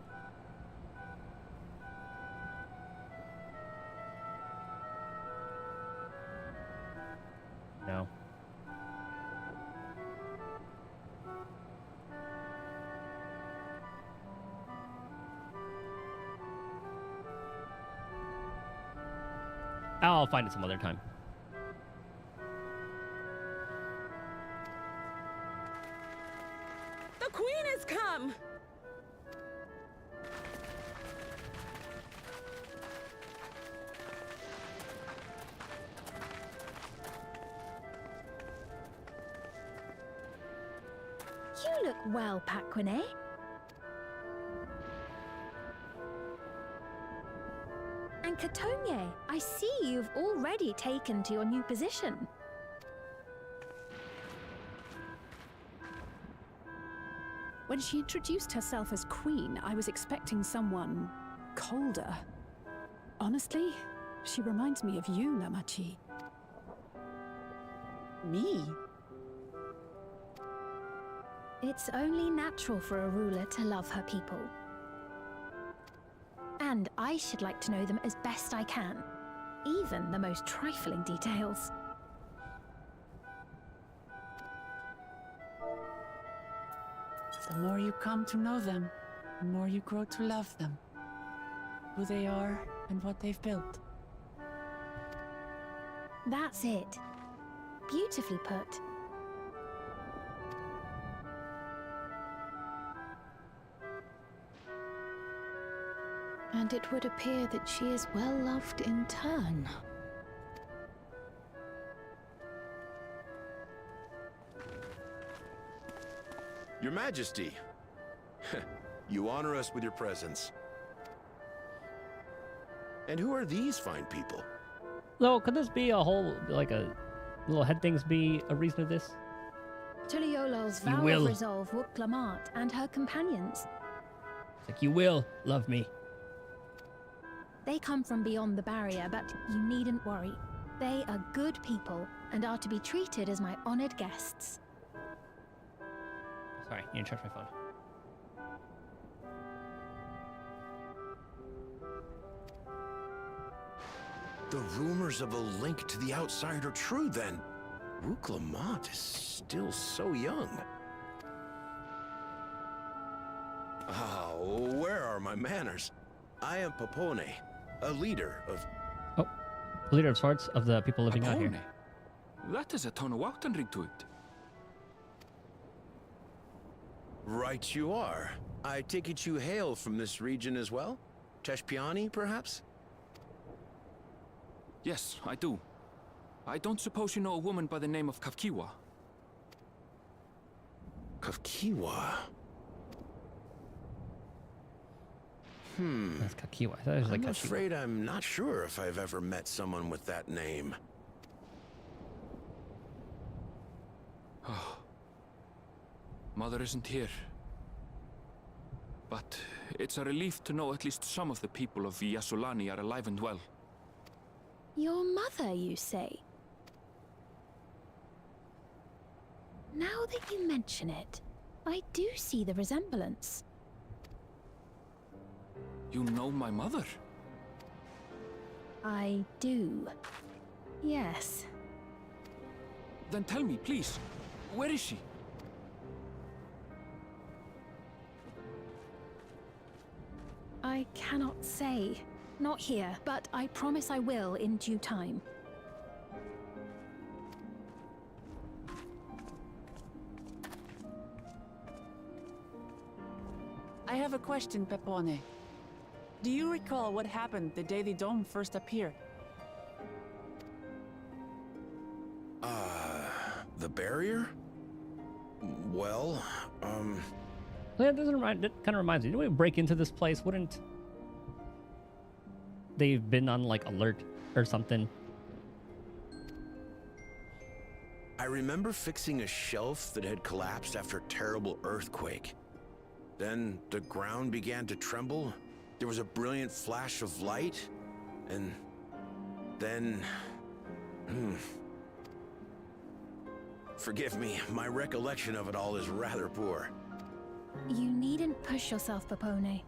No. I'll find it some other time. The queen has come! You look well, Paquine. And Katonye, I see you've already taken to your new position. When she introduced herself as queen, I was expecting someone colder. Honestly, she reminds me of you, Lamachi. Me? It's only natural for a ruler to love her people. And I should like to know them as best I can, even the most trifling details. The more you come to know them, the more you grow to love them. Who they are and what they've built. That's it. Beautifully put. And it would appear that she is well loved in turn. Your Majesty, you honor us with your presence. And who are these fine people? So, could this be a whole, like a little head things be a reason of this? Tuliola's You vow will. of resolve woke Lamart and her companions. It's like, you will love me. They come from beyond the barrier, but you needn't worry. They are good people and are to be treated as my honored guests. Sorry, you didn't charge my phone. The rumors of a link to the outside are true, then. Rook Lamont is still so young. Oh, where are my manners? I am Popone, a leader of... Oh, leader of sorts of the people living out here. That is a Tonawautan ring to it. Right you are. I take it you hail from this region as well? Teshpiani, perhaps? Yes, I do. I don't suppose you know a woman by the name of Kafkiwa? Kafkiwa? That's Kakiwa. I thought it was like I'm Kachiwa. afraid I'm not sure if I've ever met someone with that name. Oh. Mother isn't here. But it's a relief to know at least some of the people of Yasulani are alive and well. Your mother, you say? Now that you mention it, I do see the resemblance. You know my mother? I do. Yes. Then tell me, please, where is she? I cannot say. Not here, but I promise I will in due time. I have a question, Pepone. Do you recall what happened the day the dome first appeared? The barrier? Well, That kind of reminds me. Didn't we break into this place? Wouldn't they've been on like alert or something? I remember fixing a shelf that had collapsed after a terrible earthquake. Then the ground began to tremble. There was a brilliant flash of light, and then... Forgive me, my recollection of it all is rather poor. You needn't push yourself, Popone.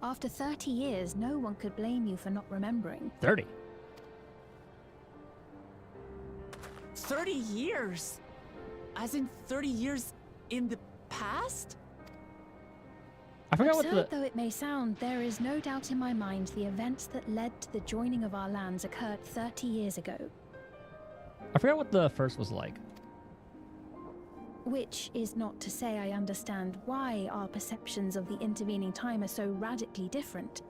After 30 years, no one could blame you for not remembering. 30? 30 years? As in 30 years in the past? I forgot what Absurd though it may sound, there is no doubt in my mind the events that led to the joining of our lands occurred 30 years ago. I forgot what the first was like. Which is not to say I understand why our perceptions of the intervening time are so radically different.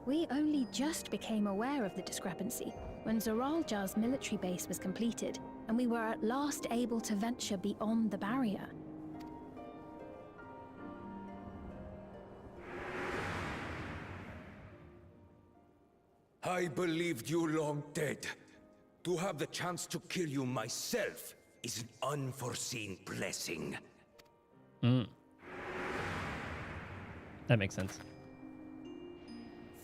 We only just became aware of the discrepancy when Zoralja's military base was completed, and we were at last able to venture beyond the barrier. I believed you long dead. To have the chance to kill you myself is an unforeseen blessing. That makes sense.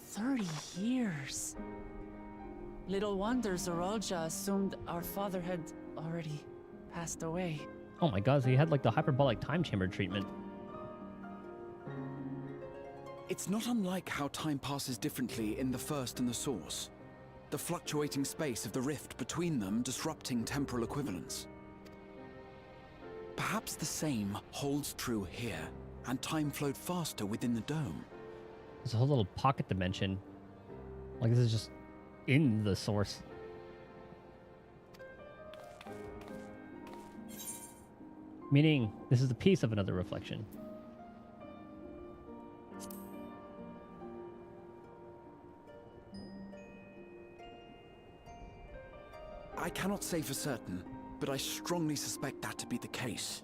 30 years. Little wonder Zoralja assumed our father had already passed away. Oh my god, so he had like the hyperbolic time chamber treatment. It's not unlike how time passes differently in the First and the Source. The fluctuating space of the rift between them disrupting temporal equivalence. Perhaps the same holds true here, and time flowed faster within the dome. There's a whole little pocket dimension. Like this is just in the source. Meaning, this is the piece of another reflection. I cannot say for certain, but I strongly suspect that to be the case.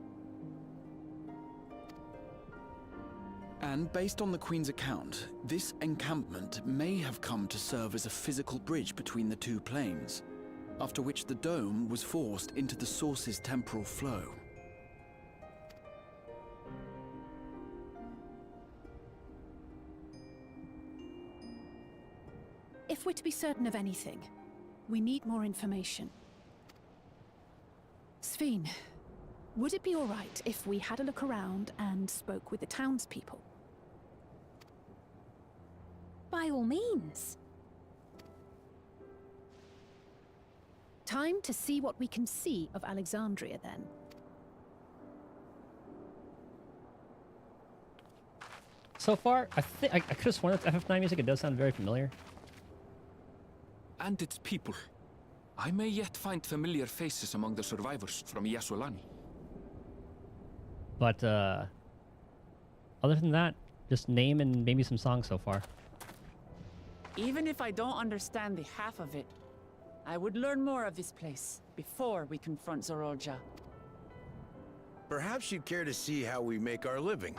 And based on the Queen's account, this encampment may have come to serve as a physical bridge between the two planes, after which the dome was forced into the Source's temporal flow. If we're to be certain of anything, we need more information. Sveen, would it be all right if we had a look around and spoke with the townspeople? By all means. Time to see what we can see of Alexandria, then. So far, I think I could have sworn that's FF9 music. It does sound very familiar. And its people. I may yet find familiar faces among the survivors from Yasolani. But other than that, just name and maybe some songs so far. Even if I don't understand the half of it, I would learn more of this place before we confront Zoralja. Perhaps you'd care to see how we make our living.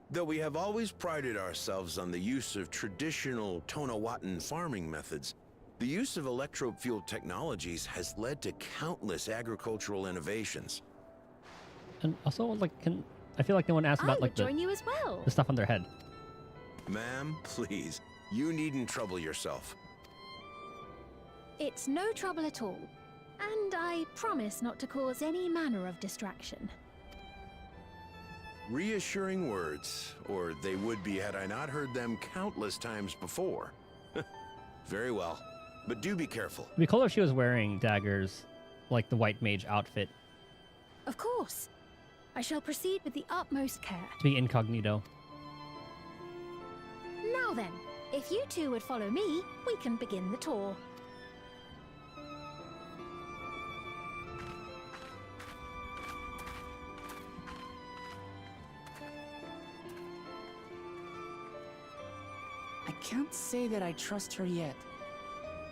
Though we have always prided ourselves on the use of traditional Tonawatan farming methods, the use of electro-fueled technologies has led to countless agricultural innovations. And also, like, I feel like no one asked about like join you as well. the stuff on their head. Ma'am, please, you needn't trouble yourself. It's no trouble at all. And I promise not to cause any manner of distraction. Reassuring words, or they would be had I not heard them countless times before. Very well, but do be careful. It'd be cool if she was wearing daggers, like the white mage outfit, Of course. I shall proceed with the utmost care. to be incognito. Now then, if you two would follow me, we can begin the tour. I can't say that I trust her yet,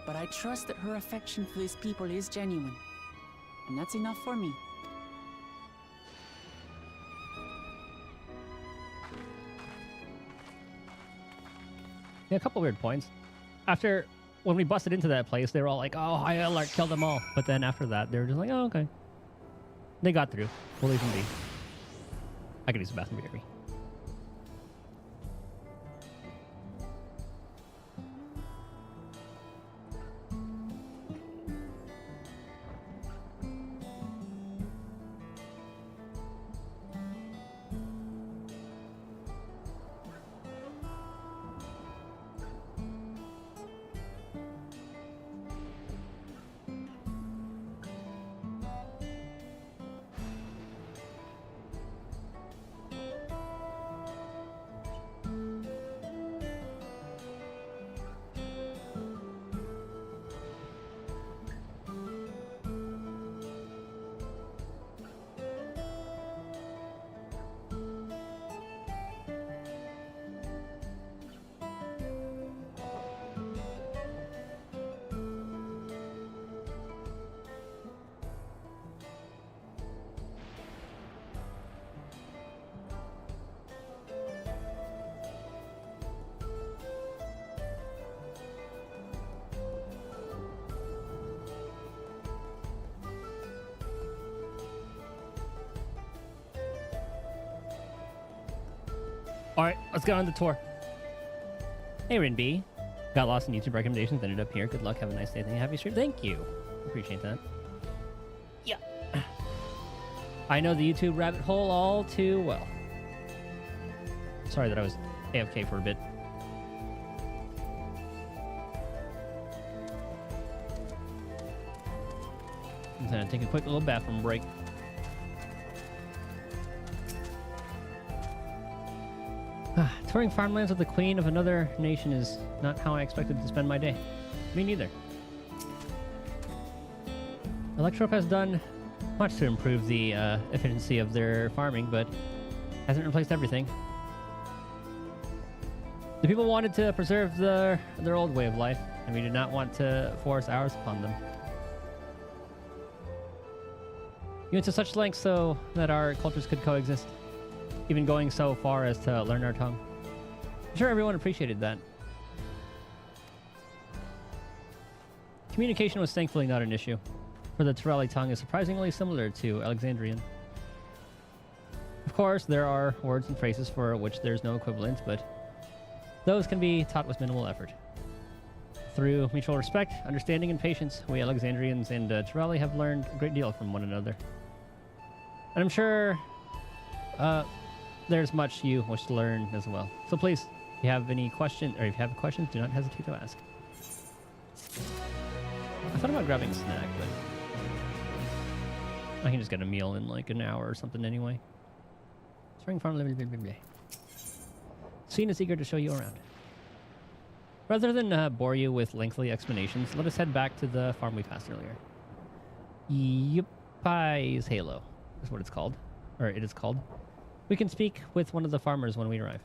but I trust that her affection for these people is genuine. And that's enough for me. Yeah, a couple weird points. After, when we busted into that place, they were all like, oh, high alert, kill them all. But then after that, they were just like, oh, okay. They got through. We'll leave them be. I could use a bathroom, baby. Alright, let's get on the tour. Hey, Rin B. Got lost in YouTube recommendations, ended up here. Good luck, have a nice day. Happy stream. Thank you. Appreciate that. Yeah. I know the YouTube rabbit hole all too well. Sorry that I was AFK for a bit. I'm gonna take a quick little bathroom break. Touring farmlands with the queen of another nation is not how I expected to spend my day. Me neither. Electrope has done much to improve the efficiency of their farming, but hasn't replaced everything. The people wanted to preserve their old way of life, and we did not want to force ours upon them. We went to such lengths so that our cultures could coexist, even going so far as to learn our tongue. I'm sure everyone appreciated that. Communication was thankfully not an issue, for the Torelli tongue is surprisingly similar to Alexandrian. Of course, there are words and phrases for which there's no equivalent, but those can be taught with minimal effort. Through mutual respect, understanding, and patience, we Alexandrians and Torelli have learned a great deal from one another. And I'm sure there's much you wish to learn as well. So please, if you have any questions, or if you have questions, do not hesitate to ask. I thought about grabbing a snack, but I can just get a meal in like an hour or something anyway. Spring farm, blah, blah, blah, blah. Scene is eager to show you around. Rather than bore you with lengthy explanations, let us head back to the farm we passed earlier. Yuppie's Halo is what it's called, or it is called. We can speak with one of the farmers when we arrive.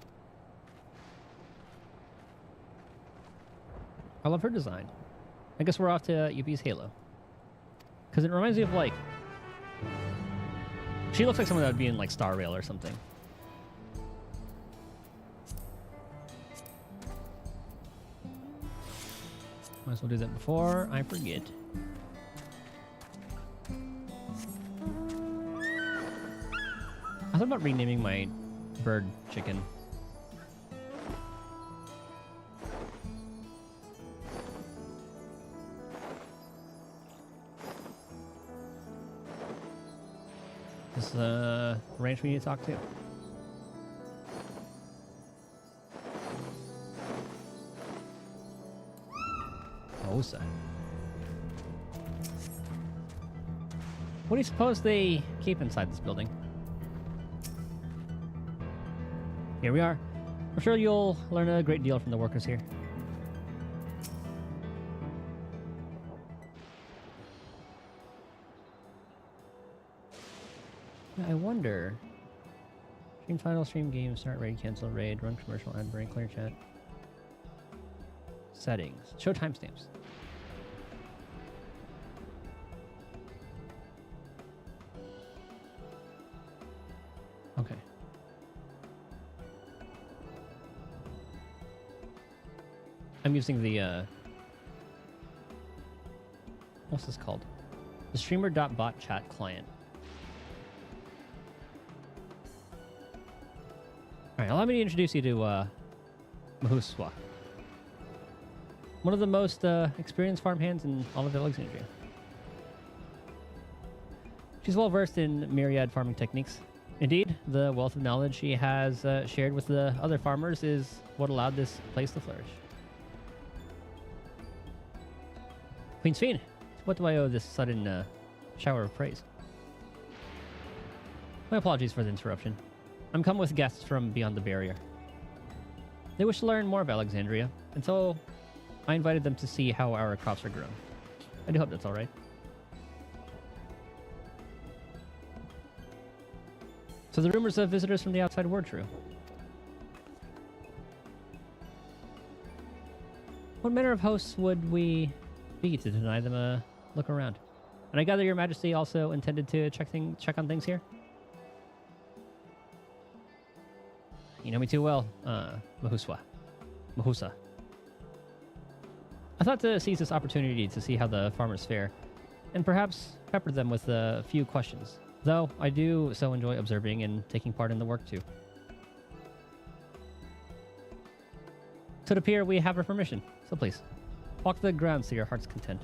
I love her design. I guess we're off to Yuppie's Halo. Because it reminds me of, like... She looks like someone that would be in, like, Star Rail or something. Might as well do that before I forget. I thought about renaming my bird chicken. This ranch we need to talk to. Osa. What do you suppose they keep inside this building? Here we are. I'm sure you'll learn a great deal from the workers here. I wonder... Stream title, stream game, start raid, cancel raid, run commercial, ad break, clear chat. Settings. Show timestamps. Okay. I'm using the, what's this called? The streamer.bot chat client. Alright, allow me to introduce you to, Mahuswa. One of the most, experienced farmhands in all of Alexandria. She's well versed in myriad farming techniques. Indeed, the wealth of knowledge she has shared with the other farmers is what allowed this place to flourish. Queen Sphene, what do I owe this sudden shower of praise? My apologies for the interruption. I'm come with guests from beyond the barrier. They wish to learn more about Alexandria, and so I invited them to see how our crops are grown. I do hope that's all right. So the rumors of visitors from the outside were true. What manner of hosts would we be to deny them a look around? And I gather your majesty also intended to check on things here? You know me too well, Mahusa. I thought to seize this opportunity to see how the farmers fare, and perhaps pepper them with a few questions, though I do so enjoy observing and taking part in the work too. To the pier, we have our permission. So please, walk the grounds to your heart's content.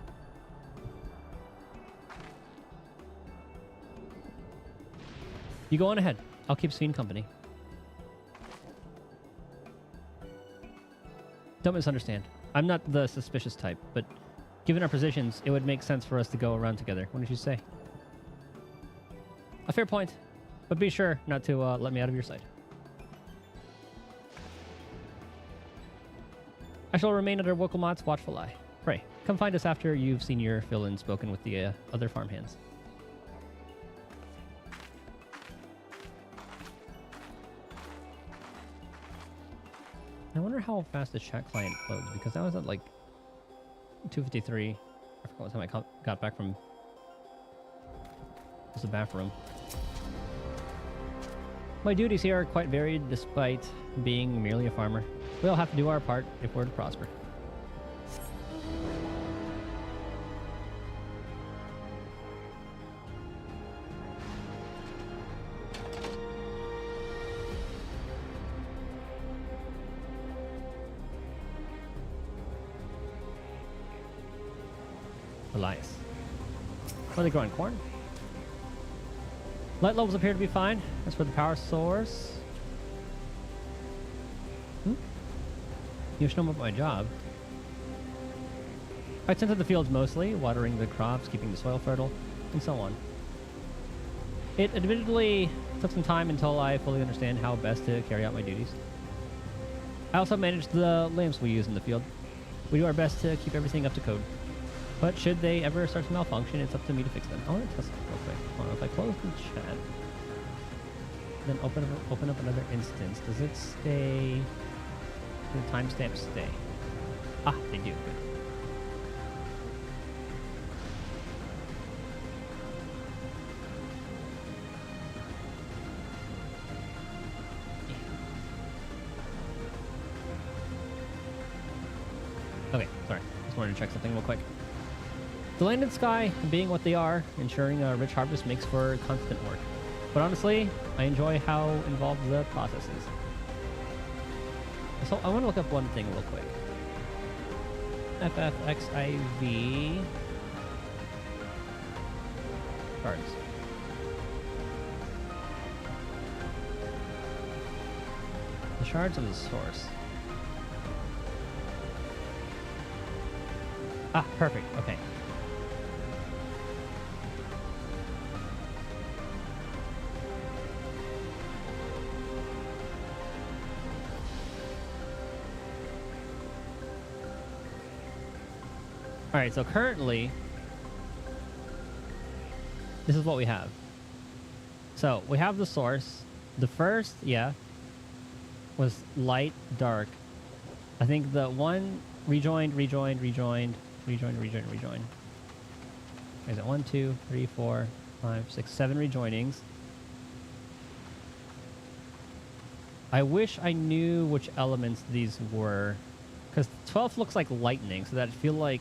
You go on ahead. I'll keep Sveen company. Don't misunderstand. I'm not the suspicious type, but given our positions, it would make sense for us to go around together. What did you say? A fair point, but be sure not to let me out of your sight. I shall remain under Wokelmot's watchful eye. Pray, come find us after you've seen your fill and spoken with the other farmhands. I wonder how fast the chat client loads, because I was at like 253. I forgot what time I got back from the bathroom. My duties here are quite varied despite being merely a farmer. We all have to do our part if we're to prosper. Elias. What are they growing? Corn? Light levels appear to be fine. As for the power source... You should know about my job. I tend to the fields mostly, watering the crops, keeping the soil fertile, and so on. It admittedly took some time until I fully understand how best to carry out my duties. I also manage the lamps we use in the field. We do our best to keep everything up to code. But should they ever start to malfunction, it's up to me to fix them. I want to test something real quick. Hold on, if I close the chat, then open up another instance, does it stay? Do the timestamps stay? Ah, they do. Good. Okay, sorry. Just wanted to check something real quick. The land and sky, being what they are, ensuring a rich harvest makes for constant work. But honestly, I enjoy how involved the process is. So I want to look up one thing real quick. FFXIV cards. The shards of the source. Ah, perfect. Okay. All right, so currently, this is what we have. So we have the source. The first, was light, dark. I think the one rejoined. Is it 1, 2, 3, 4, 5, 6, 7 rejoinings? I wish I knew which elements these were, because 12 looks like lightning, so that I feel like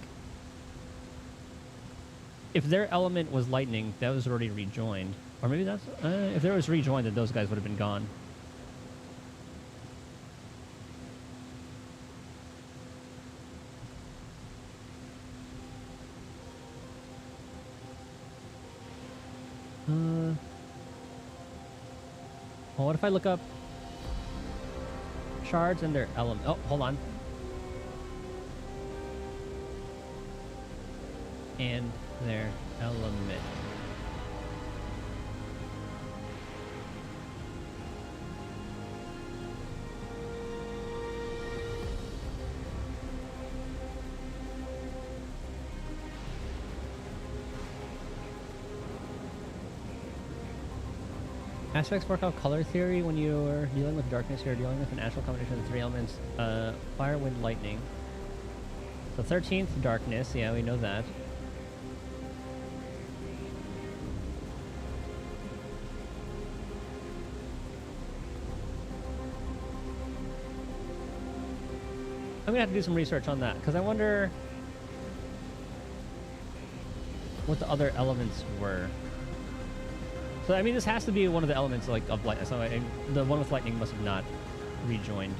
if their element was lightning, that was already rejoined. Or maybe that's... if there was rejoined, then those guys would have been gone. Well, what if I look up shards and their element? Oh, hold on. And their element. Aspects work out color theory when you're dealing with darkness. You're dealing with an actual combination of the three elements: fire, wind, lightning. So 13th, darkness. Yeah, we know that. I'm gonna have to do some research on that, because I wonder what the other elements were. So I mean, this has to be one of the elements like of lightning. So the one with lightning must have not rejoined.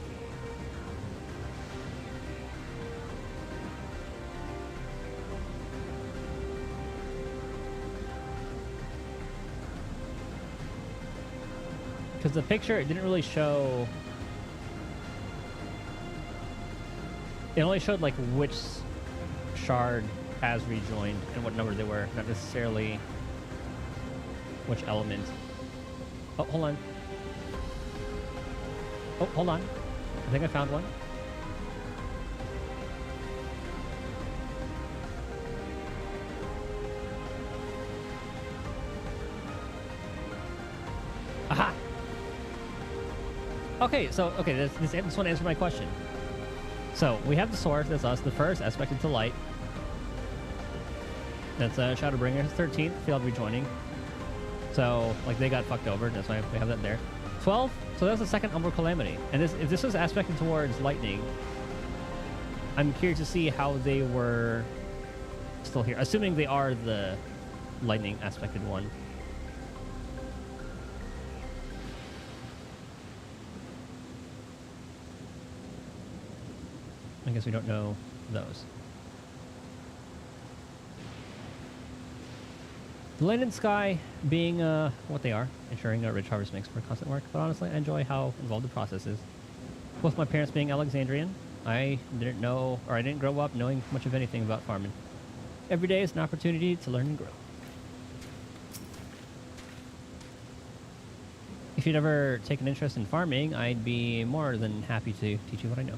because the picture, it didn't really show. It only showed like which shard has rejoined and what number they were, not necessarily which element. Oh, hold on. Oh, hold on. I think I found one. Aha! Okay, so, this one answered my question. So, we have the source, that's us, the first aspected to light. That's Shadowbringer, 13th, failed rejoining. So, like, they got fucked over, that's why we have that there. 12, so that's the second Umbral Calamity. And this, if this was aspected towards lightning, I'm curious to see how they were still here. Assuming they are the lightning aspected one. I guess we don't know those. The land and sky being what they are, ensuring a rich harvest mix for constant work, but honestly, I enjoy how involved the process is. Both my parents being Alexandrian, I didn't know, or I didn't grow up knowing much of anything about farming. Every day is an opportunity to learn and grow. If you'd ever take an interest in farming, I'd be more than happy to teach you what I know.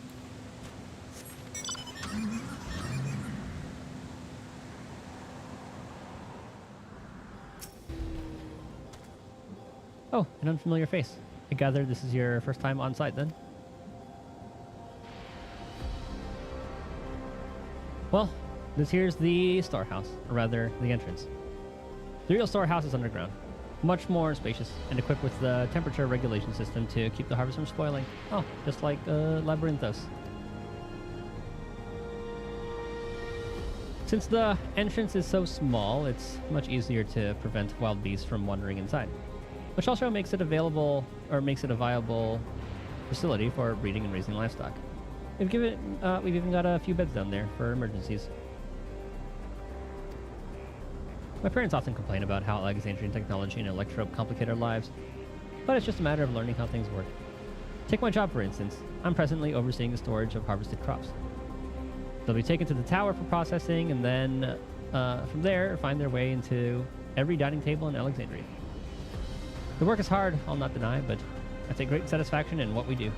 Oh, an unfamiliar face. I gather this is your first time on site then? Well, this here's the storehouse, or rather, the entrance. The real storehouse is underground, much more spacious, and equipped with the temperature regulation system to keep the harvest from spoiling. Oh, just like Labyrinthos. Since the entrance is so small, it's much easier to prevent wild beasts from wandering inside, which also makes it available, or makes it a viable facility for breeding and raising livestock. We've even got a few beds down there for emergencies. My parents often complain about how Alexandrian technology and electrope complicate our lives, but it's just a matter of learning how things work. Take my job, for instance. I'm presently overseeing the storage of harvested crops. They'll be taken to the tower for processing, and then from there, find their way into every dining table in Alexandria. The work is hard, I'll not deny, but I take great satisfaction in what we do.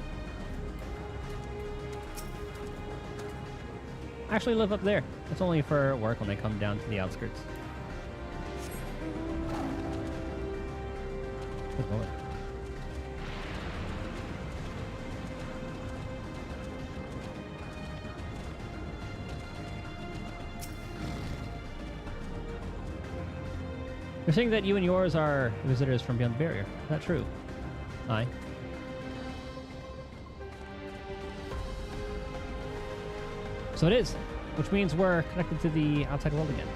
I actually live up there. It's only for work when I come down to the outskirts. Good lord. You're saying that you and yours are visitors from beyond the barrier. Is that true? Aye. So it is, which means we're connected to the outside world again.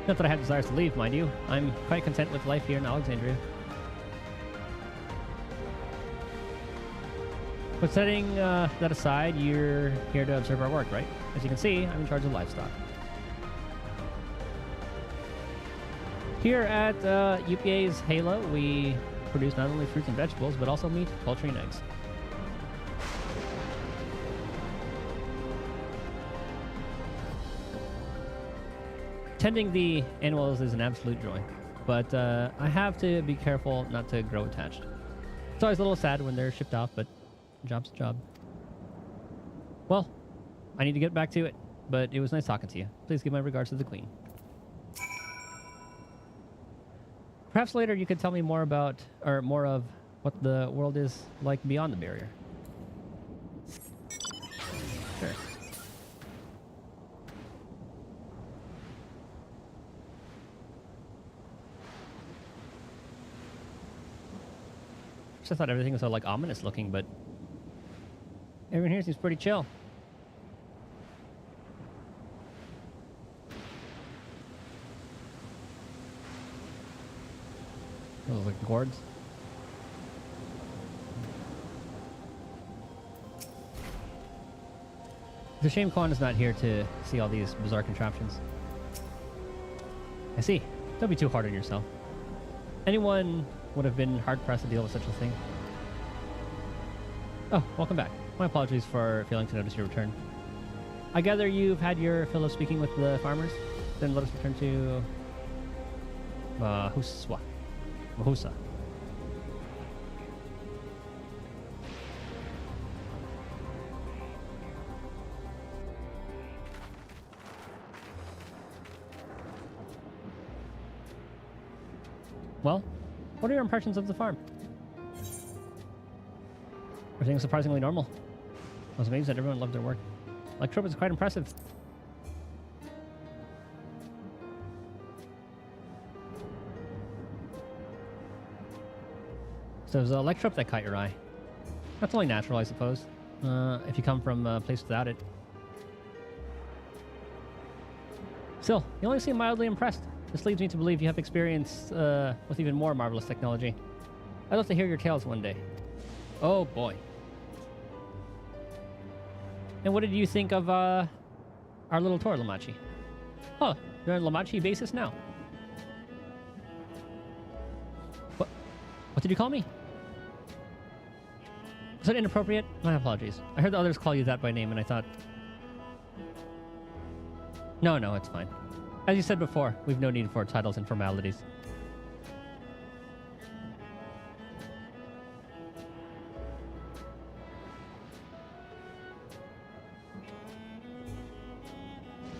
Not that I have desires to leave, mind you. I'm quite content with life here in Alexandria. But setting that aside, you're here to observe our work, right? As you can see, I'm in charge of livestock. Here at UPA's Halo, we produce not only fruits and vegetables, but also meat, poultry, and eggs. Tending the animals is an absolute joy, but I have to be careful not to grow attached. It's always a little sad when they're shipped off, but job's a job. Well, I need to get back to it, but it was nice talking to you. Please give my regards to the Queen. Perhaps later you could tell me more about, or more of, what the world is like beyond the barrier. Sure. I thought everything was so like ominous looking, but everyone here seems pretty chill. Those like gourds. It's a shame Quan is not here to see all these bizarre contraptions. I see. Don't be too hard on yourself. Anyone would have been hard-pressed to deal with such a thing. Oh, welcome back. My apologies for failing to notice your return. I gather you've had your fill of speaking with the farmers? Then let us return to... Mahusa. Well, what are your impressions of the farm? Everything's surprisingly normal. I was amazed that everyone loved their work. Electrope is quite impressive. So it was the electrope that caught your eye. That's only natural, I suppose. If you come from a place without it. Still, you only seem mildly impressed. This leads me to believe you have experience with even more marvelous technology. I'd love to hear your tales one day. Oh boy. And what did you think of our little tour, Lamachi? Oh, you're on Lamachi basis now. What did you call me? Was that inappropriate? My apologies. I heard the others call you that by name and I thought... No, it's fine. As you said before, we've no need for titles and formalities.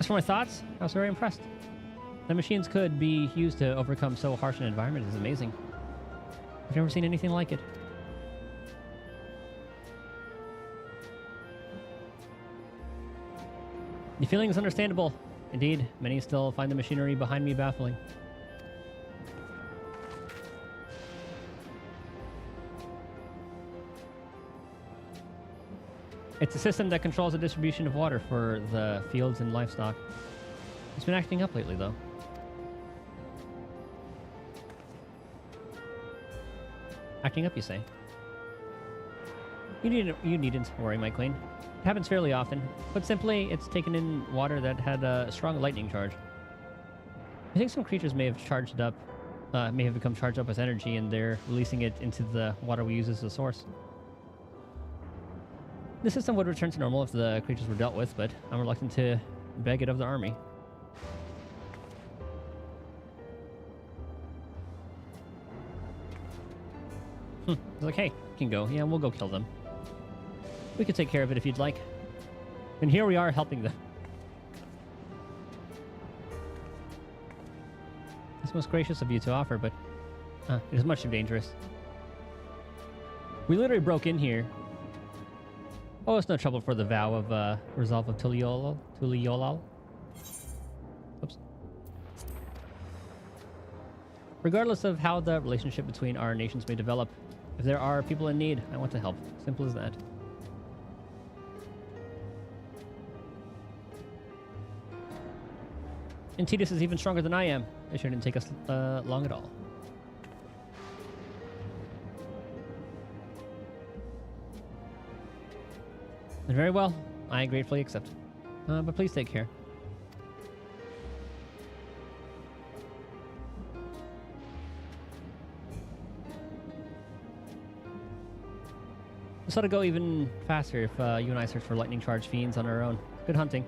As for my thoughts, I was very impressed. The machines could be used to overcome so harsh an environment is amazing. I've never seen anything like it. The feeling is understandable. Indeed, many still find the machinery behind me baffling. It's a system that controls the distribution of water for the fields and livestock. It's been acting up lately, though. Acting up, you say? You needn't worry, my queen. It happens fairly often. Put simply, it's taken in water that had a strong lightning charge. I think some creatures may have become charged up with energy, and they're releasing it into the water we use as a source. The system would return to normal if the creatures were dealt with, but I'm reluctant to beg it of the army. It's like, hey, you can go. Yeah, we'll go kill them. We could take care of it if you'd like. And here we are helping them. It's most gracious of you to offer, but it is much too dangerous. We literally broke in here. Oh, it's no trouble for the vow of resolve of Tuliolal. Oops. Regardless of how the relationship between our nations may develop, if there are people in need, I want to help. Simple as that. And Titus is even stronger than I am. It shouldn't take us long at all. And very well. I gratefully accept. But please take care. This ought to go even faster if you and I search for lightning charge fiends on our own. Good hunting.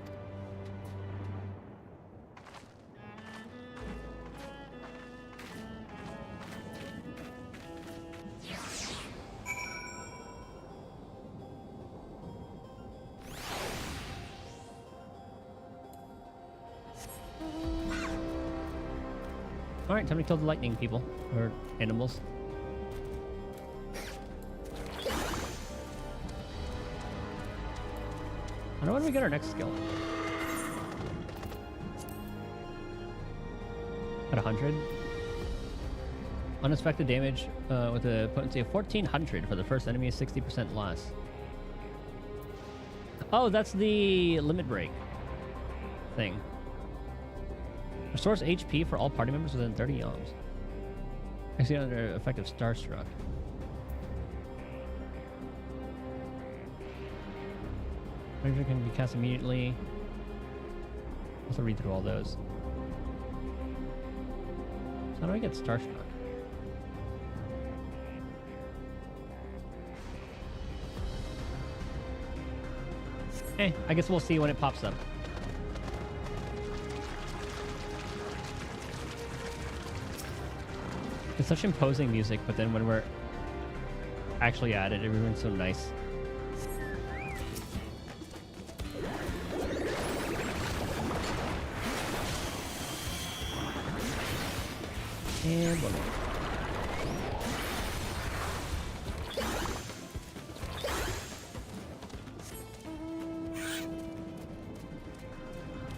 Alright, time to kill the lightning people. Or animals. I don't know when we get our next skill. At 100. Unexpected damage with a potency of 1400 for the first enemy is 60% less. Oh, that's the limit break thing. Restores HP for all party members within 30 yalms. I see under effect of Starstruck. Ranger can be cast immediately. I'll have to read through all those. So how do I get Starstruck? I guess we'll see when it pops up. It's such imposing music, but then when we're actually at it, everyone's so nice. And one more.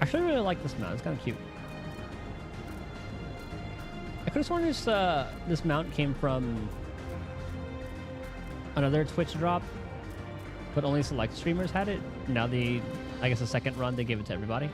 I actually really like this mount. It's kind of cute. I could have sworn this mount came from another Twitch drop, but only select streamers had it. Now I guess the second run, they gave it to everybody.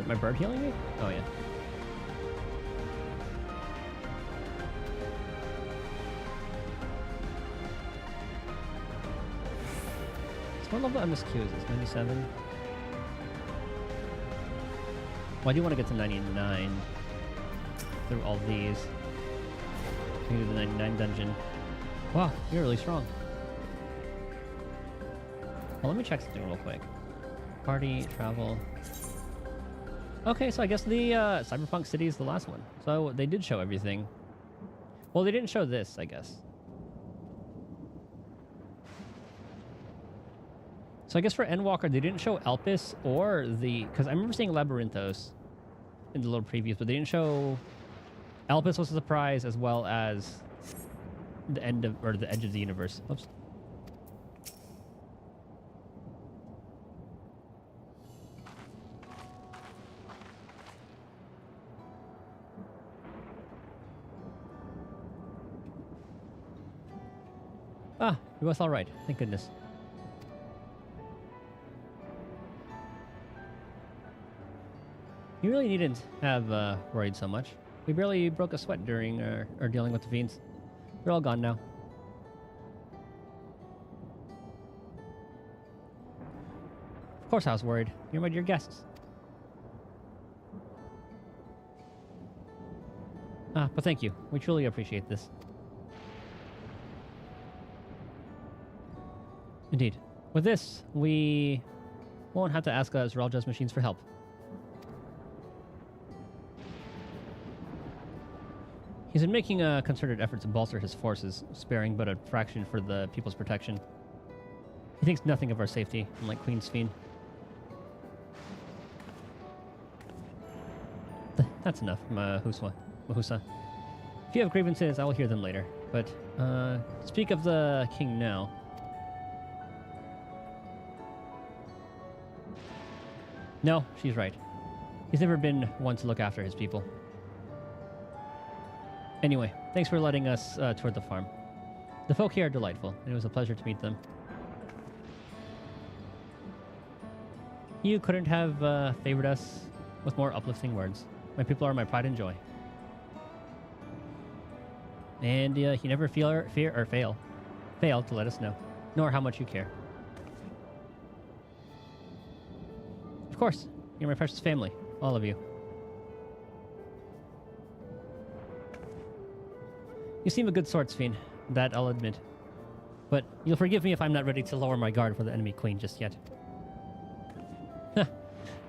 My bird healing me? Oh, yeah. So what level MSQ is this? 97? Well, I do want to get to 99 through all these. I can do the 99 dungeon. Wow, you're really strong. Well, let me check something real quick. Party, travel. Okay, so I guess the Cyberpunk City is the last one. So they did show everything. Well, they didn't show this, I guess. So I guess for Endwalker, they didn't show Elpis or the... Because I remember seeing Labyrinthos in the little previews, but they didn't show... Elpis was a surprise, as well as the end of... Or the edge of the universe. Oops. Ah, you're both all right. Thank goodness. You really needn't have worried so much. We barely broke a sweat during our dealing with the fiends. They're all gone now. Of course I was worried. You're my dear guests. Ah, but thank you. We truly appreciate this. Indeed. With this, we won't have to ask Zeralja's machines for help. He's been making a concerted effort to bolster his forces, sparing but a fraction for the people's protection. He thinks nothing of our safety, unlike Queen Sphene. That's enough, Mahusa. If you have grievances, I will hear them later. But, speak of the king now. No, she's right. He's never been one to look after his people. Anyway, thanks for letting us tour the farm. The folk here are delightful, and it was a pleasure to meet them. You couldn't have favored us with more uplifting words. My people are my pride and joy. And you never fail to let us know, nor how much you care. Of course, you're my precious family, all of you. You seem a good sort, Sphene, that I'll admit. But you'll forgive me if I'm not ready to lower my guard for the enemy queen just yet.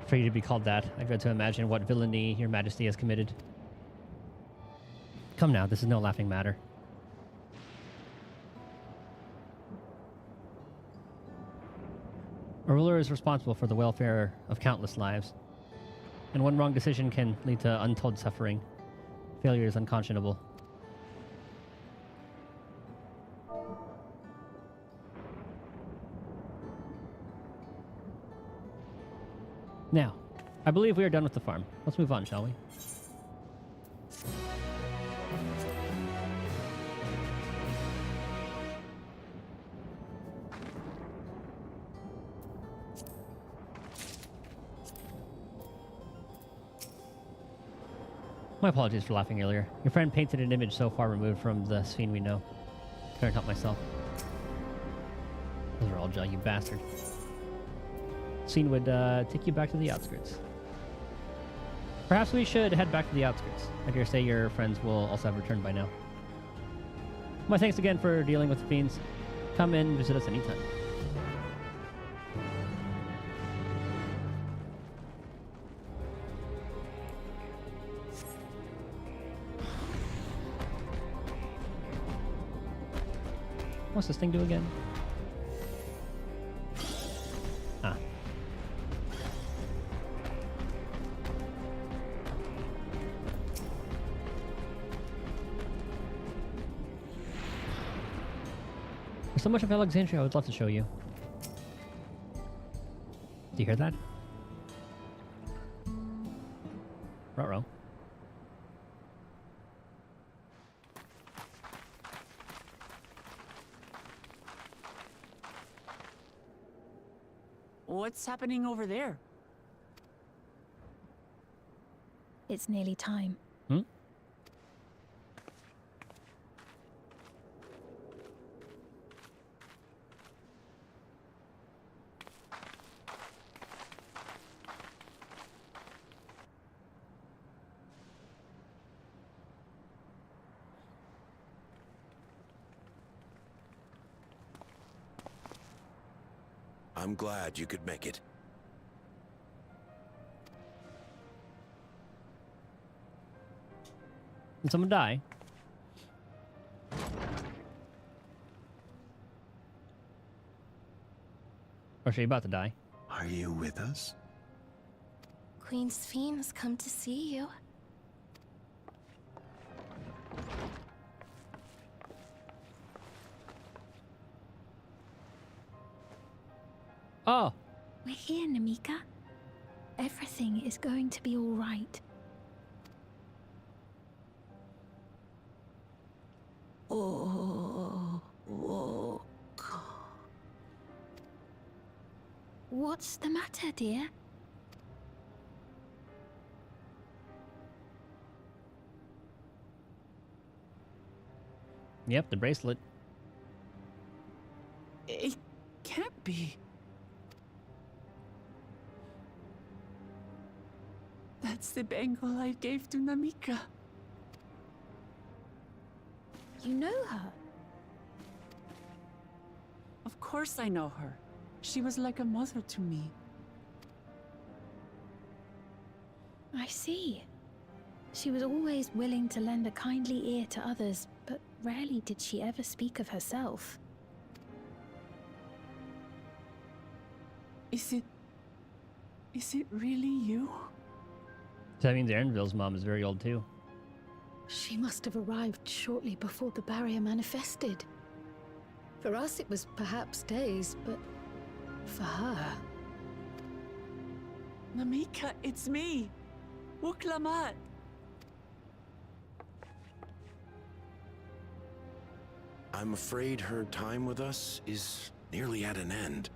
For you to be called that, I dread to imagine what villainy your majesty has committed. Come now, this is no laughing matter. A ruler is responsible for the welfare of countless lives, and one wrong decision can lead to untold suffering. Failure is unconscionable. Now, I believe we are done with the farm. Let's move on, shall we? My apologies for laughing earlier. Your friend painted an image so far removed from the scene we know. Couldn't help myself. Those are all Jell, you bastard. Scene would take you back to the outskirts. Perhaps we should head back to the outskirts. I dare say your friends will also have returned by now. My thanks again for dealing with the fiends. Come in and visit us anytime. What's this thing do again? Ah. There's so much of Alexandria I would love to show you. Do you hear that? Ruh-roh. What's happening over there? It's nearly time. Hmm? I'm glad you could make it. Did someone die? Or is she about to die? Are you with us? Queen's fiends come to see you. Oh! We're here, Namika. Everything is going to be all right. Oh, look. What's the matter, dear? Yep, the bracelet. It can't be. That's the bangle I gave to Namika. You know her? Of course I know her. She was like a mother to me. I see. She was always willing to lend a kindly ear to others, but rarely did she ever speak of herself. Is it really you? So that means Erinville's mom is very old too. She must have arrived shortly before the barrier manifested. For us, it was perhaps days, but for her... Namika, it's me! Wuklamat! I'm afraid her time with us is nearly at an end.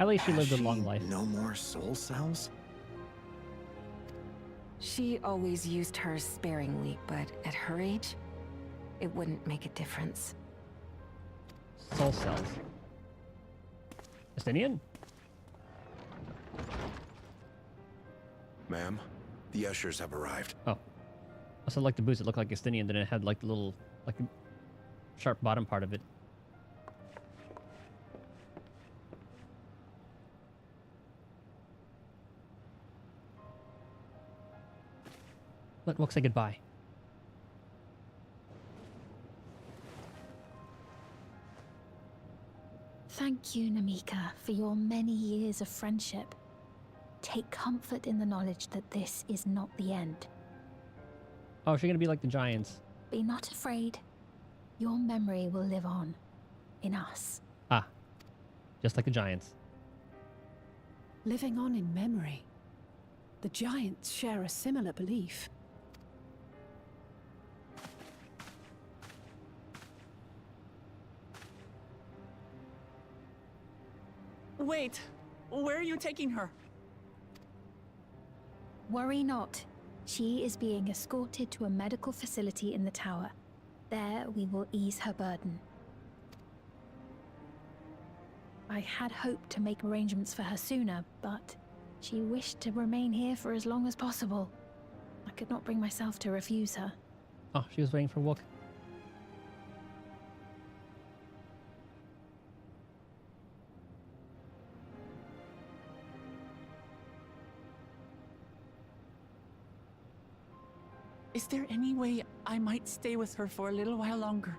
At least she lived a Has long life. No more soul cells? She always used hers sparingly, but at her age, it wouldn't make a difference. Soul cells. Justinian? Ma'am, the ushers have arrived. Oh. Also like the boots, it looked like Justinian, then it had like the little, like the sharp bottom part of it. We'll say goodbye. Thank you, Namika, for your many years of friendship. Take comfort in the knowledge that this is not the end. Oh, she's gonna be like the giants. Be not afraid. Your memory will live on. In us. Ah. Just like the giants. Living on in memory. The giants share a similar belief. Wait, where are you taking her? Worry not. She is being escorted to a medical facility in the tower. There we will ease her burden. I had hoped to make arrangements for her sooner, but she wished to remain here for as long as possible. I could not bring myself to refuse her. Oh, she was waiting for Wook. Is there any way I might stay with her for a little while longer?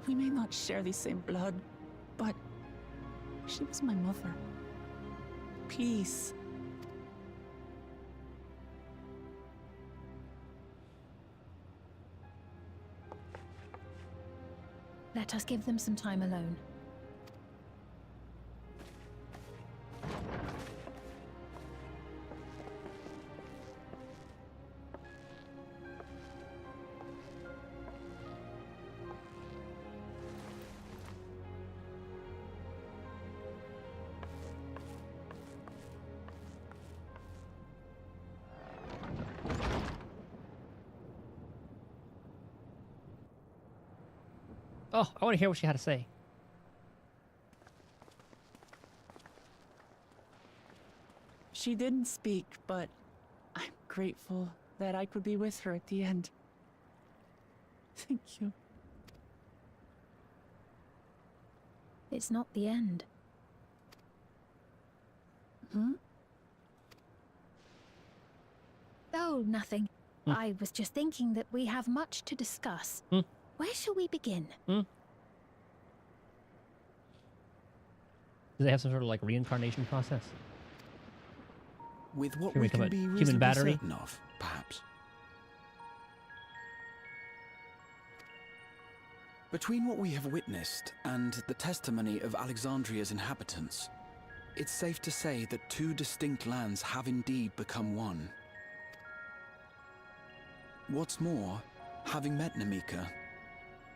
We may not share the same blood, but she was my mother. Please. Let us give them some time alone. Oh, I want to hear what she had to say. She didn't speak, but I'm grateful that I could be with her at the end. Thank you. It's not the end. Hmm? Oh, nothing. I was just thinking that we have much to discuss. Where shall we begin? Do they have some sort of like reincarnation process? With what Here we we come can at be human reasonably battery. certain of, perhaps. Between what we have witnessed and the testimony of Alexandria's inhabitants, it's safe to say that two distinct lands have indeed become one. What's more, having met Namika,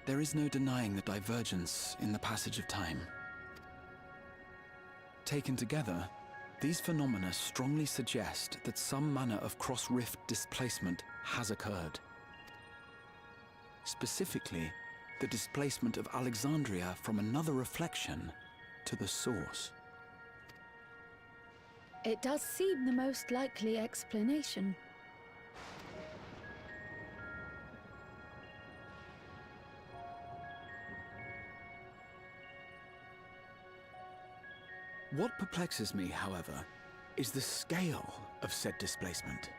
there is no denying the divergence in the passage of time. Taken together, these phenomena strongly suggest that some manner of cross-rift displacement has occurred. Specifically, the displacement of Alexandria from another reflection to the source. It does seem the most likely explanation. What perplexes me, however, is the scale of said displacement.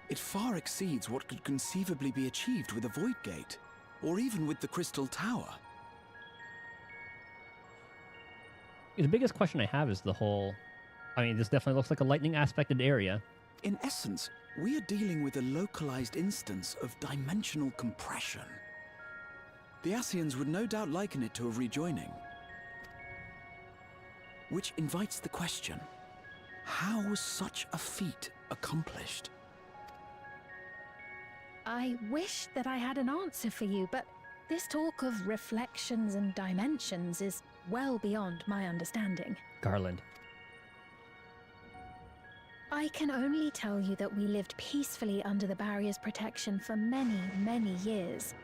It far exceeds what could conceivably be achieved with a Void Gate, or even with the Crystal Tower. The biggest question I have is the whole... I mean, this definitely looks like a lightning aspected area. In essence, we are dealing with a localized instance of dimensional compression. The Ascians would no doubt liken it to a rejoining. Which invites the question, how was such a feat accomplished? I wish that I had an answer for you, but this talk of reflections and dimensions is well beyond my understanding. Garland. I can only tell you that we lived peacefully under the barrier's protection for many, many years,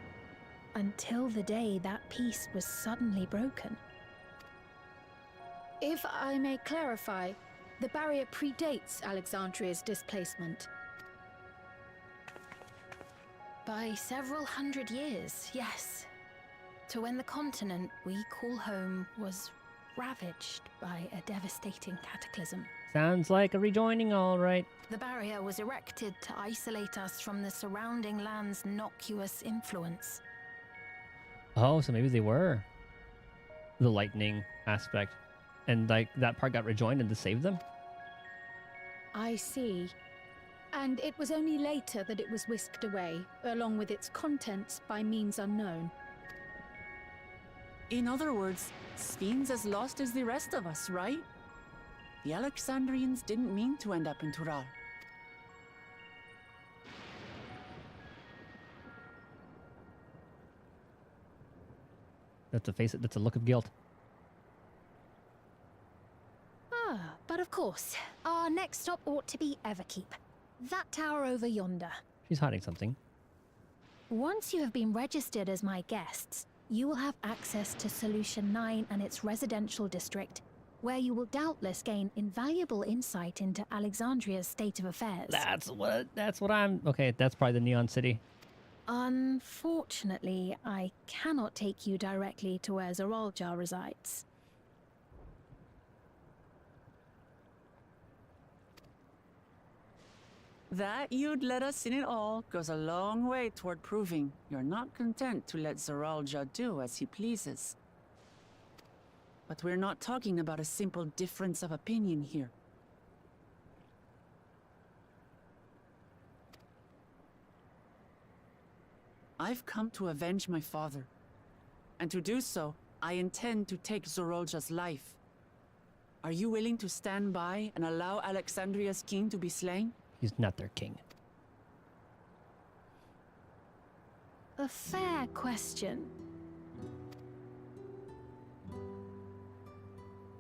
until the day that peace was suddenly broken. If I may clarify, the barrier predates Alexandria's displacement. By several hundred years, yes. To when the continent we call home was ravaged by a devastating cataclysm. Sounds like a rejoining, all right. The barrier was erected to isolate us from the surrounding land's innocuous influence. Oh, so maybe they were the lightning aspect. And like that part got rejoined and to save them? I see. And it was only later that it was whisked away, along with its contents by means unknown. In other words, Sven's as lost as the rest of us, right? The Alexandrians didn't mean to end up in Tural. That's a face it, that's a look of guilt. But of course, our next stop ought to be Everkeep. That tower over yonder. She's hiding something. Once you have been registered as my guests, you will have access to Solution 9 and its residential district, where you will doubtless gain invaluable insight into Alexandria's state of affairs. That's what I'm... Okay, that's probably the Neon City. Unfortunately, I cannot take you directly to where Zoralja resides. That you'd let us in it all goes a long way toward proving you're not content to let Zoralja do as he pleases. But we're not talking about a simple difference of opinion here. I've come to avenge my father. And to do so, I intend to take Zoralja's life. Are you willing to stand by and allow Alexandria's king to be slain? He's not their king. A fair question.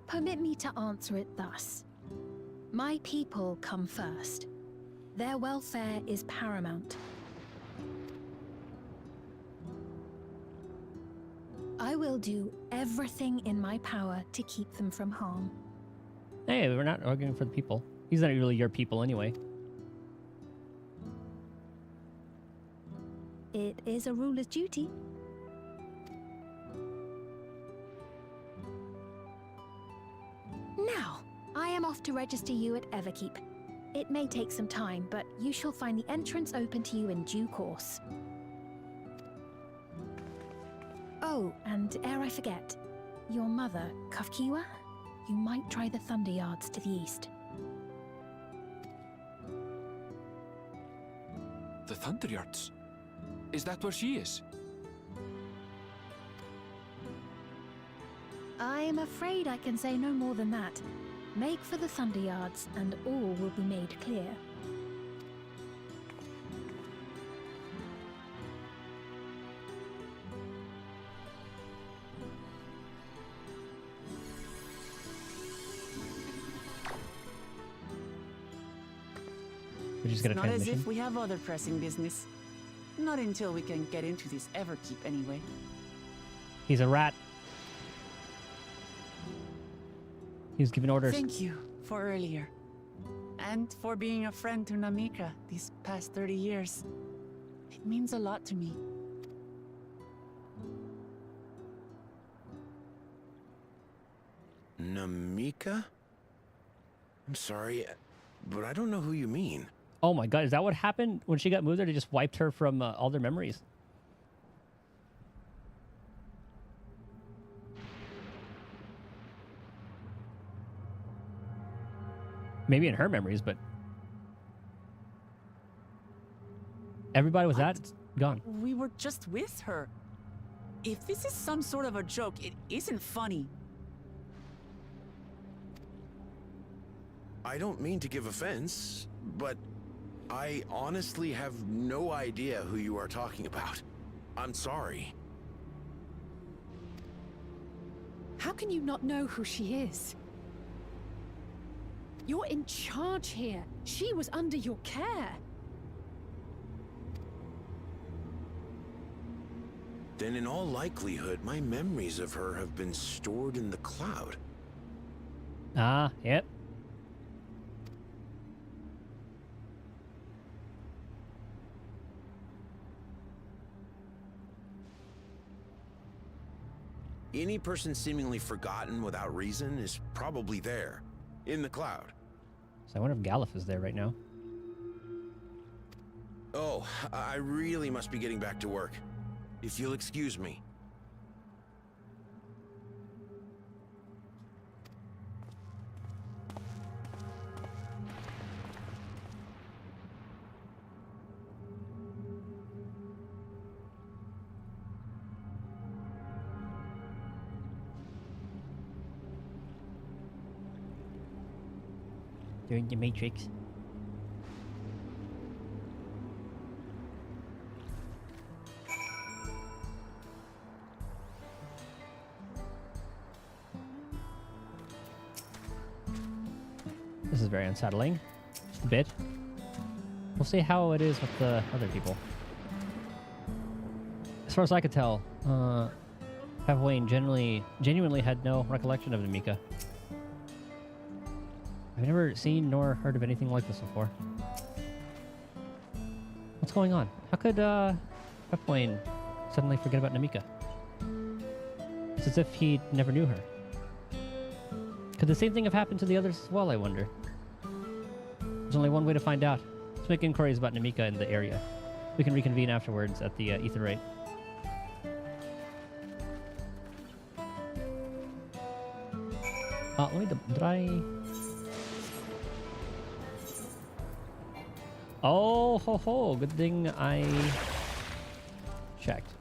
Permit me to answer it thus. My people come first. Their welfare is paramount. I will do everything in my power to keep them from harm. Hey, we're not arguing for the people. He's not really your people anyway. It is a ruler's duty. Now, I am off to register you at Everkeep. It may take some time, but you shall find the entrance open to you in due course. Oh, and ere I forget, your mother, Kafkiwa, you might try the Thunder Yards to the east. The Thunder Yards? Is that where she is? I am afraid I can say no more than that. Make for the Thunder Yards, and all will be made clear. We just get a Not transmission. as if we have other pressing business. Not until we can get into this Everkeep anyway. He's a rat. He's giving orders. Thank you for earlier. And for being a friend to Namika these past 30 years. It means a lot to me. Namika? I'm sorry, but I don't know who you mean. Oh my god, is that what happened when she got moved there? They just wiped her from all their memories. Maybe in her memories, but everybody was that gone. We were just with her. If this is some sort of a joke, it isn't funny. I don't mean to give offense, but I honestly have no idea who you are talking about. I'm sorry. How can you not know who she is? You're in charge here. She was under your care. Then in all likelihood, my memories of her have been stored in the cloud. Ah, yep. Any person seemingly forgotten without reason is probably there, in the cloud. So I wonder if Galif is there right now. Oh, I really must be getting back to work. If you'll excuse me. They're in the Matrix. This is very unsettling. Just a bit. We'll see how it is with the other people. As far as I could tell, Pavwane genuinely had no recollection of Namika. I've never seen nor heard of anything like this before. What's going on? How could Pavwane suddenly forget about Namika? It's as if he never knew her. Could the same thing have happened to the others as well, I wonder? There's only one way to find out. Let's make inquiries about Namika in the area. We can reconvene afterwards at the Aetheryte. Let me... Did I... Oh, ho, ho. Good thing I checked.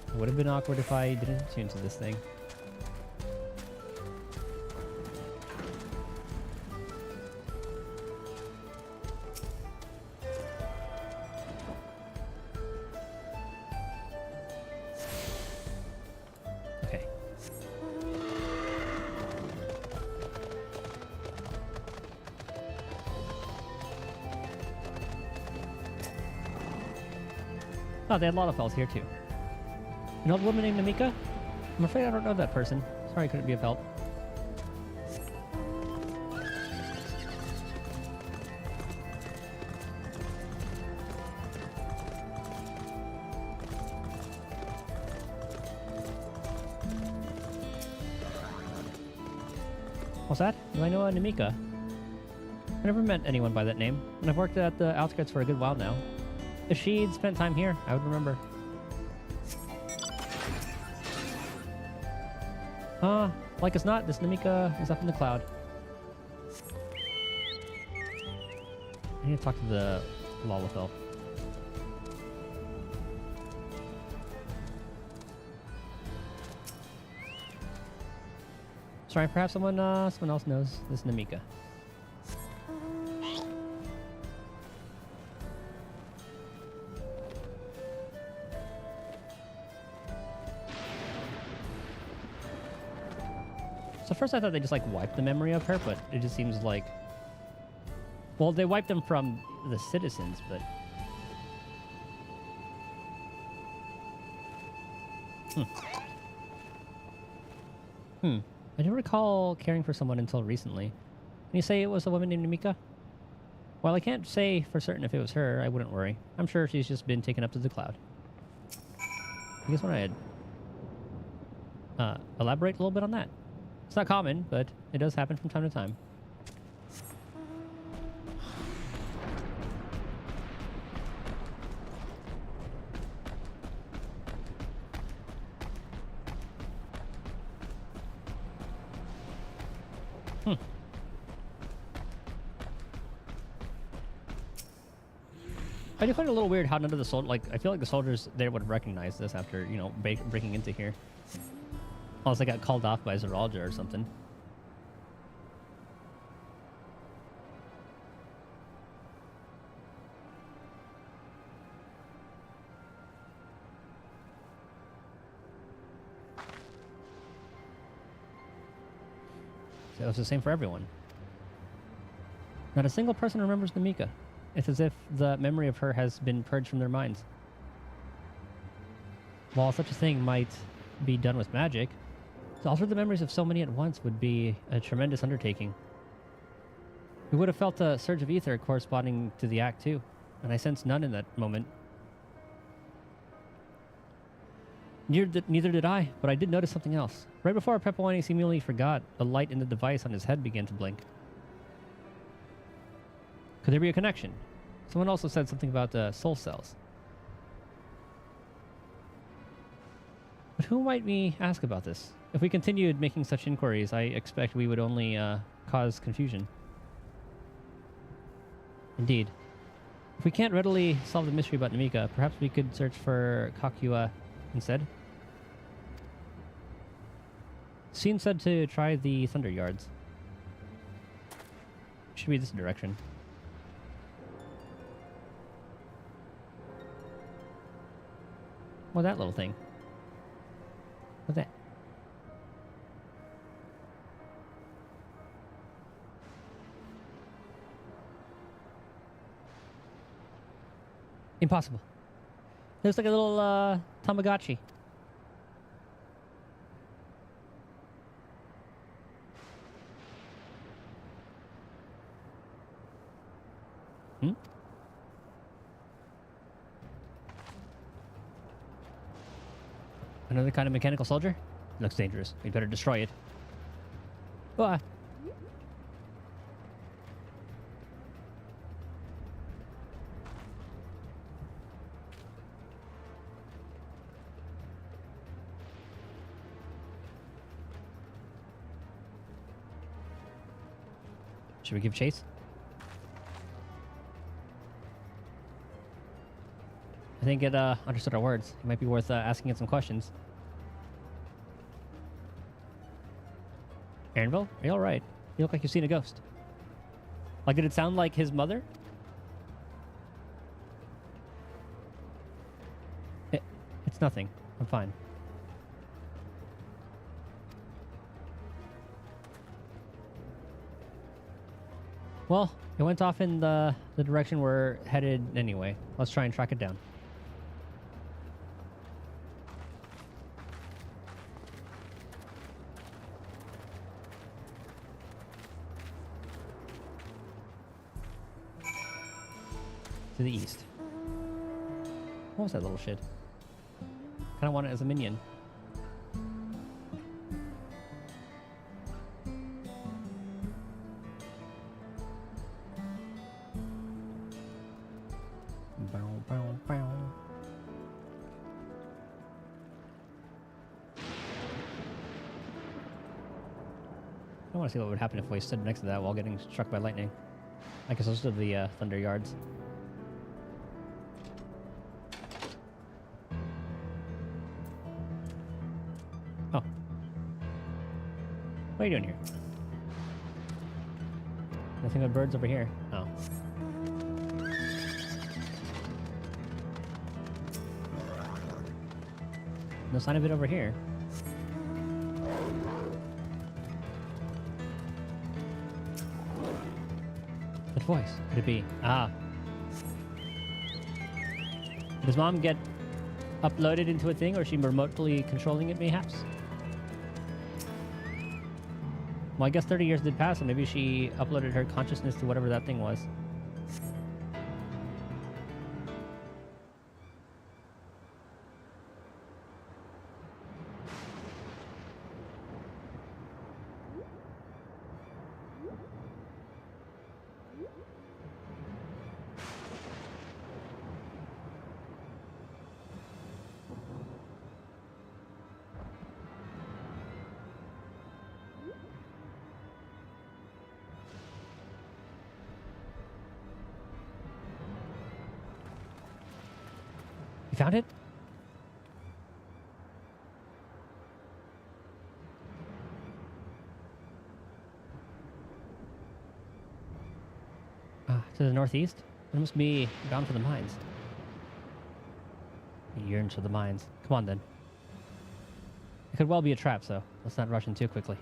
It would have been awkward if I didn't tune to this thing. Okay. Oh, they had Lalafels here too. An old woman named Namika? I'm afraid I don't know that person. Sorry I couldn't be of help. What's that? Do I know a Namika? I never met anyone by that name, and I've worked at the outskirts for a good while now. If she'd spent time here, I would remember. Like as not, this Namika is up in the cloud. I need to talk to the Lalafell. Sorry, perhaps someone else knows this Namika. So first I thought they just like wiped the memory of her, but it just seems like... Well, they wiped them from the citizens, but... I don't recall caring for someone until recently. Can you say it was a woman named Namika? While I can't say for certain if it was her, I wouldn't worry. I'm sure she's just been taken up to the cloud. I guess when I'd elaborate a little bit on that. It's not common, but it does happen from time to time. I do find it a little weird how none of the soldiers, like, I feel like the soldiers there would have recognized this after, you know, breaking into here. Unless they got called off by Zeralja or something. So it was the same for everyone. Not a single person remembers Namika. It's as if the memory of her has been purged from their minds. While such a thing might be done with magic, to alter the memories of so many at once would be a tremendous undertaking. We would have felt a surge of ether corresponding to the act too, and I sensed none in that moment. Neither did I, but I did notice something else. Right before Pepperoni seemingly forgot, the light in the device on his head began to blink. Could there be a connection? Someone also said something about the soul cells. But who might we ask about this? If we continued making such inquiries, I expect we would only cause confusion. Indeed. If we can't readily solve the mystery about Namika, perhaps we could search for Kakua instead. Scene said to try the Thunder Yards. Should be this direction. What that little thing? What's that? Impossible. It looks like a little Tamagotchi. Hmm? Another kind of mechanical soldier? Looks dangerous. We better destroy it. Ah. Should we give chase? I think it understood our words. It might be worth asking it some questions. Aaronville, are you alright? You look like you've seen a ghost. Like, did it sound like his mother? It's nothing. I'm fine. Well, it went off in the direction we're headed anyway. Let's try and track it down. To the east. What was that little shit? Kinda want it as a minion. I want to see what would happen if we stood next to that while getting struck by lightning. I guess those are the thunder yards. Oh. What are you doing here? Nothing but birds over here. Oh. No sign of it over here. What voice could it be? Ah. Does Mom get uploaded into a thing, or is she remotely controlling it, mayhaps? Well, I guess 30 years did pass, so maybe she uploaded her consciousness to whatever that thing was. You found it? To the northeast? It must be bound for the mines. I yearn for the mines. Come on, then. It could well be a trap, so let's not rush in too quickly.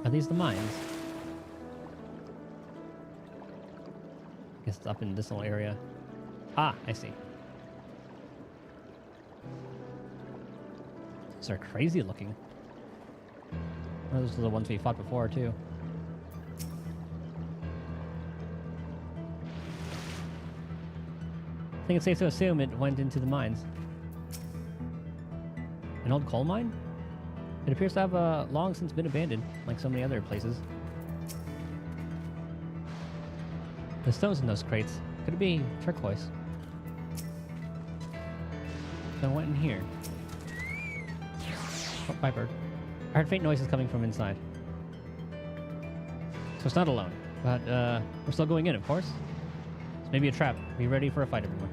Are these the mines? I guess it's up in this little area. Ah, I see. These are crazy looking. Oh, those are the ones we fought before, too. I think it's safe to assume it went into the mines. An old coal mine? It appears to have long since been abandoned, like so many other places. The stones in those crates. Could it be turquoise? So I went in here. Oh, Viper. I heard faint noises coming from inside. So it's not alone. But we're still going in, of course. It's maybe a trap. Be ready for a fight, everyone.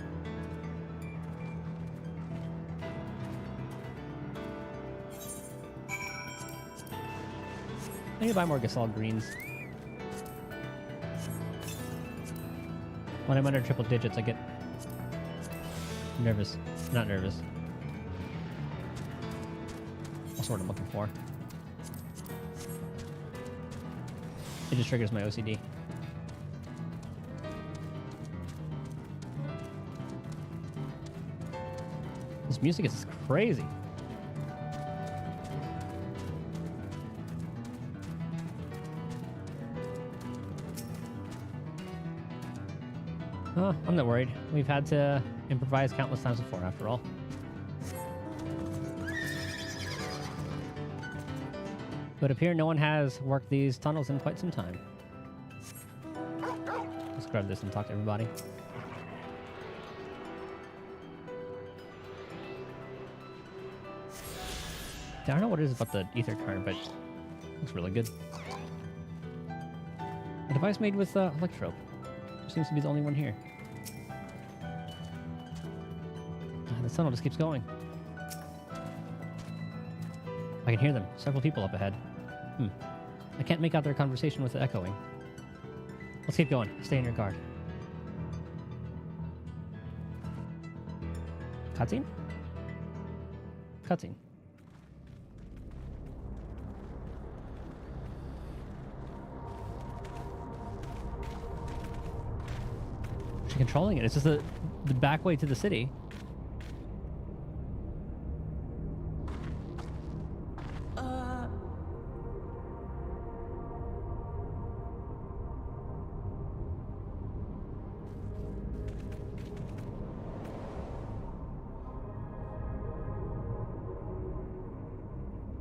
I need to buy more Gasol greens. When I'm under triple digits, I get nervous. Not nervous. That's what I'm looking for. It just triggers my OCD. This music is crazy. Oh, I'm not worried. We've had to improvise countless times before, after all. But up here, no one has worked these tunnels in quite some time. Let's grab this and talk to everybody. I don't know what it is about the ether card, but it looks really good. A device made with electrope. There seems to be the only one here. The tunnel just keeps going. I can hear them. Several people up ahead. I can't make out their conversation with the echoing. Let's keep going. Stay on your guard. Cutscene? Cutscene. She's controlling it. It's just the back way to the city.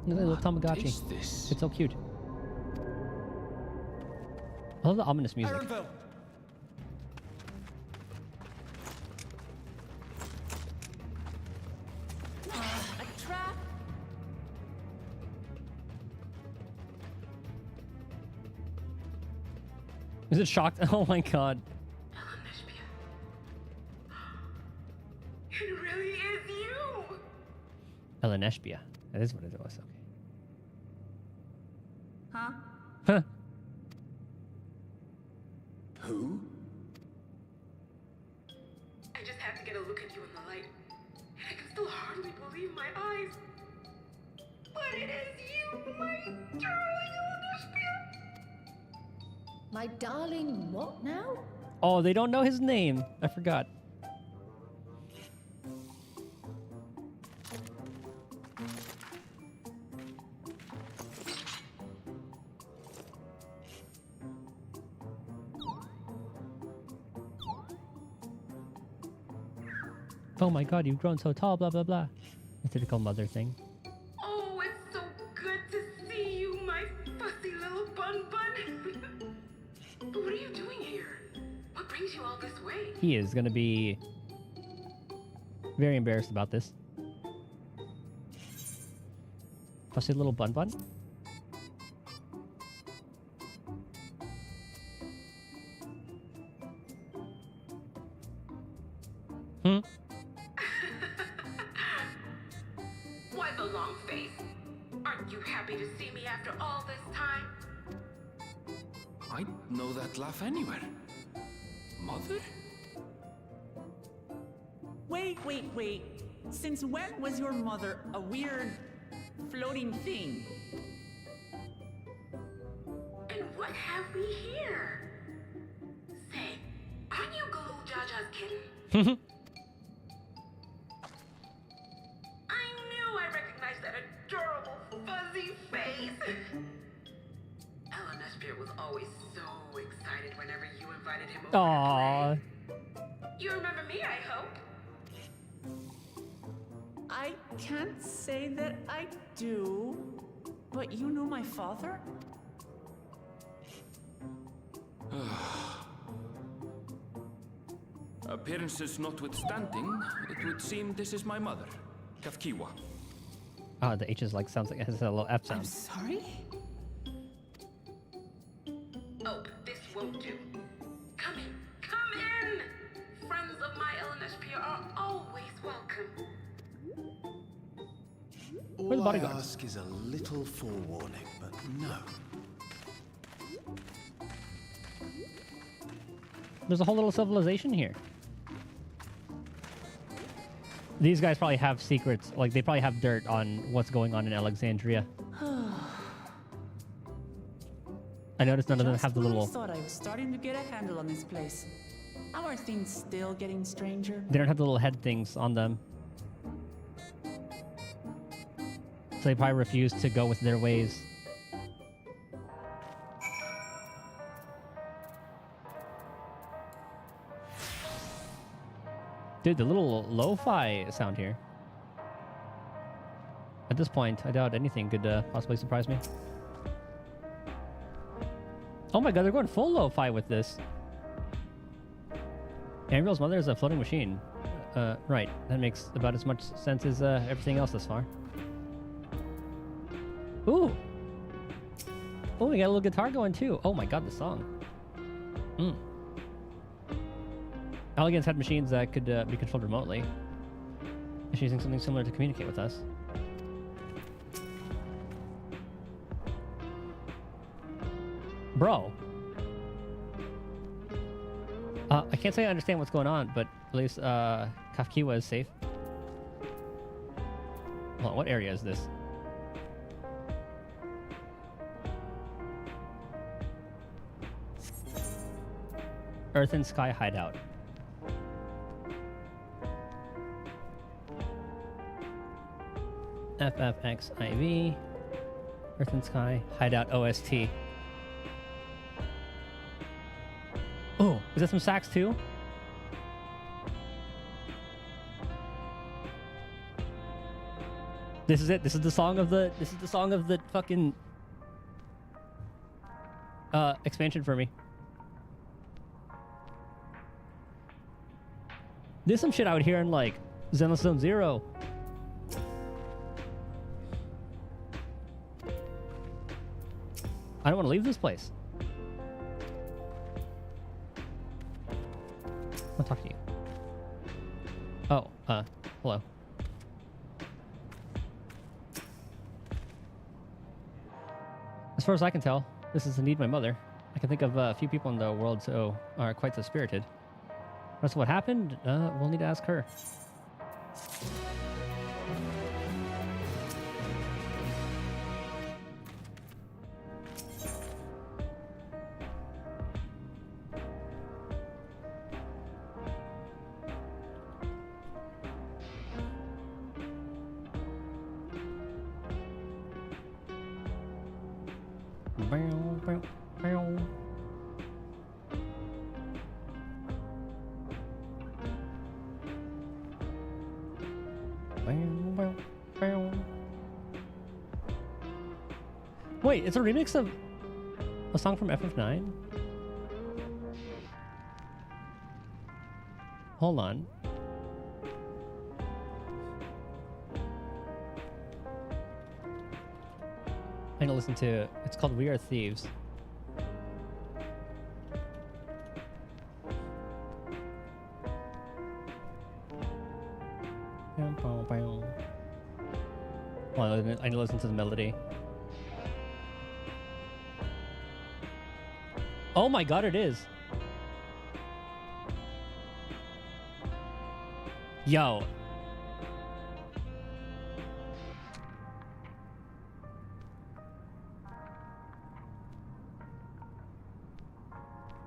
Look at the little Tamagotchi. It's so cute. I love the ominous music. Ironville. A trap? Is it shocked? Oh my god. It really is you! Eleneshbia. That is what it was. Okay. Huh? Huh. Who? I just had to get a look at you in the light, and I can still hardly believe my eyes. But it is you, my darling Eleneshbia! My darling what now? Oh, they don't know his name. I forgot. Oh my god, you've grown so tall, blah, blah, blah. The typical mother thing. Oh, it's so good to see you, my fussy little bun. But what are you doing here? What brings you all this way? He is going to be very embarrassed about this. Fussy little bun. Why the long face? Aren't you happy to see me after all this time? I know that laugh anywhere. Mother? Wait. Since when was your mother a weird floating thing? And what have we here? Say, aren't you Gulu Jaja's kitten? I knew I recognized that adorable fuzzy face. Eleneshbia was always so excited whenever you invited him over. Aww. You remember me, I hope? I can't say that I do, but you know my father? Appearances notwithstanding, it would seem this is my mother, Kafkiwa. Ah, the H is like, sounds like it has a little F sound. I'm sorry? Oh, this won't do. Come in! Friends of my Eleneshbia are always welcome. Where are the All I bodyguards? ask is a little forewarning, but no. There's a whole little civilization here. These guys probably have secrets. Like, they probably have dirt on what's going on in Alexandria. I noticed none of them have the little... I thought I was starting to get a handle on this place. How are things still getting stranger? They don't have the little head things on them. So they probably refuse to go with their ways. Dude, the little lo-fi sound here. At this point, I doubt anything could possibly surprise me. Oh my god, they're going full lo-fi with this. Ambriel's mother is a floating machine. Right. That makes about as much sense as everything else thus far. Ooh! Oh, we got a little guitar going too. Oh my god, the song. Elegance had machines that could be controlled remotely. She's using something similar to communicate with us. Bro. I can't say I understand what's going on, but at least Kafkiwa is safe. Hold on, what area is this? Earth and Sky Hideout. FFXIV. Earth and Sky Hideout OST. Oh, is that some sax too? This is it. This is the song of the fucking expansion for me. There's some shit I would hear in like Xenostone Zero. I don't want to leave this place. I'll talk to you. Oh, hello. As far as I can tell, this is indeed my mother. I can think of a few people in the world so are quite so spirited. As to what happened, we'll need to ask her. Wait, it's a remix of a song from FF9? Hold on. I need to listen to, it's called We Are Thieves. Well, I need to listen to the melody. Oh my god, it is. Yo.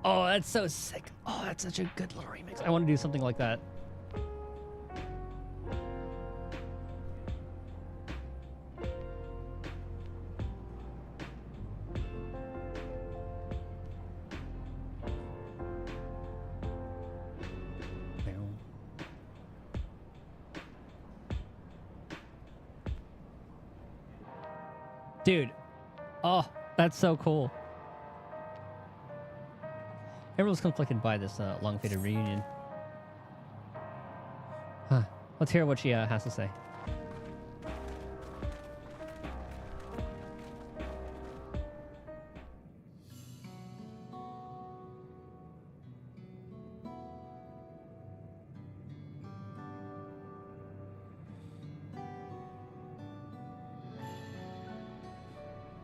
Oh, that's so sick. Oh, that's such a good little remix. I want to do something like that. Dude, oh, that's so cool. Everyone's conflicted by this long-fated reunion. Huh. Let's hear what she has to say.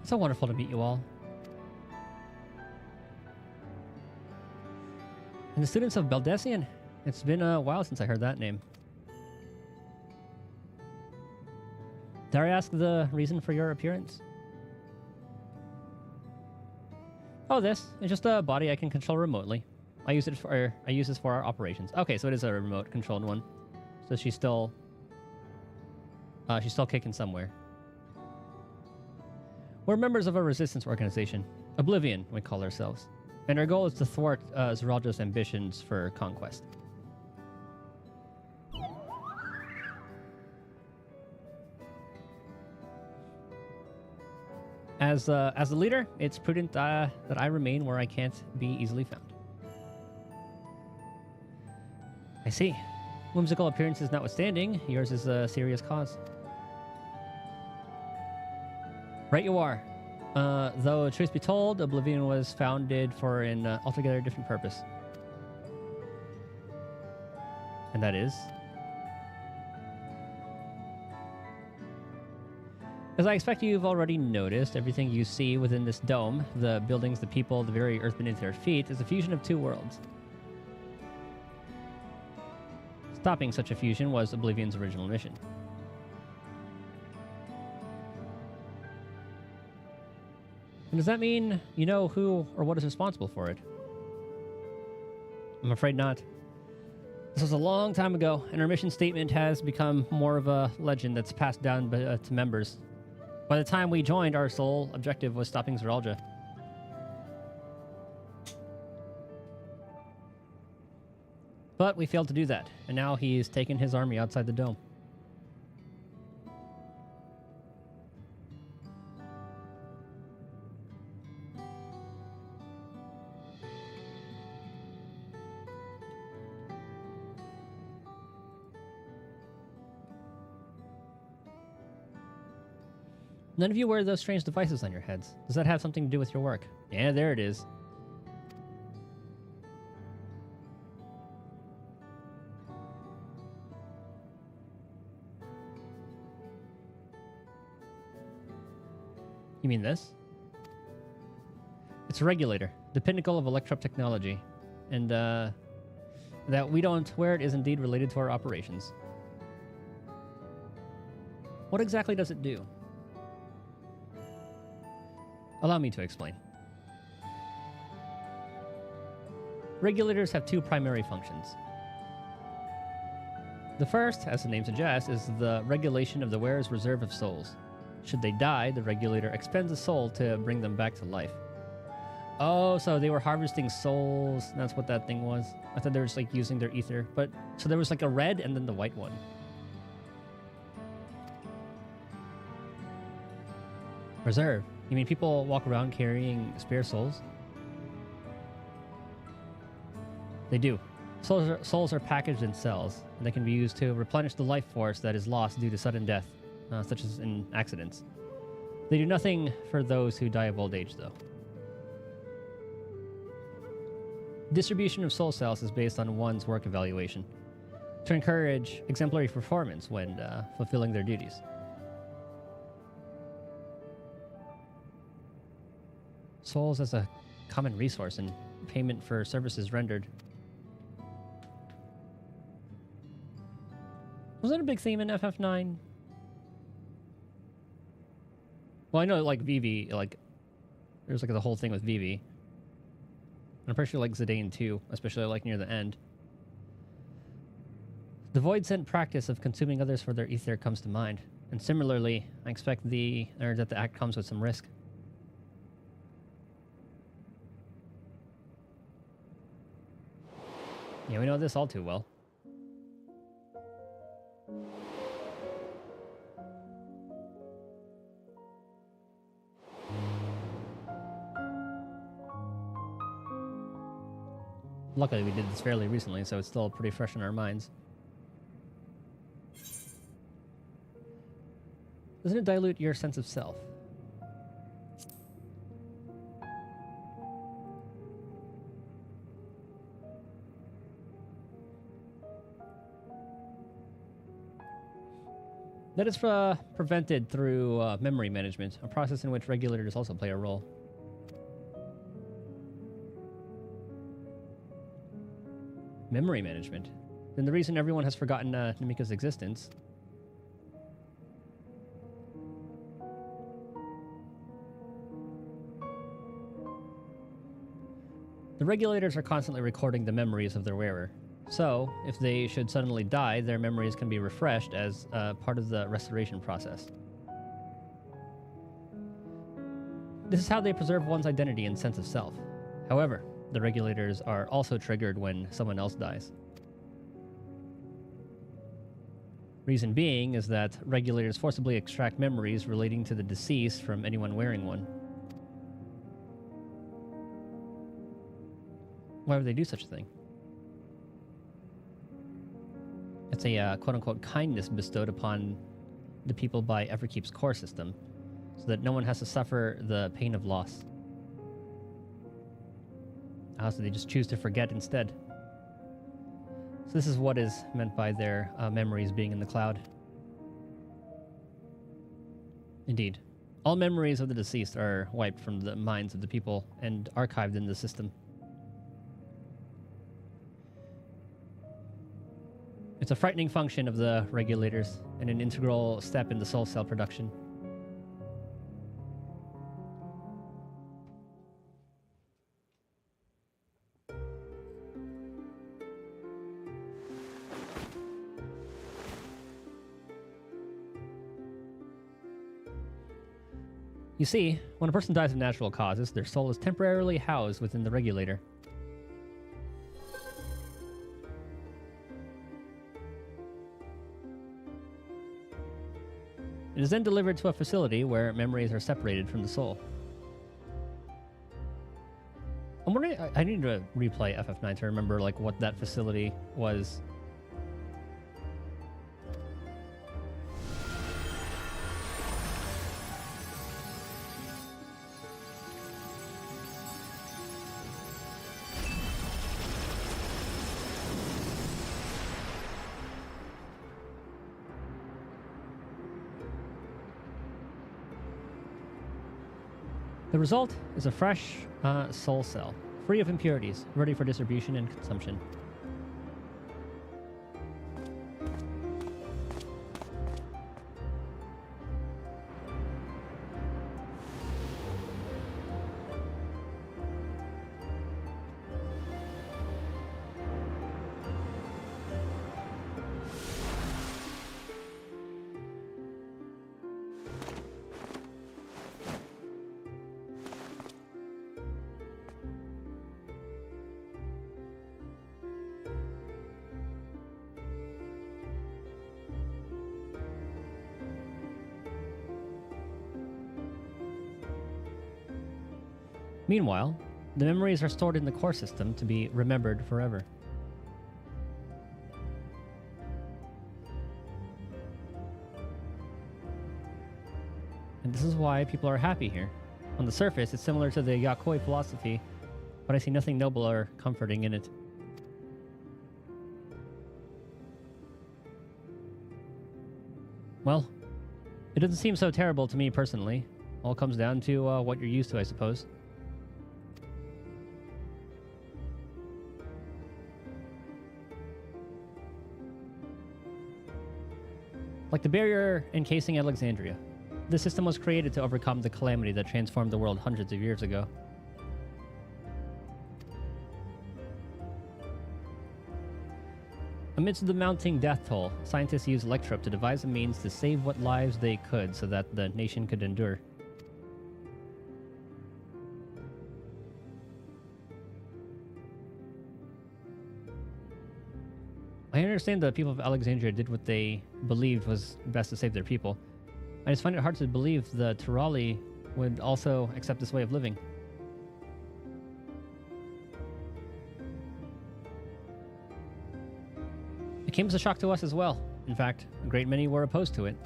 It's so wonderful to meet you all. And the students of Beldesian. It's been a while since I heard that name. Dare I ask the reason for your appearance? Oh, this. It's just a body I can control remotely. I use this for our operations. Okay, so it is a remote controlled one. So she's still kicking somewhere. We're members of a resistance organization. Oblivion, we call ourselves. And our goal is to thwart Zeraldo's ambitions for conquest. As the leader, it's prudent that I remain where I can't be easily found. I see. Whimsical appearances notwithstanding, yours is a serious cause. Right you are. Though, truth be told, Oblivion was founded for an altogether different purpose. And that is? As I expect you've already noticed, everything you see within this dome, the buildings, the people, the very earth beneath their feet, is a fusion of two worlds. Stopping such a fusion was Oblivion's original mission. And does that mean you know who or what is responsible for it? I'm afraid not. This was a long time ago, and our mission statement has become more of a legend that's passed down to members. By the time we joined, our sole objective was stopping Zeralda. But we failed to do that, and now he's taken his army outside the dome. None of you wear those strange devices on your heads. Does that have something to do with your work? Yeah, there it is. You mean this? It's a regulator, the pinnacle of electro technology. And, that we don't wear it is indeed related to our operations. What exactly does it do? Allow me to explain. Regulators have two primary functions. The first, as the name suggests, is the regulation of the wearer's reserve of souls. Should they die, the regulator expends a soul to bring them back to life. Oh, so they were harvesting souls. That's what that thing was. I thought they were just like using their ether. But so there was like a red and then the white one. Reserve. You mean people walk around carrying spare souls? They do. Souls are packaged in cells, and they can be used to replenish the life force that is lost due to sudden death, such as in accidents. They do nothing for those who die of old age, though. Distribution of soul cells is based on one's work evaluation, to encourage exemplary performance when fulfilling their duties. Souls as a common resource and payment for services rendered. Was that a big theme in FF9? Well, I know like Vivi, like there's like the whole thing with Vivi. I'm pretty sure like Zidane too, especially like near the end. The void sent practice of consuming others for their ether comes to mind, and similarly, I expect that the act comes with some risk. Yeah, we know this all too well. Luckily, we did this fairly recently, so it's still pretty fresh in our minds. Doesn't it dilute your sense of self? That is prevented through memory management, a process in which regulators also play a role. Memory management? Then the reason everyone has forgotten Namika's existence. The regulators are constantly recording the memories of their wearer. So, if they should suddenly die, their memories can be refreshed as part of the restoration process. This is how they preserve one's identity and sense of self. However, the regulators are also triggered when someone else dies. Reason being is that regulators forcibly extract memories relating to the deceased from anyone wearing one. Why would they do such a thing? It's a quote-unquote kindness bestowed upon the people by Everkeep's core system, so that no one has to suffer the pain of loss. So they just choose to forget instead. So this is what is meant by their memories being in the cloud. Indeed. All memories of the deceased are wiped from the minds of the people and archived in the system. It's a frightening function of the regulators and an integral step in the soul cell production. You see, when a person dies of natural causes, their soul is temporarily housed within the regulator. It is then delivered to a facility where memories are separated from the soul. I'm wondering, I need to replay FF9 to remember like what that facility was. The result is a fresh soul cell, free of impurities, ready for distribution and consumption. Meanwhile, the memories are stored in the core system to be remembered forever. And this is why people are happy here. On the surface, it's similar to the Yakoi philosophy, but I see nothing noble or comforting in it. Well, it doesn't seem so terrible to me personally. All comes down to what you're used to, I suppose. Like the barrier encasing Alexandria, the system was created to overcome the calamity that transformed the world hundreds of years ago. Amidst the mounting death toll, scientists used Electrope to devise a means to save what lives they could so that the nation could endure. I understand the people of Alexandria did what they believed was best to save their people. I just find it hard to believe the Turali would also accept this way of living. It came as a shock to us as well. In fact, a great many were opposed to it.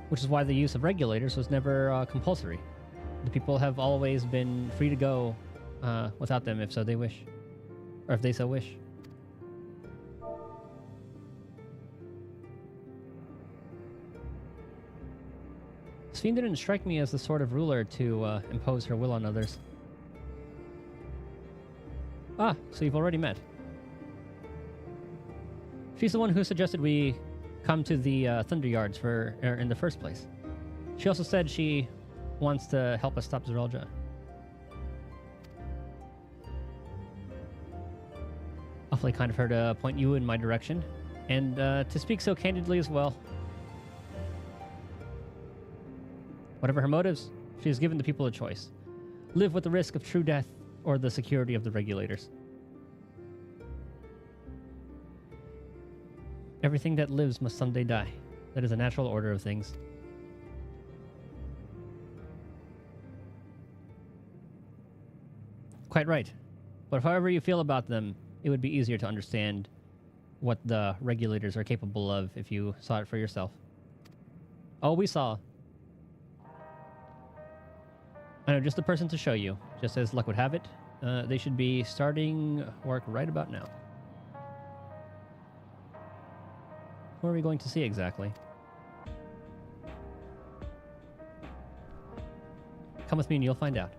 Which is why the use of regulators was never compulsory. The people have always been free to go without them if so they wish. Or if they so wish. Sphene didn't strike me as the sort of ruler to impose her will on others. Ah, so you've already met. She's the one who suggested we come to the Thunder Yards in the first place. She also said she wants to help us stop Zerelja. Awfully kind of her to point you in my direction, and to speak so candidly as well. Whatever her motives, she has given the people a choice. Live with the risk of true death or the security of the regulators. Everything that lives must someday die. That is a natural order of things. Quite right. But however you feel about them, it would be easier to understand what the regulators are capable of if you saw it for yourself. Oh, we saw. I know just the person to show you. Just as luck would have it, they should be starting work right about now. Who are we going to see exactly? Come with me and you'll find out.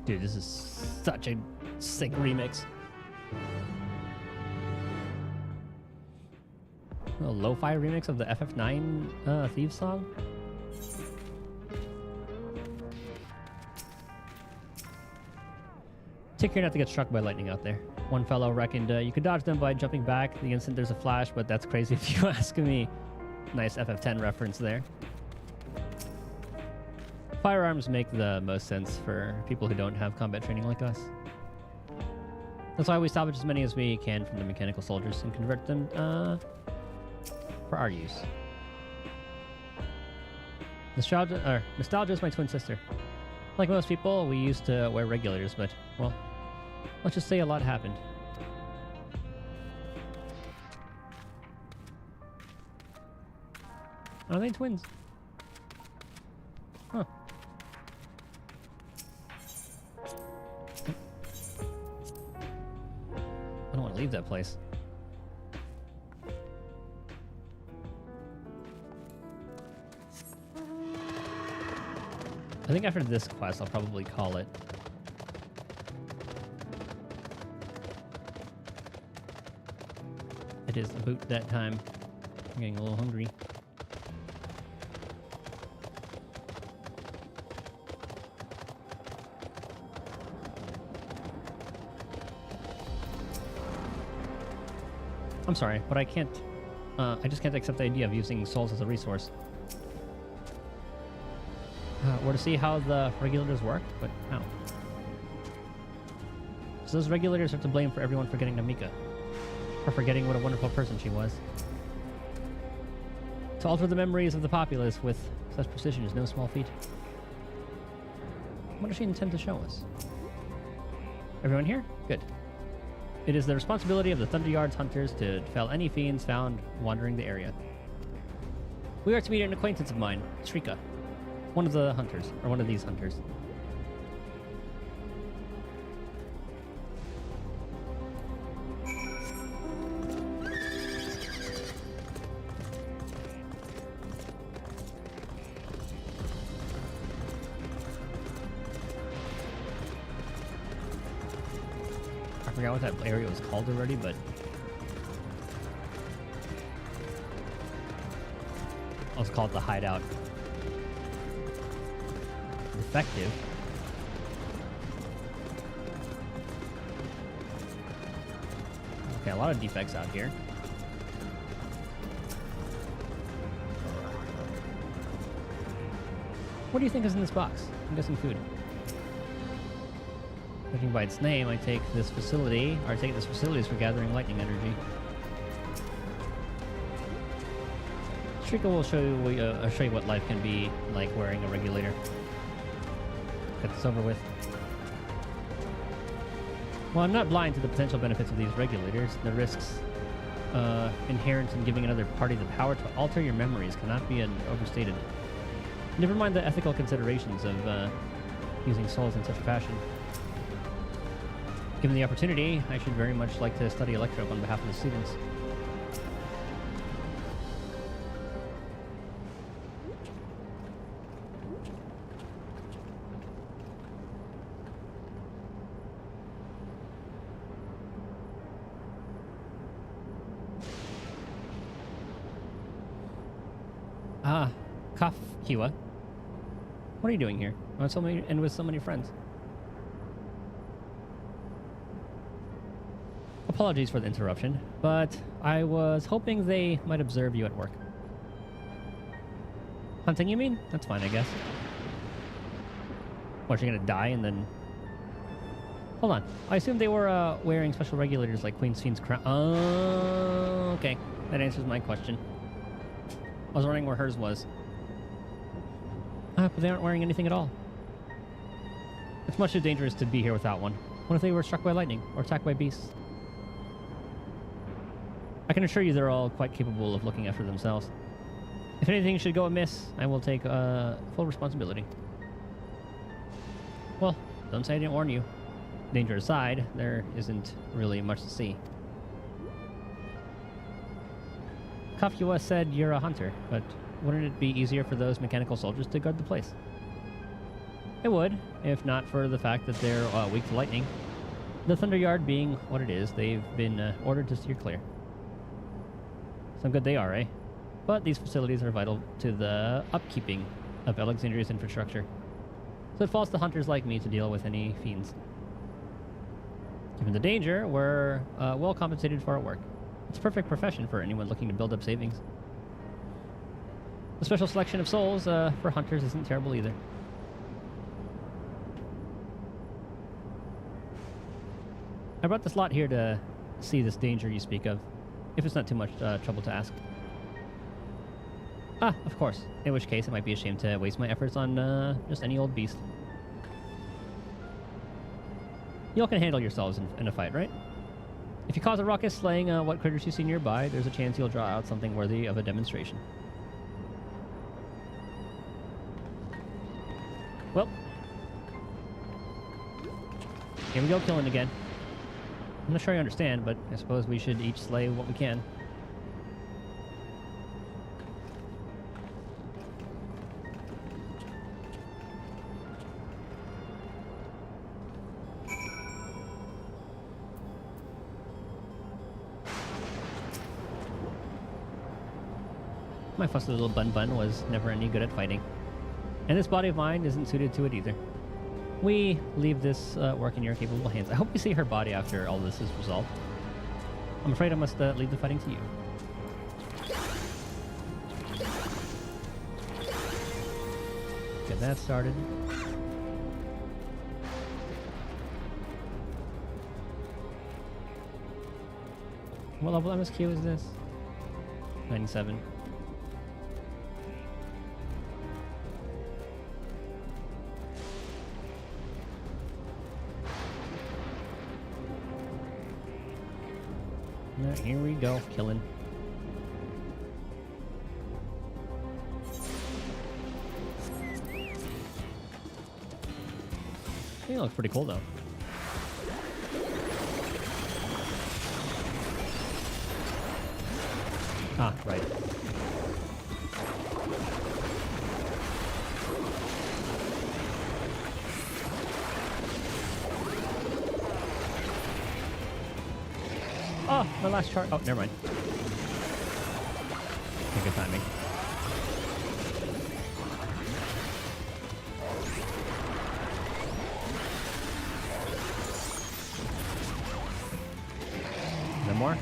Dude, this is such a sick remix. A lo-fi remix of the FF9 Thieves song? Take care not to get struck by lightning out there. One fellow reckoned you could dodge them by jumping back the instant there's a flash, but that's crazy if you ask me. Nice FF10 reference there. Firearms make the most sense for people who don't have combat training like us. That's why we salvage as many as we can from the mechanical soldiers and convert them for our use. Nostalgia is my twin sister. Like most people, we used to wear regulators, but, well, let's just say a lot happened. Are they twins? Huh. I don't want to leave that place. I think after this quest, I'll probably call it. It is about that time. I'm getting a little hungry. I'm sorry, but I can't... I just can't accept the idea of using souls as a resource. Or to see how the regulators work, but how? So those regulators are to blame for everyone forgetting Namika. For forgetting what a wonderful person she was. To alter the memories of the populace with such precision is no small feat. What does she intend to show us? Everyone here? Good. It is the responsibility of the Thunderyard's hunters to fell any fiends found wandering the area. We are to meet an acquaintance of mine, Shrika. One of the hunters, or one of these hunters. I forgot what that area was called already, but... let's call it the hideout. Effective. Okay, a lot of defects out here. What do you think is in this box? I'm guessing food. Judging by its name, I take this facility is for gathering lightning energy. Shrika will show you what life can be like wearing a regulator. Get this over with. Well, I'm not blind to the potential benefits of these regulators. The risks inherent in giving another party the power to alter your memories cannot be overstated. Never mind the ethical considerations of using souls in such a fashion. Given the opportunity, I should very much like to study Electro on behalf of the students. Kaf Kiwa. What are you doing here? With so many friends. Apologies for the interruption, but I was hoping they might observe you at work. Hunting, you mean? That's fine, I guess. What, you're gonna die and then... Hold on. I assume they were wearing special regulators like Queen Fiend's crown. Oh, okay. That answers my question. I was wondering where hers was. But they aren't wearing anything at all. It's much too dangerous to be here without one. What if they were struck by lightning or attacked by beasts? I can assure you they're all quite capable of looking after themselves. If anything should go amiss, I will take full responsibility. Well, don't say I didn't warn you. Danger aside, there isn't really much to see. Kafua said you're a hunter, but wouldn't it be easier for those mechanical soldiers to guard the place? It would, if not for the fact that they're weak to lightning. The Thunder Yard being what it is, they've been ordered to steer clear. Some good they are, eh? But these facilities are vital to the upkeeping of Alexandria's infrastructure. So it falls to hunters like me to deal with any fiends. Given the danger, we're well compensated for our work. It's a perfect profession for anyone looking to build up savings. The special selection of souls for hunters isn't terrible either. I brought this lot here to see this danger you speak of, if it's not too much trouble to ask. Ah, of course. In which case, it might be a shame to waste my efforts on just any old beast. You all can handle yourselves in a fight, right? If you cause a ruckus slaying what critters you see nearby, there's a chance you'll draw out something worthy of a demonstration. Well. Here we go, killing again. I'm not sure I understand, but I suppose we should each slay what we can. My fussy little bun was never any good at fighting. And this body of mine isn't suited to it either. We leave this work in your capable hands. I hope we see her body after all this is resolved. I'm afraid I must leave the fighting to you. Get that started. What level MSQ is this? 97. Here we go, killing. He looks pretty cool though. Ah, right. Oh, my last chart. Oh, never mind. Okay, good timing. No more?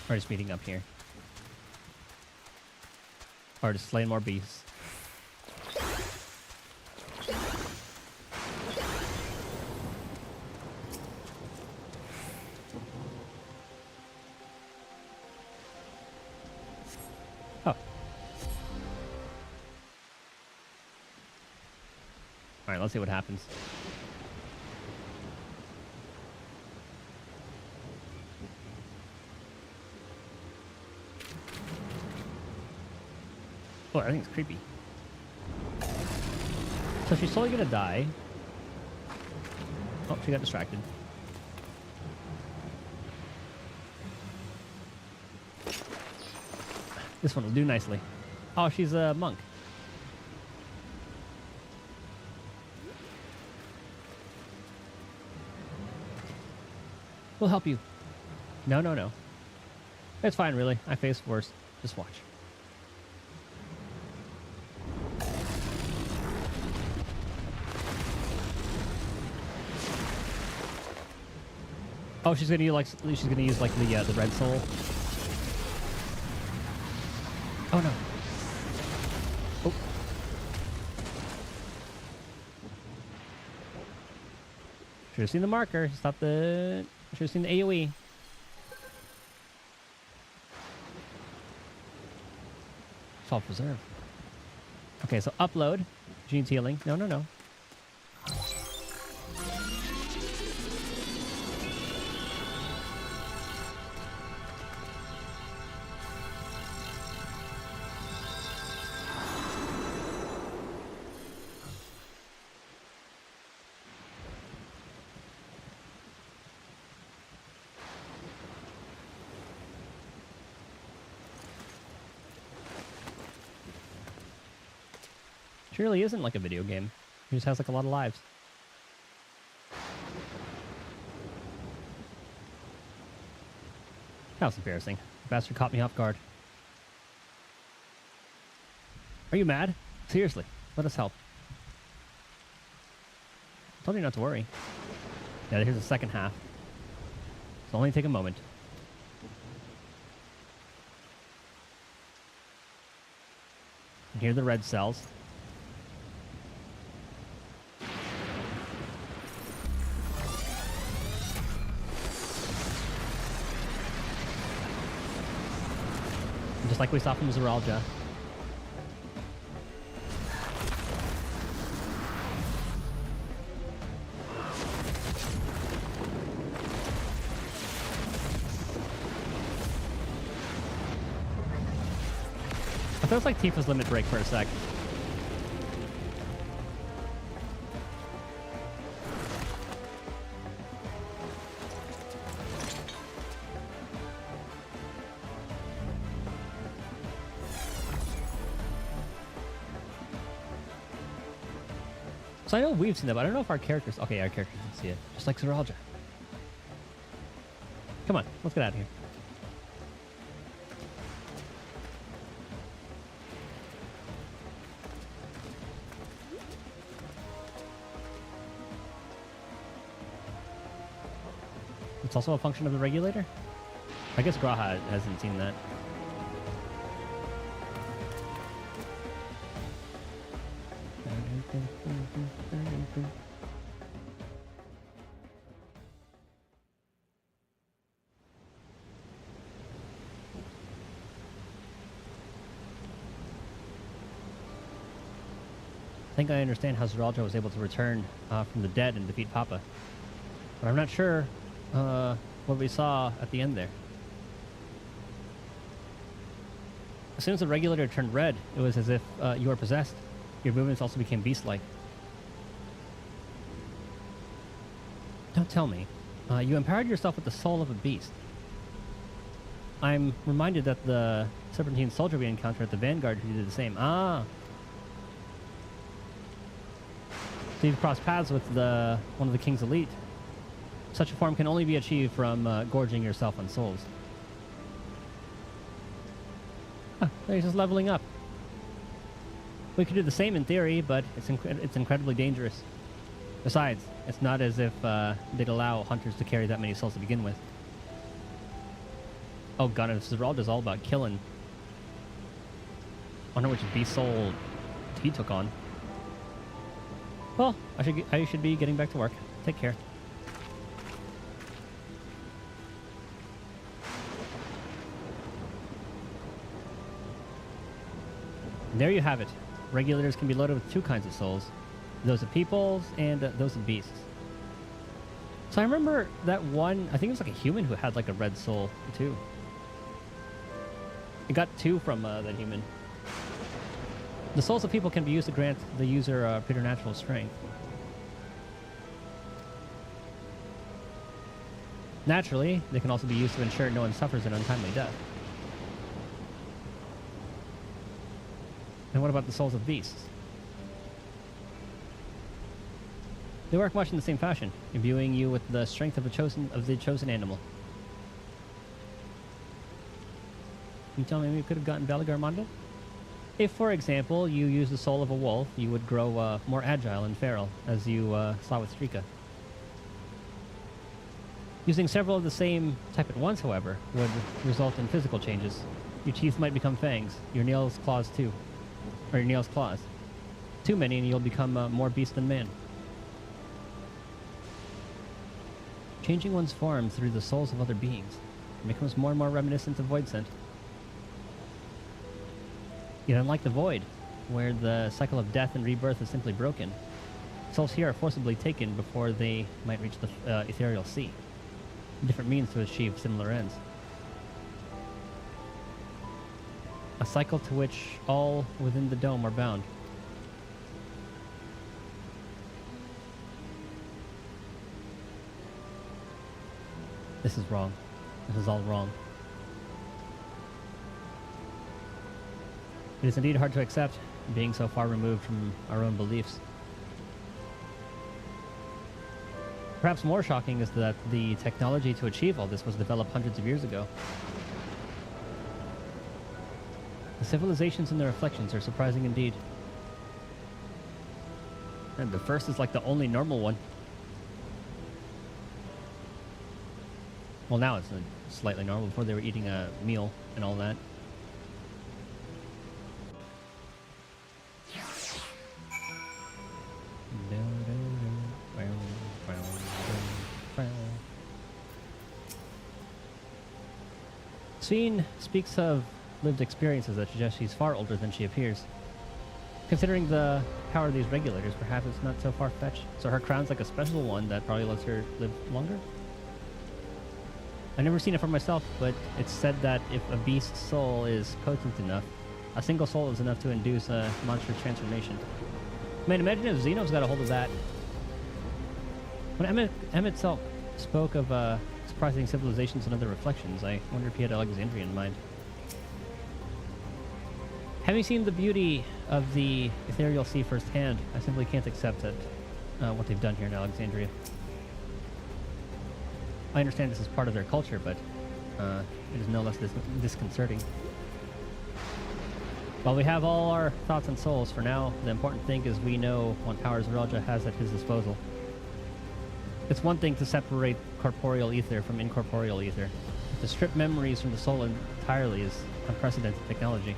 We're just meeting up here. Or just slaying more beasts. Alright, let's see what happens. Oh, I think it's creepy. So she's totally gonna die. Oh, she got distracted. This one will do nicely. Oh, she's a monk. We'll help you. No, no, no. It's fine, really. I faced worse. Just watch. Oh, she's gonna use like the red soul. Oh no. Oh. Should have seen the marker. Stop the. Should have seen the AoE. Fall preserve. Okay, so upload. She needs healing. No, no, no. She really isn't like a video game. She just has like a lot of lives. That was embarrassing. The bastard caught me off guard. Are you mad? Seriously, let us help. I told you not to worry. Yeah, here's the second half. It'll only take a moment. And here are the red cells. Just like we saw from Zeralja. I felt like Tifa's limit break for a sec. So I know we've seen that, but I don't know if our characters... Okay, our characters can see it. Just like Zeralja. Come on, let's get out of here. It's also a function of the regulator? I guess Graha hasn't seen that. I think I understand how Zeralja was able to return from the dead and defeat Papa. But I'm not sure what we saw at the end there. As soon as the regulator turned red, it was as if you were possessed. Your movements also became beast-like. Don't tell me. You empowered yourself with the soul of a beast. I'm reminded that the Serpentine soldier we encountered at the Vanguard who did the same. Ah! So you've crossed paths with one of the King's elite. Such a form can only be achieved from gorging yourself on souls. Huh, he's just leveling up. We could do the same in theory, but it's incredibly dangerous. Besides, it's not as if they'd allow hunters to carry that many souls to begin with. Oh god, if Zeralja's all about killing. I wonder which beast soul he took on. Well, I should be getting back to work. Take care. And there you have it. Regulators can be loaded with two kinds of souls. Those of peoples and those of beasts. So I remember that one, I think it was like a human who had like a red soul too. It got two from that human. The souls of people can be used to grant the user preternatural strength. Naturally, they can also be used to ensure no one suffers an untimely death. And what about the souls of beasts? They work much in the same fashion, imbuing you with the strength of the chosen animal. You tell me we could have gotten Valigarmanda? If, for example, you use the soul of a wolf, you would grow more agile and feral, as you saw with Strika. Using several of the same type at once, however, would result in physical changes. Your teeth might become fangs, your nails claws too. Or your nails claws. Too many and you'll become more beast than man. Changing one's form through the souls of other beings becomes more and more reminiscent of Void Scent. Yet unlike the Void, where the cycle of death and rebirth is simply broken, souls here are forcibly taken before they might reach the ethereal sea. Different means to achieve similar ends. A cycle to which all within the dome are bound. This is wrong. This is all wrong. It is indeed hard to accept, being so far removed from our own beliefs. Perhaps more shocking is that the technology to achieve all this was developed hundreds of years ago. The civilizations and their reflections are surprising indeed. And the first is like the only normal one. Well, now it's slightly normal. Before they were eating a meal and all that. Sveen speaks of lived experiences that suggest she's far older than she appears. Considering the power of these regulators, perhaps it's not so far-fetched. So her crown's like a special one that probably lets her live longer? I've never seen it for myself, but it's said that if a beast's soul is potent enough, a single soul is enough to induce a monstrous transformation. Man, imagine if Xeno's got a hold of that. When Emmett Selk spoke of surprising civilizations and other reflections, I wonder if he had Alexandria in mind. Having seen the beauty of the ethereal sea firsthand, I simply can't accept that what they've done here in Alexandria. I understand this is part of their culture, but it is no less disconcerting. While we have all our thoughts and souls, for now, the important thing is we know what powers Relja has at his disposal. It's one thing to separate corporeal ether from incorporeal ether. To strip memories from the soul entirely is unprecedented technology.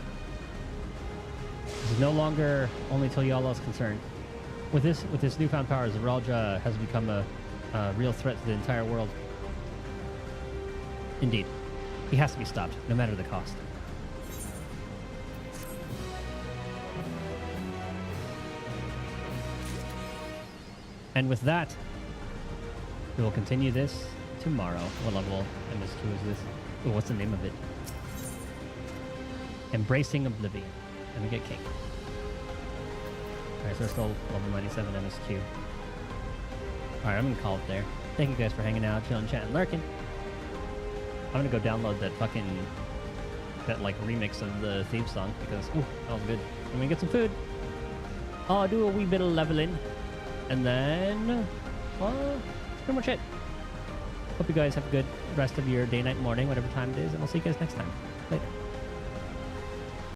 This is no longer only Toyala is concerned. With his newfound powers, Relja has become a real threat to the entire world. Indeed. He has to be stopped, no matter the cost. And with that, we will continue this tomorrow. What level MSQ is this? Oh, what's the name of it? Embracing Oblivion. And we get King. Alright, so we're still level 97 MSQ. Alright, I'm gonna call it there. Thank you guys for hanging out, chilling, chatting, lurking. I'm gonna go download that like remix of the theme song because, ooh, that was good. I'm gonna get some food. I'll do a wee bit of leveling. And then, well, that's pretty much it. Hope you guys have a good rest of your day, night, morning, whatever time it is, and I'll see you guys next time. Later.